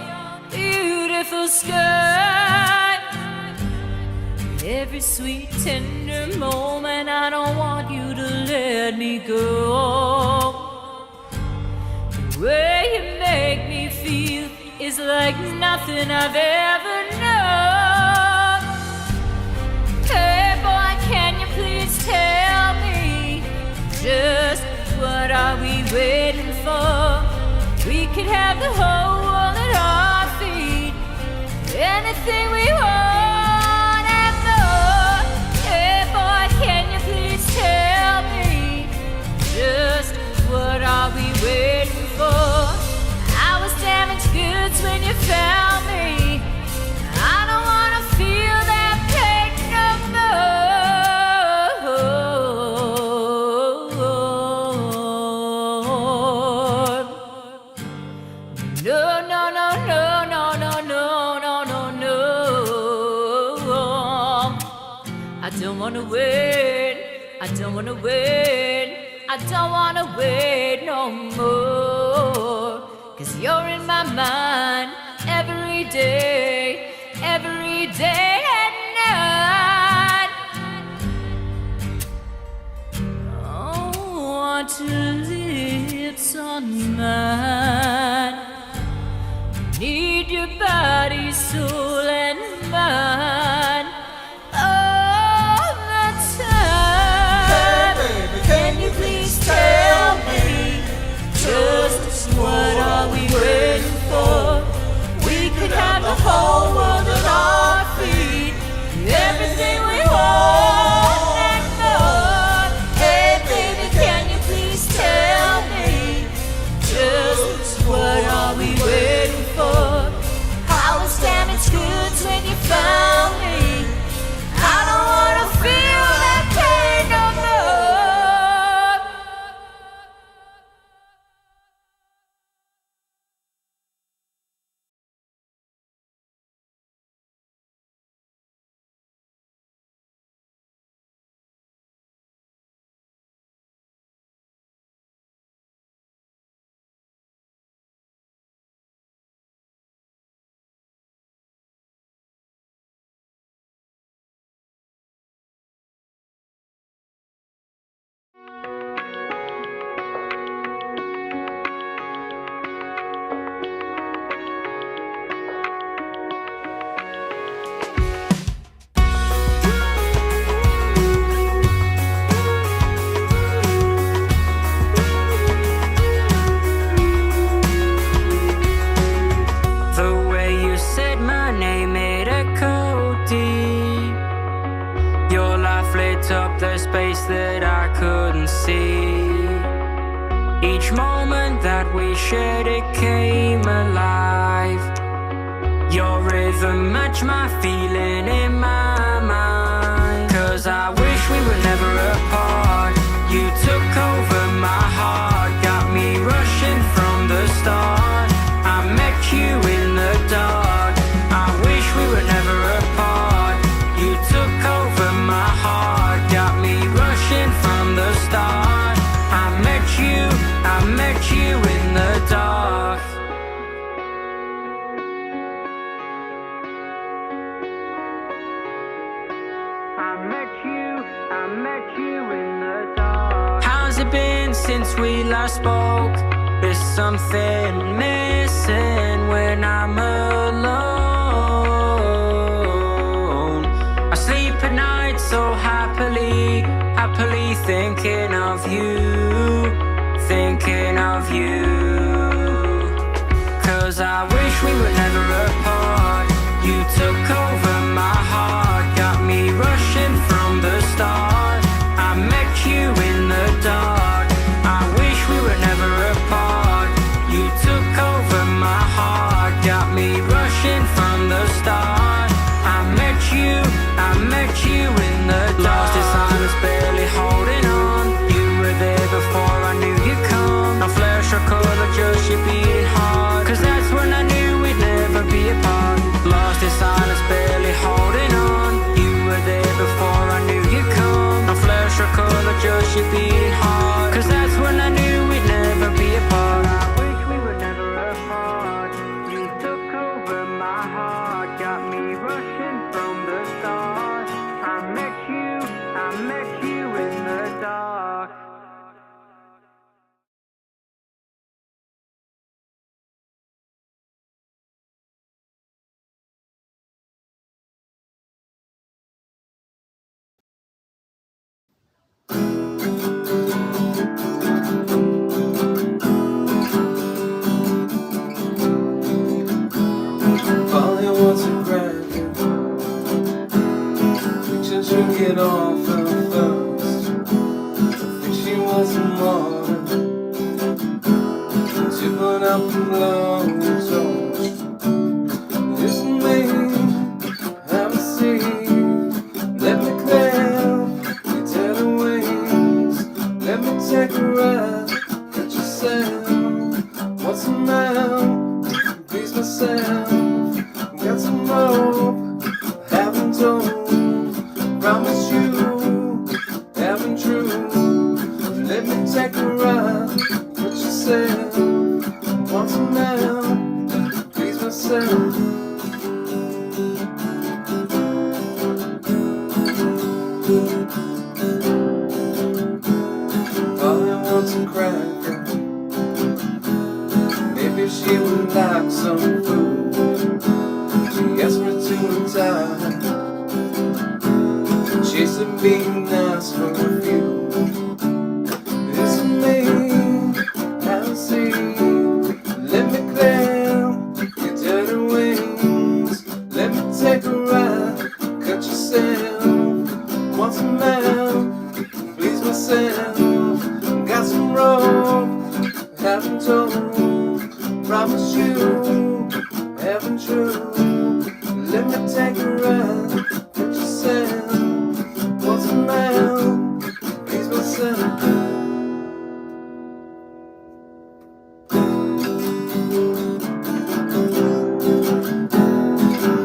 beautiful sky. Every sweet tender moment, I don't want you to let me go. The way you make me feel is like nothing I've ever known. Hey boy, can you please tell me just what are we waiting for? We could have the whole world at our feet, anything we want and more. Hey boy, can you please tell me just what are we waiting for? I was damaged goods when you found me. I don't wanna feel that pain no more. No, no, no, no, no, no, no, no, no, no. I don't wanna wait. I don't wanna wait. I don't wanna wait no more. 'Cause you're in my mind every day and night. Oh, want your lips on mine. Need your body, soul, and mind all the time. Hey baby, can you please tell place that I couldn't see. Each moment that we shared, it came alive. Your rhythm matched my feeling in my mind. 'Cause I wish we were never apart. You took over my heart, got me rushing from the start. I met you in the dark. I wish we were never apart. You took over my heart, got me rushing from the start. I met you in the dark. I met you in the dark. How's it been since we last spoke? There's something missing when I'm alone. I sleep at night so happily, happily thinking of you, thinking of you. 'Cause I wish we were never apart. You took over my heart, got me rushing from the start. I met you in the dark. I wish we were never apart. You took over my heart, got me rushing from the start. I met you in the dark. Lost in silence, barely holding on. You were there before I knew you'd come. No flash or color, just your beating heart. 'Cause that's when I knew we'd never be apart. Lost in silence, barely holding on. You were there before I knew you'd come. No flash or color, just your beating heart. 'Cause that's when I knew we'd never be apart. I wish we were never apart. You took over my heart, got me rushing from the start. I met you in the dark. Falling once a grand, pictures you get off her first. I think she was a model, tipping up the long torch. It's me, have a seat, let me climb your tender wings. Let me take a ride, get yourself. What's the matter? Please myself. Got some rope, haven't told. Promise you, haven't true. Let me take a ride, put yourself. Want some now, please myself. All I want's a cracker. Maybe she would like some food. She asked me to retire. Chasing being nice for a few. It's me, have a seat. Let me climb your dirty wings. Let me take a ride, cut yourself. Want some man, please myself. Got some rope, haven't told. Promise you, haven't true. Let me take a ride, put yourself. What's a man? Please myself.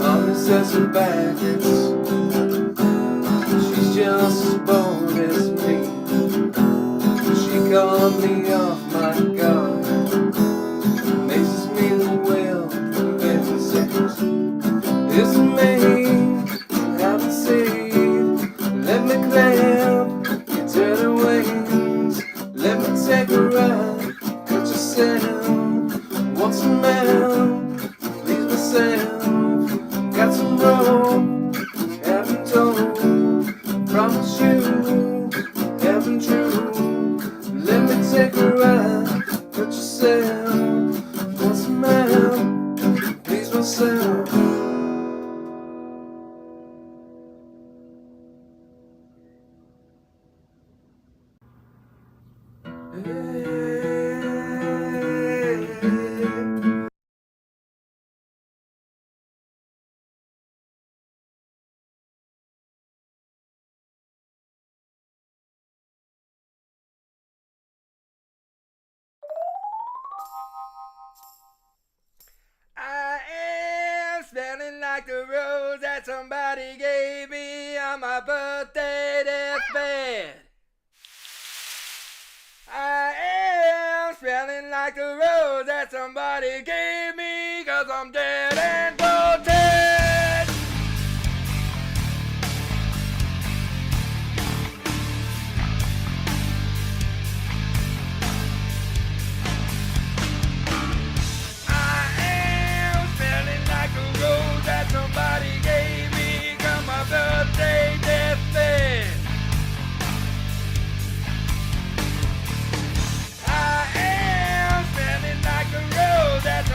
Mommy says her Baccus. She's just as bold as me. She called me off my guard. Amazes me the will of innocence. It's me, have a seat. Let me climb your dirty wings. Let me take a ride, cut yourself. Want some man, please myself. Got some rope, haven't told. Promise you, haven't true. Let me take a ride, cut yourself. Want some man, please myself. I am smelling like the rose that somebody gave me on my birthday deathbed. I am smelling like the rose that somebody gave me, 'cause I'm dead and dead. That somebody gave me, 'cause my birthday deathbed. I am smelling like the rose that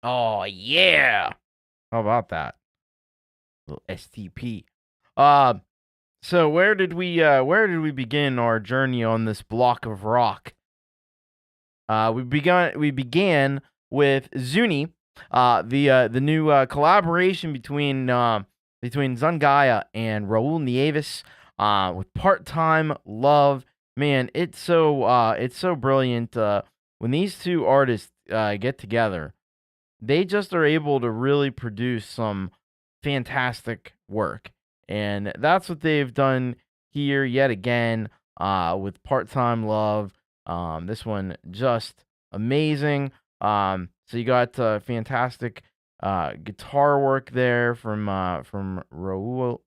Oh yeah. How about that? Little STP. So where did we begin our journey on this block of rock? We began with Zuni, the new collaboration between Zungaya and Raul Nieves, with Part-Time Love. Man, it's so brilliant. When these two artists get together, they just are able to really produce some fantastic work. And that's what they've done here yet again with Part-Time Love. This one just amazing. So you got fantastic guitar work there from Raul.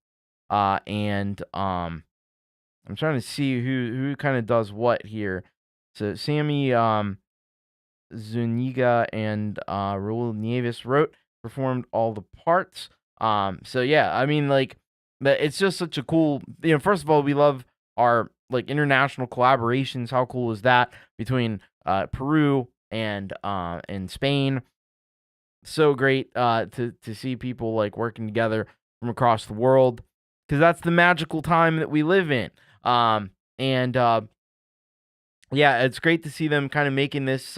And I'm trying to see who kind of does what here. So Sammy Zuniga and Raul Nieves performed all the parts. So yeah, I mean, like, it's just such a cool, first of all, we love our like international collaborations. How cool is that between Peru and Spain? So great to see people like working together from across the world, because that's the magical time that we live in. Yeah, it's great to see them kind of making this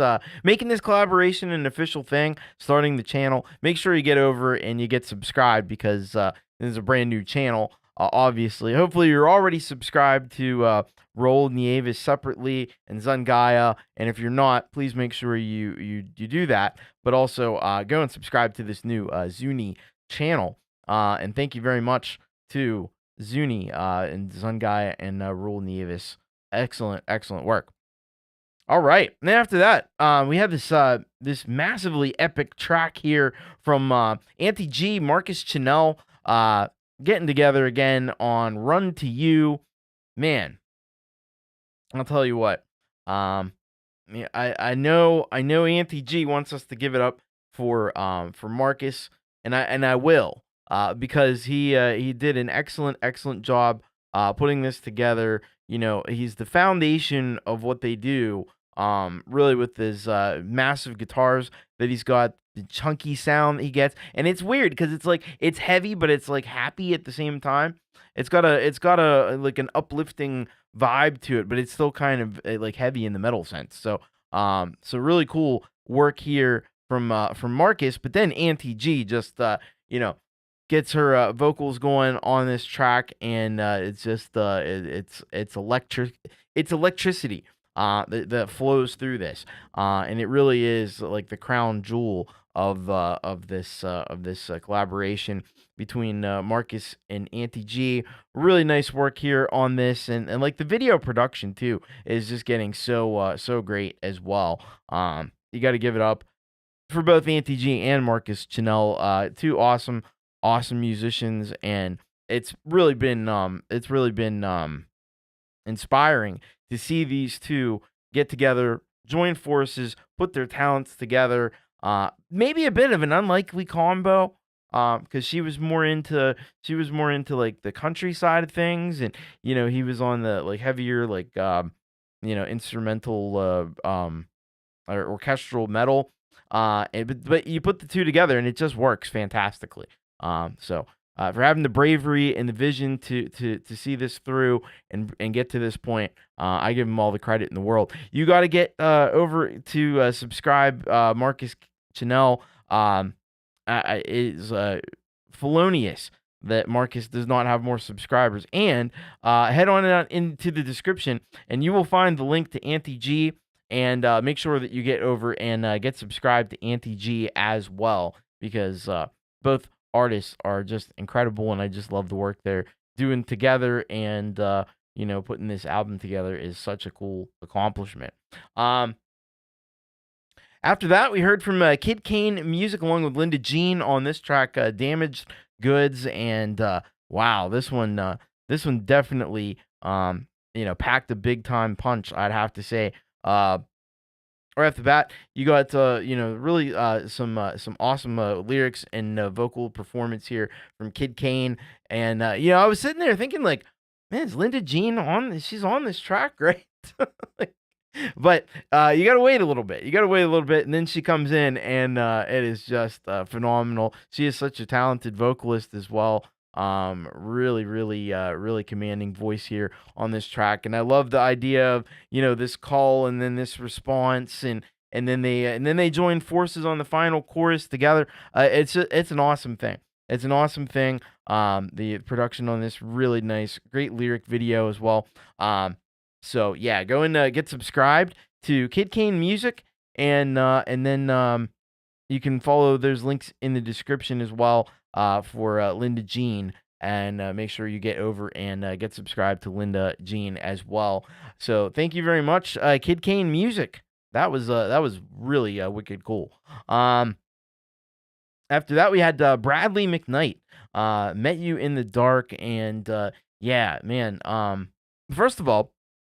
collaboration an official thing, starting the channel. Make sure you get over and you get subscribed, because this is a brand new channel, obviously. Hopefully you're already subscribed to Raul Nieves separately and Zungaya, and if you're not, please make sure you do that. But also go and subscribe to this new Zuni channel. And thank you very much to Zuni and Zungaya and Raul Nieves. Excellent work. All right. And then after that, we have this massively epic track here from Auntie G, Marcus Chanel, getting together again on Run to You. Man, I'll tell you what. I know Auntie G wants us to give it up for Marcus, and I will, because he did an excellent job putting this together. He's the foundation of what they do. Really, with his massive guitars that he's got, the chunky sound that he gets, and it's weird because it's like it's heavy, but it's like happy at the same time. It's got a like an uplifting vibe to it, but it's still kind of like heavy in the metal sense. So really cool work here from Marcus. But then Auntie G just gets her vocals going on this track, and it's just it's electricity that flows through this, and it really is like the crown jewel of this collaboration between Marcus and Auntie G. Really nice work here on this, and like the video production too is just getting so great as well. You got to give it up for both Auntie G and Marcus Chanel, two awesome musicians, and it's really been inspiring to see these two get together, join forces, put their talents together. Maybe a bit of an unlikely combo, because she was more into like the country side of things, and he was on the like heavier like instrumental or orchestral metal. But you put the two together and it just works fantastically. So for having the bravery and the vision to see this through and get to this point, I give them all the credit in the world. You got to get over to subscribe. Marcus Chanel is felonious that Marcus does not have more subscribers. And head on out into the description, and you will find the link to Auntie G. And make sure that you get over and get subscribed to Auntie G as well, because both artists are just incredible, and I just love the work they're doing together, and putting this album together is such a cool accomplishment. After that, we heard from Kid Kane Music along with Linda Jean on this track, Damaged Goods, and wow, this one definitely packed a big time punch, I'd have to say. Right off the bat, you got really some awesome lyrics and vocal performance here from Kid Kane, and I was sitting there thinking like, man, is Linda Jean on? She's on this track, right? But you gotta wait a little bit. And then she comes in, and it is just phenomenal. She is such a talented vocalist as well. Really commanding voice here on this track, and I love the idea of this call and then this response, and then they join forces on the final chorus together. It's an awesome thing. It's an awesome thing. The production on this really nice, great lyric video as well. So yeah, go and get subscribed to Kid Kane Music, and then you can follow. There's links in the description as well for Linda Jean, and make sure you get over and get subscribed to Linda Jean as well. So thank you very much, Kid Kane Music. That was really wicked cool. After that, we had Bradley McKnight, Met You in the Dark, and yeah, man. First of all,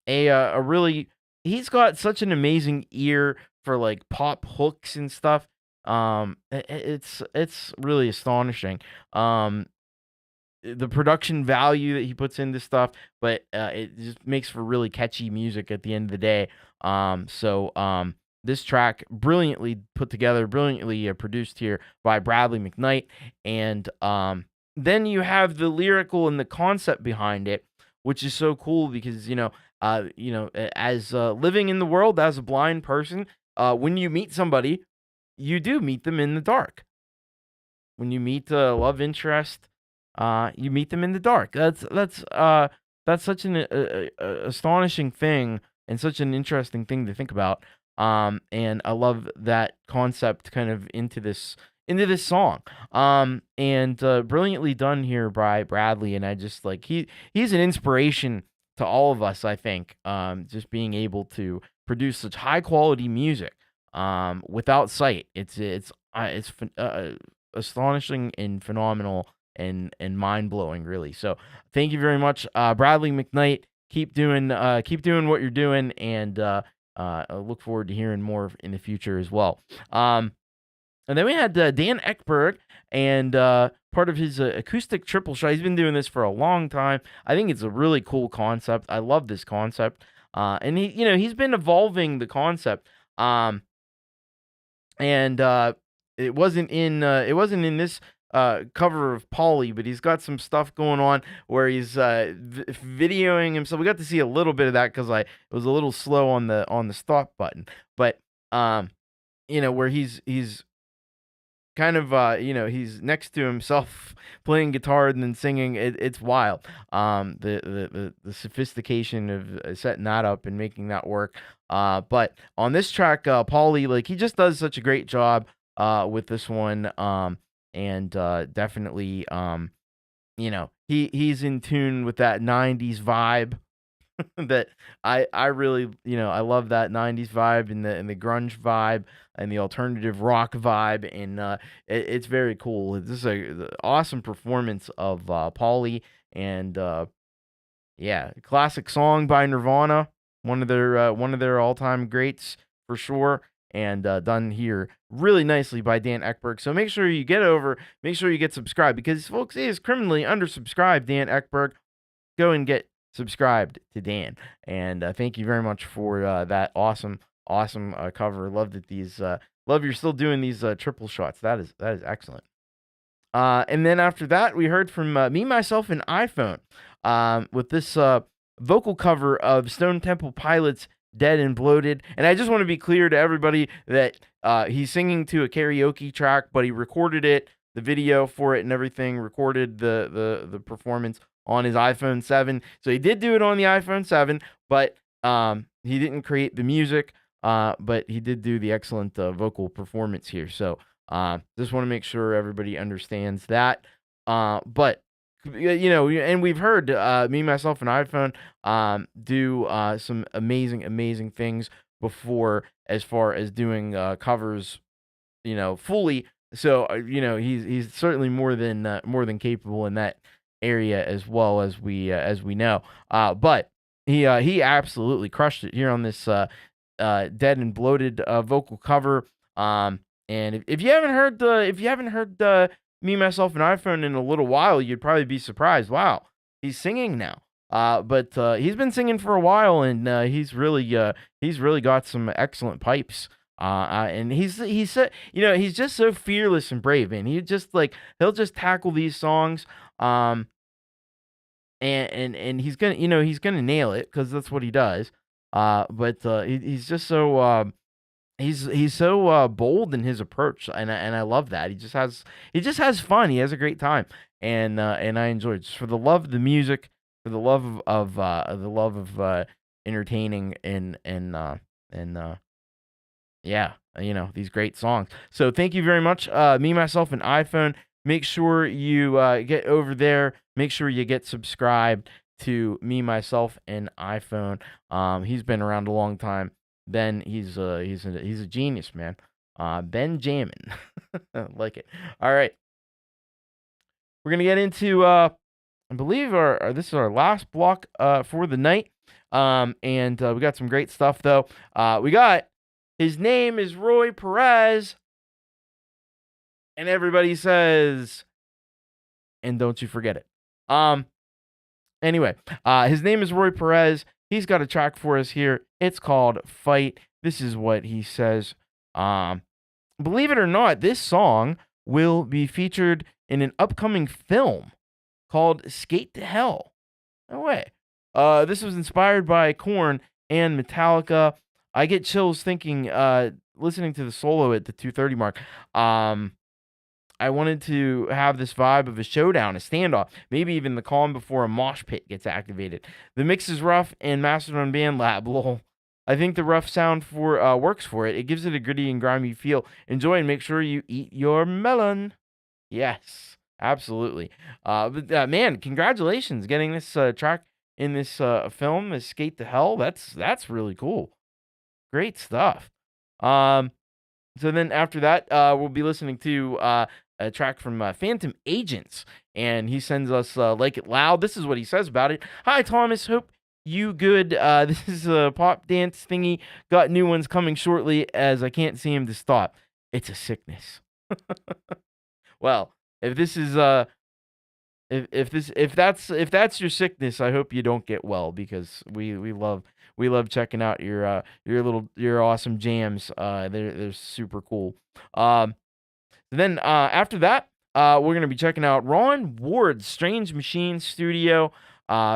he's got such an amazing ear for like pop hooks and stuff. It's really astonishing. The production value that he puts into stuff, but it just makes for really catchy music at the end of the day. This track, brilliantly put together, brilliantly produced here by Bradley McKnight, and then you have the lyrical and the concept behind it, which is so cool because as living in the world as a blind person, when you meet somebody, you do meet them in the dark. When you meet a love interest, you meet them in the dark. That's such an astonishing thing and such an interesting thing to think about. And I love that concept kind of into this song. And brilliantly done here by Bradley. And I just like he's an inspiration to all of us, I think. Just being able to produce such high quality music without sight. It's astonishing and phenomenal and mind blowing, really. So thank you very much, Bradley McKnight. Keep doing what you're doing, and I look forward to hearing more in the future as well. And then we had Dan Ekberg, and part of his acoustic triple shot. He's been doing this for a long time. I think it's a really cool concept. I love this concept. And he's been evolving the concept. And it wasn't in this cover of Polly, but he's got some stuff going on where he's videoing himself. We got to see a little bit of that because I was a little slow on the stop button, but where he's kind of he's next to himself playing guitar and then singing. It's wild. The sophistication of setting that up and making that work. But on this track, Polly, like, he just does such a great job with this one. And definitely, he's in tune with that 90s vibe that I really, I love that 90s vibe and the grunge vibe and the alternative rock vibe, and it's very cool. This is an awesome performance of Polly, and classic song by Nirvana, one of their all-time greats for sure. And done here really nicely by Dan Ekberg. So make sure you get subscribed, because folks, he is criminally undersubscribed. Dan Ekberg, go and get subscribed to Dan. And thank you very much for that awesome cover. Love that love you're still doing these triple shots. That is excellent. And then after that, we heard from Me, Myself, and iPhone with this vocal cover of Stone Temple Pilots' Dead and Bloated. And I just want to be clear to everybody that he's singing to a karaoke track, but he recorded it, the video for it and everything, recorded the performance on his iPhone 7. So he did do it on the iPhone 7, but he didn't create the music, but he did do the excellent vocal performance here. So just want to make sure everybody understands that. But and we've heard Me, Myself, and iPhone do some amazing things before, as far as doing covers, fully. So he's certainly more than capable in that area, as well as we know. But he absolutely crushed it here on this Dead and Bloated vocal cover. And if you haven't heard Me, Myself, and iPhone in a little while, you'd probably be surprised. Wow, he's singing now. But he's been singing for a while, and he's really got some excellent pipes. And he's just so fearless and brave, and he'll just tackle these songs. And he's gonna nail it, because that's what he does. But he's just so he's so bold in his approach, and I love that. He just has fun. He has a great time, and I enjoy it, just for the love of the music, for the love of entertaining, and yeah, these great songs. So thank you very much. Me, Myself, and iPhone. Make sure you get over there. Make sure you get subscribed to Me, Myself, and iPhone. He's been around a long time. Ben, he's a genius, man. Benjamin. Like it. All right. We're gonna get into I believe this is our last block for the night. And we got some great stuff though. We got His Name is Roy Perez. And everybody says, and don't you forget it. Anyway, His Name is Roy Perez. He's got a track for us here. It's called Fight. This is what he says. Believe it or not, this song will be featured in an upcoming film called Skate to Hell. No way. This was inspired by Korn and Metallica. I get chills thinking, listening to the solo at the 2:30 mark. I wanted to have this vibe of a showdown, a standoff, maybe even the calm before a mosh pit gets activated. The mix is rough and mastered on BandLab. Lol. I think the rough sound works for it. It gives it a gritty and grimy feel. Enjoy and make sure you eat your melon. Yes, absolutely. But man, congratulations getting this track in this film, this Skate to Hell. That's really cool. Great stuff. So then after that, we'll be listening to a track from Phantom Agents, and he sends us Like It Loud. This is what he says about it. Hi, Thomas. Hope you good. This is a pop dance thingy. Got new ones coming shortly, as I can't see him to stop. It's a sickness. Well, if this is if that's your sickness, I hope you don't get well, because we love checking out your awesome jams. They're super cool. Then after that, we're gonna be checking out Ron Ward's Strange Machine Studio.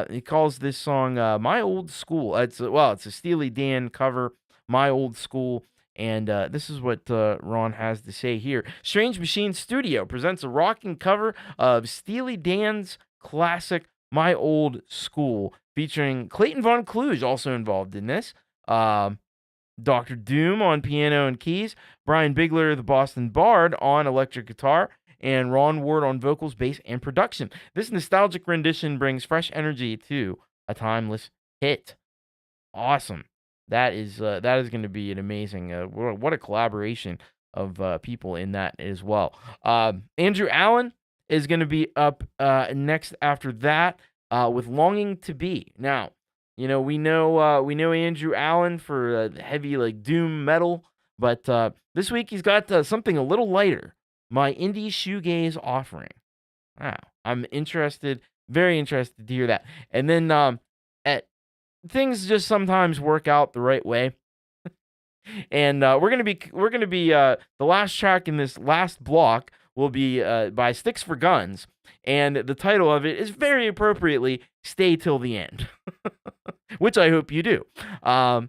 He calls this song My Old School. It's a Steely Dan cover, My Old School. And this is what Ron has to say here. Strange Machine Studio presents a rocking cover of Steely Dan's classic My Old School, featuring Clayton Von Kluge, also involved in this. Dr. Doom on piano and keys, Brian Bigler, the Boston Bard, on electric guitar, and Ron Ward on vocals, bass, and production. This nostalgic rendition brings fresh energy to a timeless hit. Awesome. That is going to be an amazing, what a collaboration of people in that as well. Andrew Allen is going to be up next after that with Longing to Be. Now, we know Andrew Allen for heavy like doom metal, but this week he's got something a little lighter. My Indie Shoegaze Offering. Wow, I'm interested, very interested to hear that. And then things just sometimes work out the right way. And we're gonna be the last track in this last block will be by Sticks for Guns, and the title of it is very appropriately "Stay Till the End," which I hope you do. And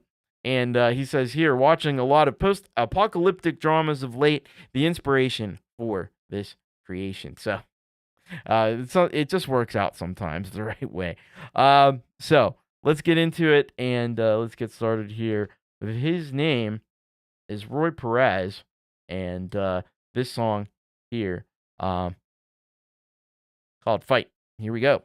he says here, watching a lot of post-apocalyptic dramas of late, the inspiration for this creation. So it just works out sometimes the right way. So let's get into it, and let's get started here. His name is Roy Perez, and this song here called Fight. Here we go.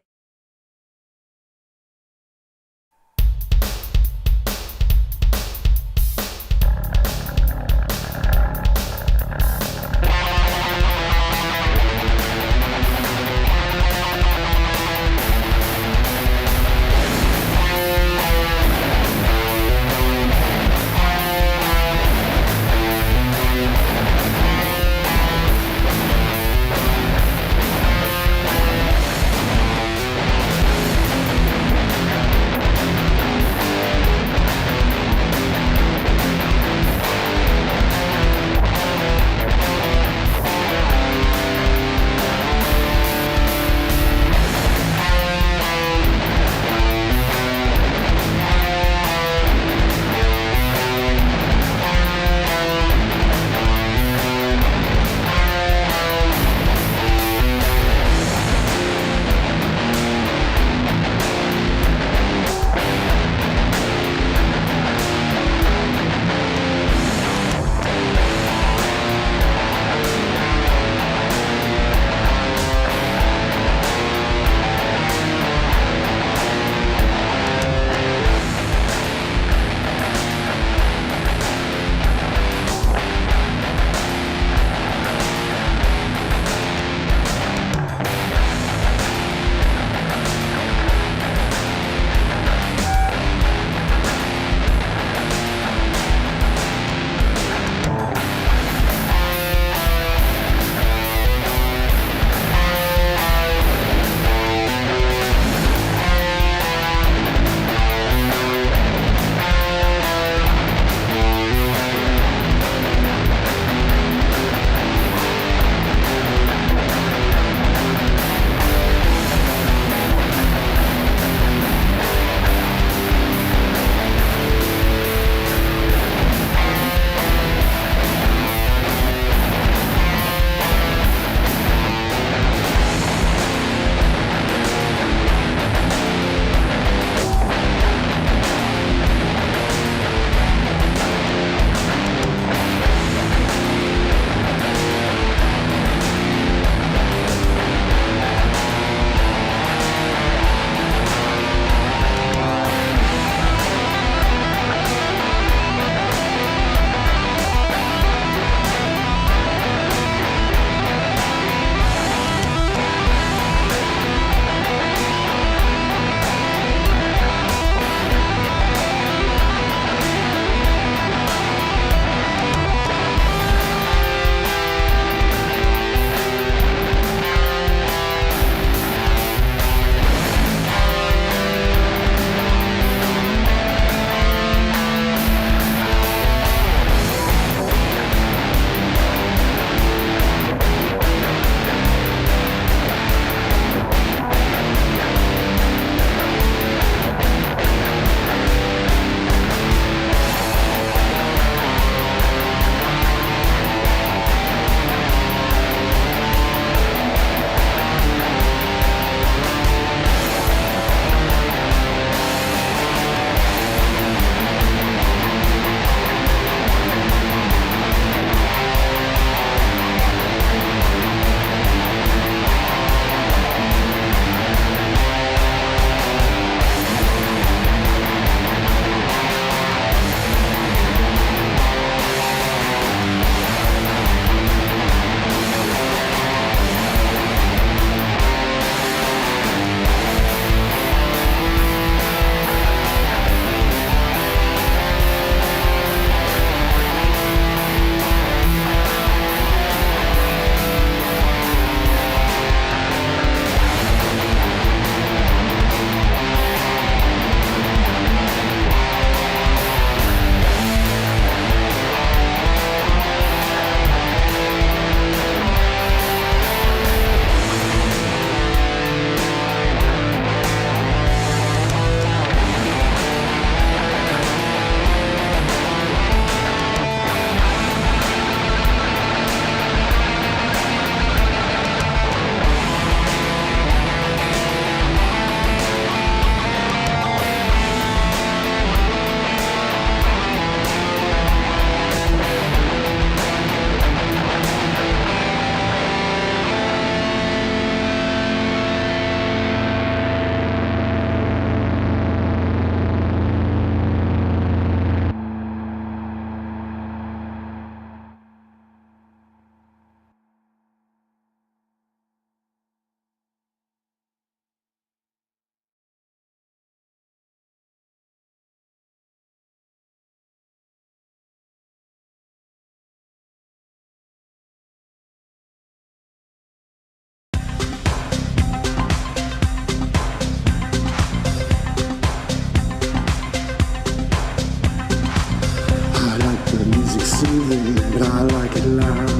but I like it loud.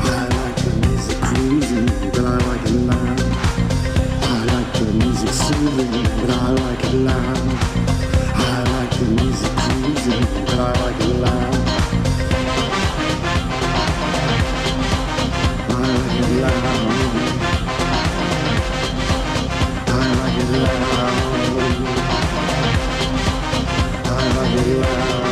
I like the music cruising, but I like it loud. I like the music soothing, but I like it loud. I like the music cruising, but I like it loud. I like it loud. I like it loud. I like it loud.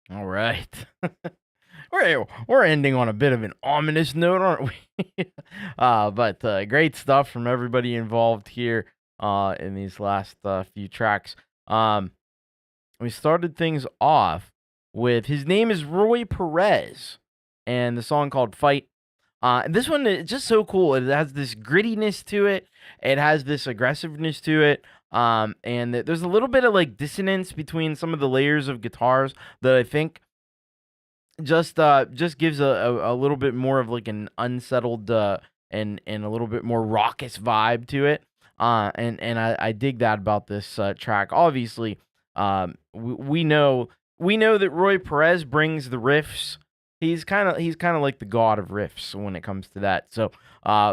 All right. We're ending on a bit of an ominous note, aren't we? But great stuff from everybody involved here in these last few tracks. We started things off with His Name is Roy Perez and the song called Fight. This one is just so cool. It has this grittiness to it. It has this aggressiveness to it. And there's a little bit of like dissonance between some of the layers of guitars that I think just gives a little bit more of like an unsettled and a little bit more raucous vibe to it. And I dig that about this track. Obviously, we know that Roy Perez brings the riffs. He's kind of like the god of riffs when it comes to that. So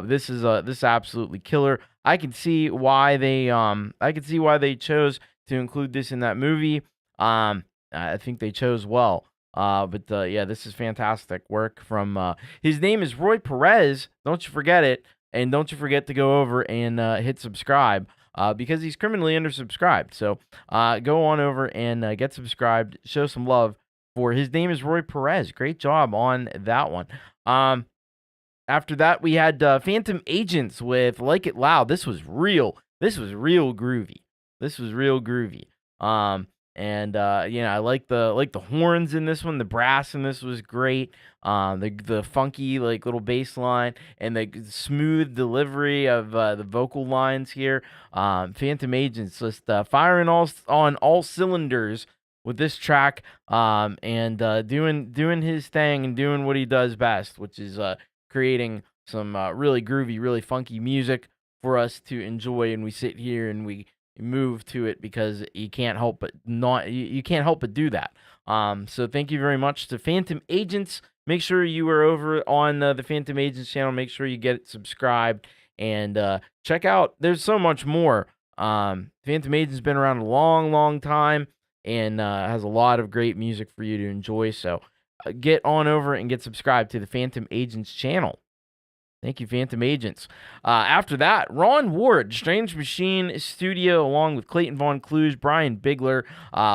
this is absolutely killer. I can see why they chose to include this in that movie. I think they chose well. But yeah, this is fantastic work from His Name is Roy Perez. Don't you forget it, and don't you forget to go over and hit subscribe because he's criminally undersubscribed. So go on over and get subscribed. Show some love for His Name is Roy Perez. Great job on that one. After that, we had Phantom Agents with Like It Loud. This was real groovy. And I like the horns in this one. The brass in this was great. The funky like little bass line and the smooth delivery of the vocal lines here. Phantom Agents just firing on all cylinders with this track, and doing his thing and doing what he does best, which is creating some really groovy, really funky music for us to enjoy. And we sit here and we move to it because you can't help but do that. So thank you very much to Phantom Agents. Make sure you are over on the Phantom Agents channel. Make sure you get subscribed and check out. There's so much more. Phantom Agents been around a long time and has a lot of great music for you to enjoy. So get on over and get subscribed to the Phantom Agents channel. Thank you, Phantom Agents. After that, Ron Ward, Strange Machine Studio, along with Clayton Von Kluge, Brian Bigler,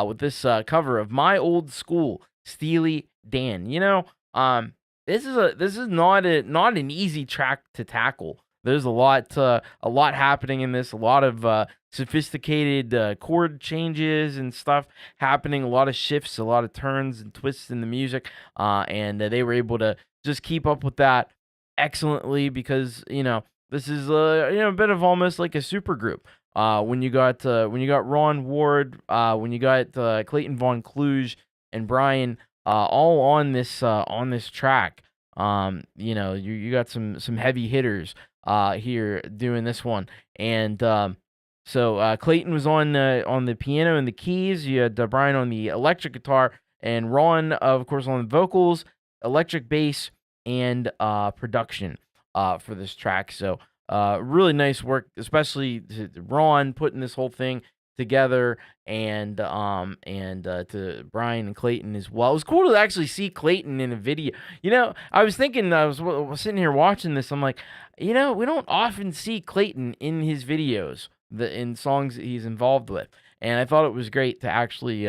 with this cover of My Old School, Steely Dan. This is not an easy track to tackle. There's a lot happening in this, a lot of sophisticated chord changes and stuff happening, a lot of shifts, a lot of turns and twists in the music, and they were able to just keep up with that excellently because, this is a bit of almost like a super group. When you got Ron Ward, when you got Clayton Von Kluge and Brian all on this track, you got some heavy hitters here doing this one, and so Clayton was on the piano and the keys. You had Brian on the electric guitar, and Ron, of course, on the vocals, electric bass, and production for this track. So really nice work, especially to Ron putting this whole thing together, and to Brian and Clayton as well. It was cool to actually see Clayton in a video. I was thinking, I was sitting here watching this, I'm like, we don't often see Clayton in his videos, in songs that he's involved with, and I thought it was great to actually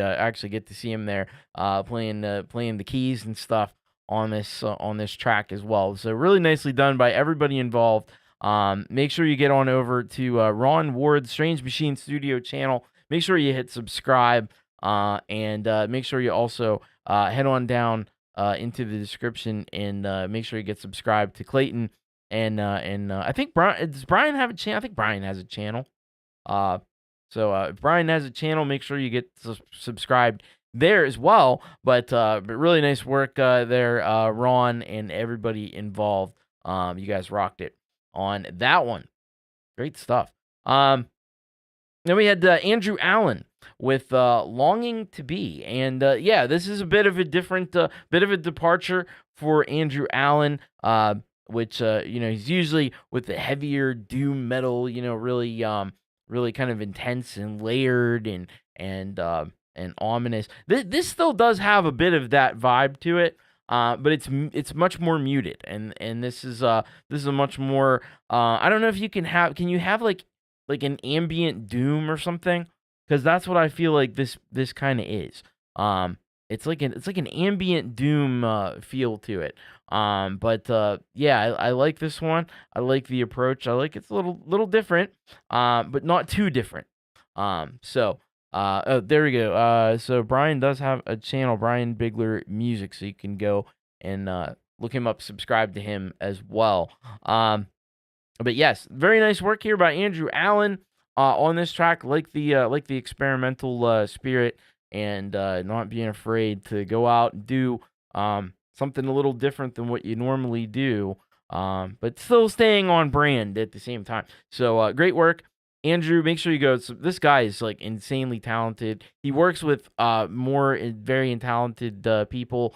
get to see him there playing the keys and stuff on this track as well. So really nicely done by everybody involved. Make sure you get on over to Ron Ward's Strange Machine Studio channel. Make sure you hit subscribe, and make sure you also head on down into the description and make sure you get subscribed to Clayton. And I think does Brian have a channel? I think Brian has a channel. So if Brian has a channel, make sure you get subscribed there as well. But really nice work there, Ron and everybody involved. You guys rocked it on that one. Great stuff. Then we had Andrew Allen with Longing to Be. And this is a bit of a different, bit of a departure for Andrew Allen, which, he's usually with the heavier doom metal, really kind of intense and layered and ominous. This still does have a bit of that vibe to it. But it's much more muted, and this is a much more I don't know if can you have like an ambient doom or something, because that's what I feel like this kind of is. It's like an ambient doom feel to it. But I like this one. I like the approach. I like it's a little different, but not too different. There we go. So Brian does have a channel, Brian Bigler Music, so you can go and look him up, subscribe to him as well. But yes, very nice work here by Andrew Allen on this track. Like the experimental spirit, and not being afraid to go out and do something a little different than what you normally do, but still staying on brand at the same time. So great work, Andrew. Make sure you go. So this guy is like insanely talented. He works with more very talented people.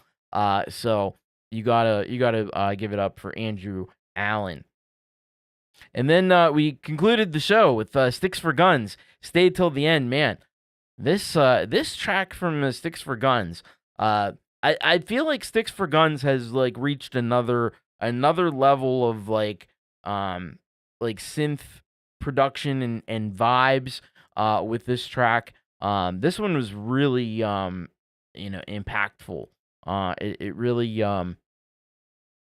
So you gotta give it up for Andrew Allen. And then we concluded the show with Sticks for Guns. Stayed till the end, man. This track from Sticks for Guns. I feel like Sticks for Guns has like reached another level of like synth production and vibes with this track. This one was really impactful.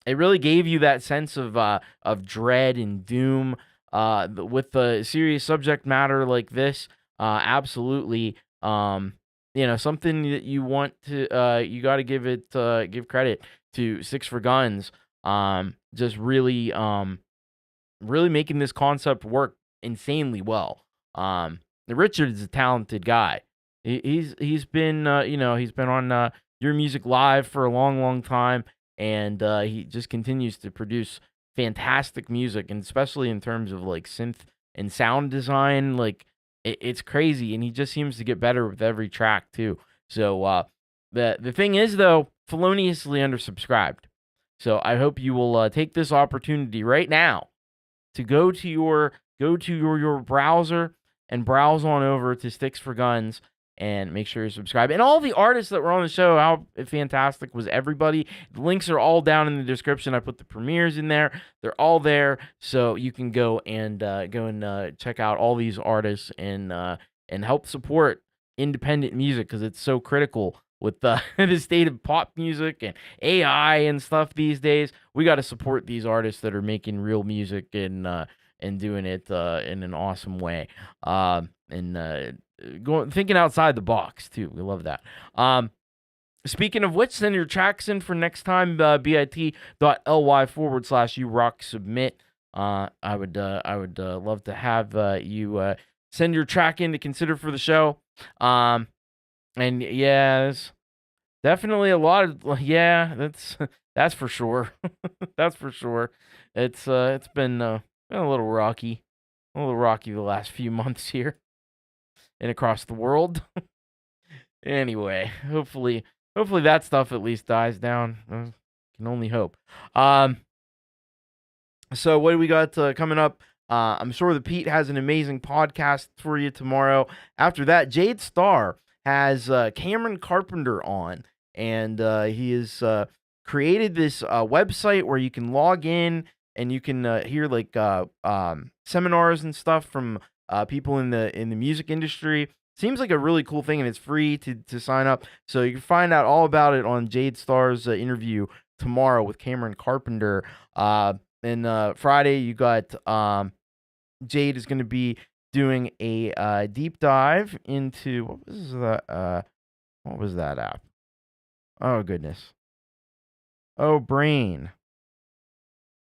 It really gave you that sense of dread and doom with the serious subject matter like this. Absolutely. Something that you want to you got to give credit to Sticks for Guns. Just really making this concept work insanely well. Richard is a talented guy. He's been on Your Music Live for a long time, and he just continues to produce fantastic music, and especially in terms of like synth and sound design, like it's crazy, and he just seems to get better with every track too. So the thing is though, feloniously undersubscribed. So I hope you will take this opportunity right now to go to your browser and browse on over to Sticks for Guns and make sure you subscribe. And all the artists that were on the show, how fantastic was everybody. The links are all down in the description. I put the premieres in there. They're all there, so you can go and check out all these artists and help support independent music, because it's so critical with the state of pop music and AI and stuff these days. We got to support these artists that are making real music and and doing it in an awesome way. Thinking outside the box too. We love that. Speaking of which, send your tracks in for next time. bit.ly/urocksubmit. I would love to have you send your track in to consider for the show. And yes, definitely a lot of that's for sure. That's for sure. It's been a little rocky the last few months here and across the world. Anyway, hopefully that stuff at least dies down. I can only hope. So what do we got coming up? I'm sure that Pete has an amazing podcast for you tomorrow. After that, Jade Starr has Cameron Carpenter on, and he has created this website where you can log in and you can hear like seminars and stuff from people in the music industry. Seems like a really cool thing, and it's free to sign up. So you can find out all about it on Jade Starr's interview tomorrow with Cameron Carpenter. And Friday, you got Jade is going to be doing a deep dive into what was that app? Oh goodness. Oh brain.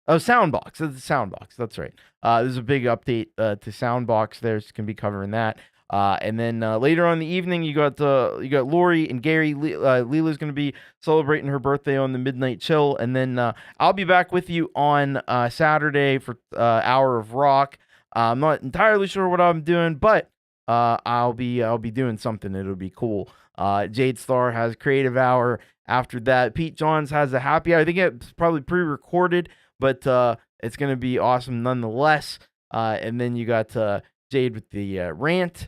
Oh, Soundbox. That's Soundbox. That's right. There's a big update to Soundbox. There's going to be covering that. And then later on in the evening, you got Lori and Gary. Leela's going to be celebrating her birthday on the Midnight Chill, and then I'll be back with you on Saturday for Hour of Rock. I'm not entirely sure what I'm doing, but I'll be doing something. It'll be cool. Jade Starr has Creative Hour. After that, Pete Johns has a happy hour. I think it's probably pre-recorded, but it's going to be awesome nonetheless. And then you got Jade with the rant.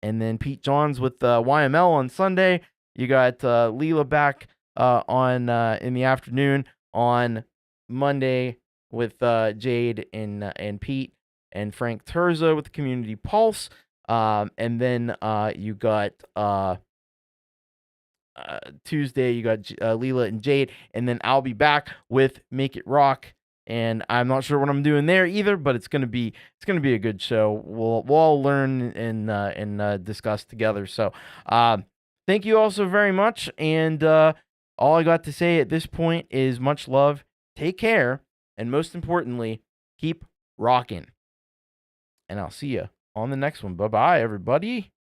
And then Pete Johns with YML on Sunday. You got Leela back on in the afternoon on Monday with Jade and Pete and Frank Terzo with the Community Pulse. And then you got Tuesday, you got Leela and Jade. And then I'll be back with Make It Rock. And I'm not sure what I'm doing there either, but it's gonna be a good show. We'll all learn and discuss together. So thank you all so very much. And all I got to say at this point is much love, take care, and most importantly, keep rocking. And I'll see you on the next one. Bye bye, everybody.